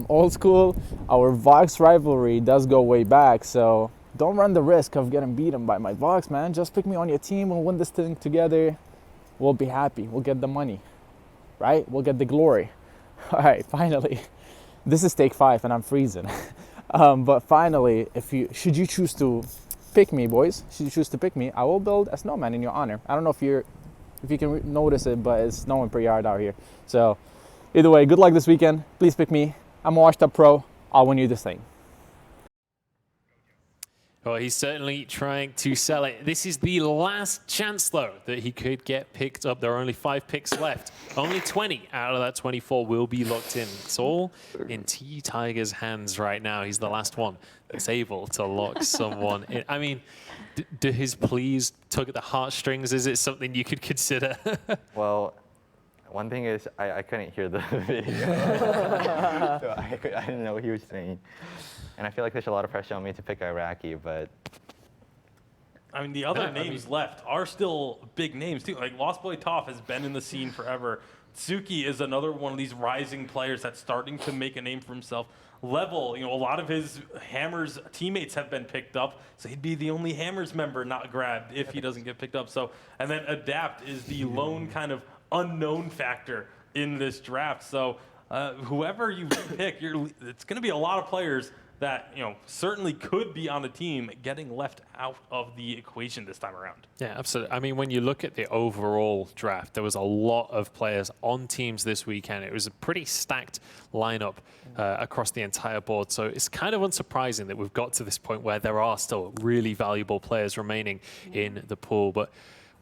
Old School, our Vox rivalry does go way back, so don't run the risk of getting beaten by my box, man. Just pick me on your team. We'll win this thing together. We'll be happy. We'll get the money, right? We'll get the glory. All right, finally. This is take 5 and I'm freezing. But finally, should you choose to pick me, boys, should you choose to pick me, I will build a snowman in your honor. I don't know if you can notice it, but it's snowing pretty hard out here. So either way, good luck this weekend. Please pick me. I'm a washed up pro. I'll win you this thing. Well, he's certainly trying to sell it. This is the last chance, though, that he could get picked up. There are only 5 picks left. Only 20 out of that 24 will be locked in. It's all in T Tiger's hands right now. He's the last one that's able to lock someone in. I mean, do his pleas tug at the heartstrings? Is it something you could consider? Well, one thing is I couldn't hear the video, so I didn't know what he was saying. And I feel like there's a lot of pressure on me to pick Iraqi, but... I mean, the other names left are still big names, too. Like, Lost Boy Toph has been in the scene forever. Tsuki is another one of these rising players that's starting to make a name for himself. Level, a lot of his Hammers teammates have been picked up, so he'd be the only Hammers member not grabbed if he doesn't get picked up. So, and then Adapt is the lone kind of unknown factor in this draft. So, whoever you pick, it's going to be a lot of players that certainly could be on the team getting left out of the equation this time around. Yeah, absolutely. I mean, when you look at the overall draft, there was a lot of players on teams this weekend. It was a pretty stacked lineup across the entire board. So it's kind of unsurprising that we've got to this point where there are still really valuable players remaining in the pool. But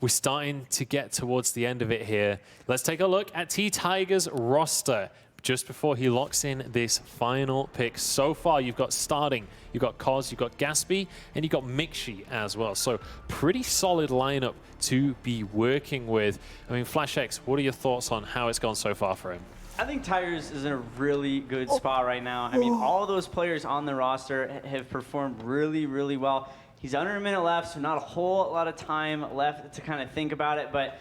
we're starting to get towards the end of it here. Let's take a look at T Tiger's roster just before he locks in this final pick. So far, you've got starting, you've got Koz, you've got Gatsby, and you've got Mixi as well. So pretty solid lineup to be working with. I mean, FlashX, what are your thoughts on how it's gone so far for him? I think Tigers is in a really good spot right now. I mean, all those players on the roster have performed really, really well. He's under a minute left, so not a whole lot of time left to kind of think about it. But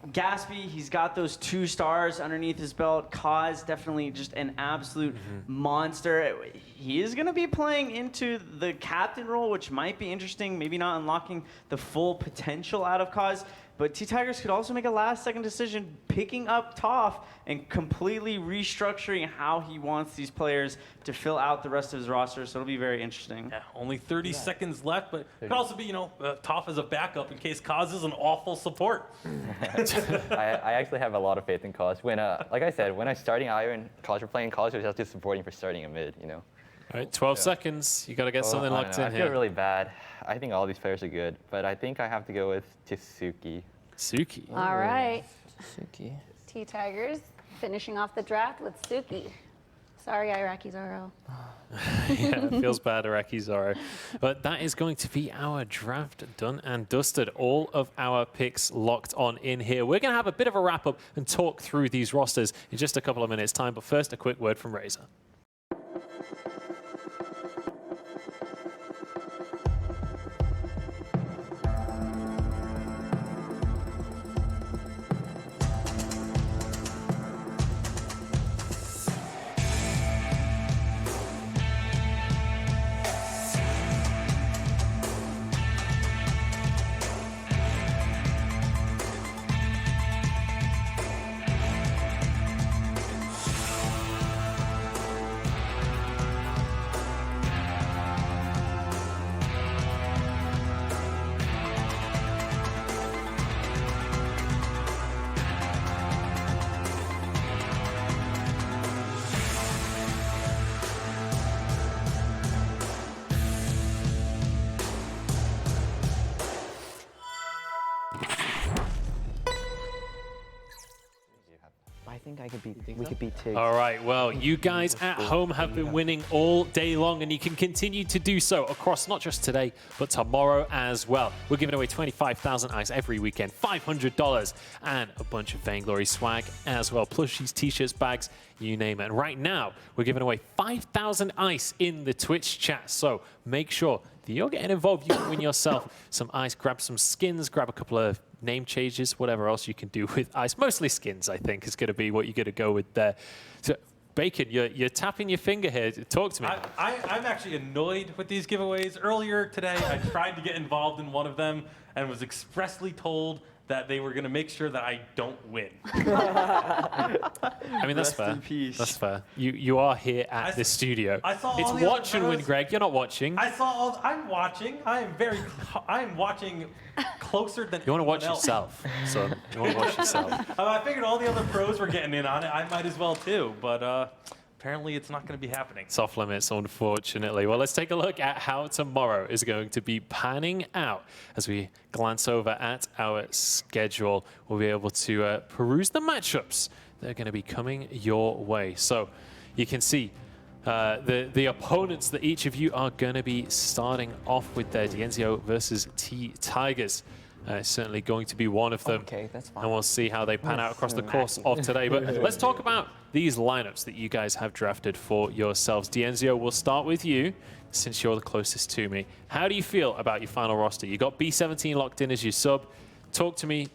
Gatsby, he's got those 2 stars underneath his belt. Kaz, definitely just an absolute monster. He is going to be playing into the captain role, which might be interesting. Maybe not unlocking the full potential out of Kaz. But T-Tigers could also make a last-second decision, picking up Toph and completely restructuring how he wants these players to fill out the rest of his roster. So it'll be very interesting. Yeah, only 30 seconds left, but it could also be, Toph as a backup in case Kaz is an awful support. I actually have a lot of faith in Kaz. When, like I said, when I was starting Iron, Kaz were playing Kaz, I was just supporting for starting a mid, All right, 12 seconds. You got to get something locked in here. I feel really bad. I think all these players are good, but I think I have to go with Tsuki. Suki. All right. Suki. T Tigers finishing off the draft with Suki. Sorry, Iraqi Zoro. Yeah, it feels bad, Iraqi Zoro. But that is going to be our draft done and dusted. All of our picks locked on in here. We're going to have a bit of a wrap up and talk through these rosters in just a couple of minutes' time. But first, a quick word from Razor. We could beat Tiggs. All right, well, you guys at home have been winning all day long, and you can continue to do so across not just today, but tomorrow as well. We're giving away 25,000 ice every weekend, $500, and a bunch of Vainglory swag as well, plushies, t-shirts, bags, you name it. And right now, we're giving away 5,000 ice in the Twitch chat, so make sure that you're getting involved. You can win yourself some ice, grab some skins, grab a couple of name changes, whatever else you can do with ice. Mostly skins, I think, is going to be what you're going to go with there. So Bacon, you're tapping your finger here. Talk to me. I'm actually annoyed with these giveaways. Earlier today, I tried to get involved in one of them and was expressly told that they were going to make sure that I don't win. I mean, that's Rest fair. in peace. That's fair. You are here at the studio. I saw it's all the other watch and win, pros. Greg. You're not watching. I'm watching. I'm watching closer than You want to watch anyone else. yourself, son. You want to watch yourself. I figured all the other pros were getting in on it. I might as well too, but apparently it's not going to be happening. It's off limits, unfortunately. Well, let's take a look at how tomorrow is going to be panning out. As we glance over at our schedule, we'll be able to peruse the matchups that are going to be coming your way. So you can see the opponents that each of you are going to be starting off with there. Dienzio versus T Tigers. Certainly going to be one of them. Okay, that's fine. And we'll see how they pan out across the course of today. But let's talk about these lineups that you guys have drafted for yourselves. Dienzio, we'll start with you since you're the closest to me. How do you feel about your final roster? You got B17 locked in as your sub. Talk me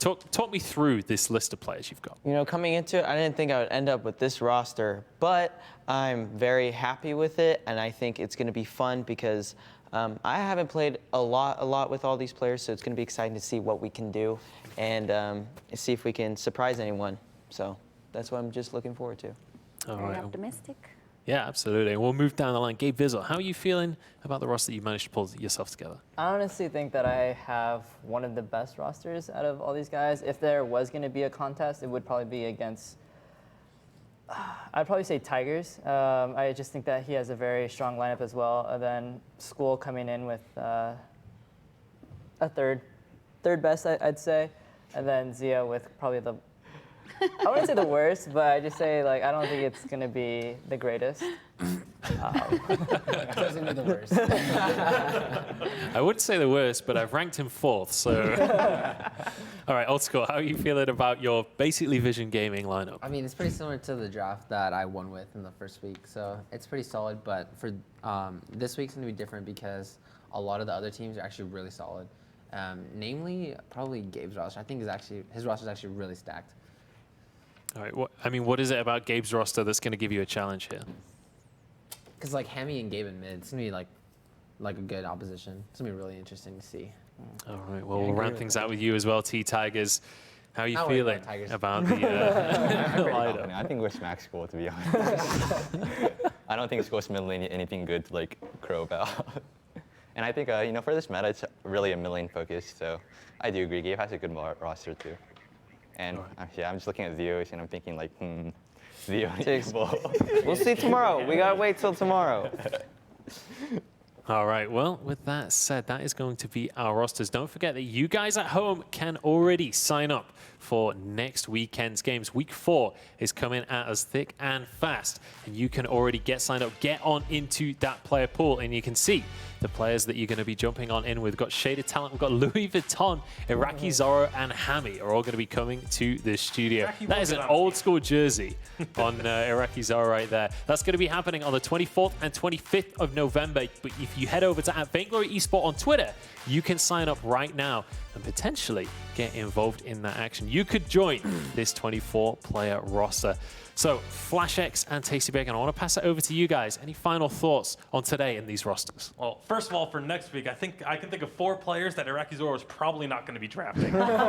through this list of players you've got. You know, coming into it, I didn't think I would end up with this roster, but I'm very happy with it, and I think it's going to be fun because I haven't played a lot with all these players, so it's going to be exciting to see what we can do and see if we can surprise anyone. So that's what I'm just looking forward to. All Very right. optimistic. Yeah, absolutely. We'll move down the line. Gabe Vizzle, how are you feeling about the roster that you managed to pull yourself together? I honestly think that I have one of the best rosters out of all these guys. If there was going to be a contest, it would probably be against, I'd probably say Tigers. I just think that he has a very strong lineup as well. And then School coming in with a third best, I'd say. And then Zia with probably the, I wouldn't say the worst, but I just say, like, I don't think it's going to be the greatest. Doesn't be the worst. I wouldn't say the worst, but I've ranked him 4th, so. All right, Old School, how are you feeling about your basically Vision Gaming lineup? I mean, it's pretty similar to the draft that I won with in the first week, so it's pretty solid. But for this week's gonna be different because a lot of the other teams are actually really solid. Namely, probably Gabe's roster. I think his roster is actually really stacked. All right, what is it about Gabe's roster that's going to give you a challenge here? Because like Hammy and Gabe in mid, it's gonna be like a good opposition. It's gonna be really interesting to see. All right, well, we'll round things out with you as well, T Tigers. How are you Not worried feeling about Tigers. about the I'm pretty lineup? confident. I think we're smack School, to be honest. I don't think School's middling anything good to like crow about. And I think you know, for this meta, it's really a middling focus. So I do agree. Gabe has a good roster too. And yeah, I'm just looking at Zeos and I'm thinking like, Zeo. We'll see tomorrow. We gotta wait till tomorrow. All right, well, with that said, that is going to be our rosters. Don't forget that you guys at home can already sign up for next weekend's games. Week 4 is coming at us thick and fast, and you can already get signed up, get on into that player pool, and you can see the players that you're going to be jumping on in with. We've got Shaded Talent, we've got Louis Vuitton, Iraqi Zorro, and Hammy are all going to be coming to the studio. That is an old school jersey on Iraqi Zorro right there. That's going to be happening on the 24th and 25th of November. But if you head over to @Vainglory Esport on Twitter, you can sign up right now and potentially get involved in that action. You could join this 24-player roster. So, FlashX and Tasty Bacon, I want to pass it over to you guys. Any final thoughts on today in these rosters? Well, first of all, for next week, I think I can think of 4 players that Iraqi Zorro is probably not going to be drafting. but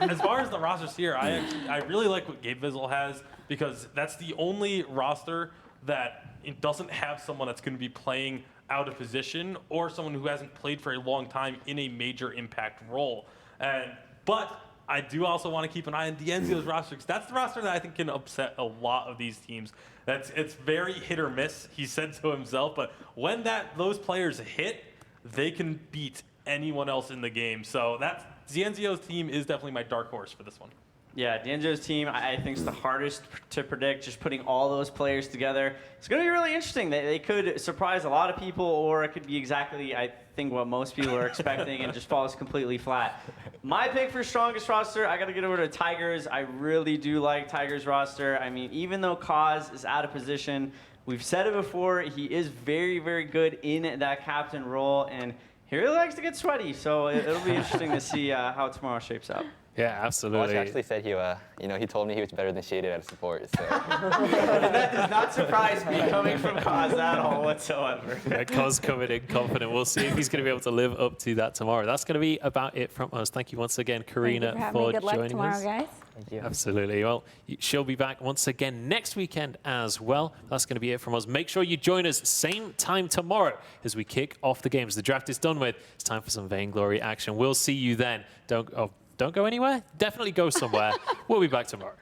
as far as the rosters here, I really like what Gabe Vizzle has because that's the only roster that it doesn't have someone that's going to be playing out of position or someone who hasn't played for a long time in a major impact role. But I do also want to keep an eye on Dienzio's roster because that's the roster that I think can upset a lot of these teams. It's very hit or miss, he said so himself, but when those players hit, they can beat anyone else in the game. So Dienzio's team is definitely my dark horse for this one. Yeah, Dienzio's team, I think, is the hardest to predict, just putting all those players together. It's going to be really interesting. They could surprise a lot of people, or it could be exactly, I think, what most people are expecting and just falls completely flat. My pick for strongest roster, I got to get over to Tigers. I really do like Tigers' roster. I mean, even though Kaz is out of position, we've said it before, he is very, very good in that captain role, and he really likes to get sweaty. So it'll be interesting to see how tomorrow shapes up. Yeah, absolutely. Watch actually said he told me he was better than Shaded at support. So. That does not surprise me coming from Kaz at all whatsoever. Kaz coming in confident. We'll see if he's going to be able to live up to that tomorrow. That's going to be about it from us. Thank you once again, Karina, for Good luck joining tomorrow, us. guys. Thank you. Absolutely. Well, she'll be back once again next weekend as well. That's going to be it from us. Make sure you join us same time tomorrow as we kick off the games. The draft is done with. It's time for some Vainglory action. We'll see you then. Don't go anywhere. Definitely go somewhere. We'll be back tomorrow.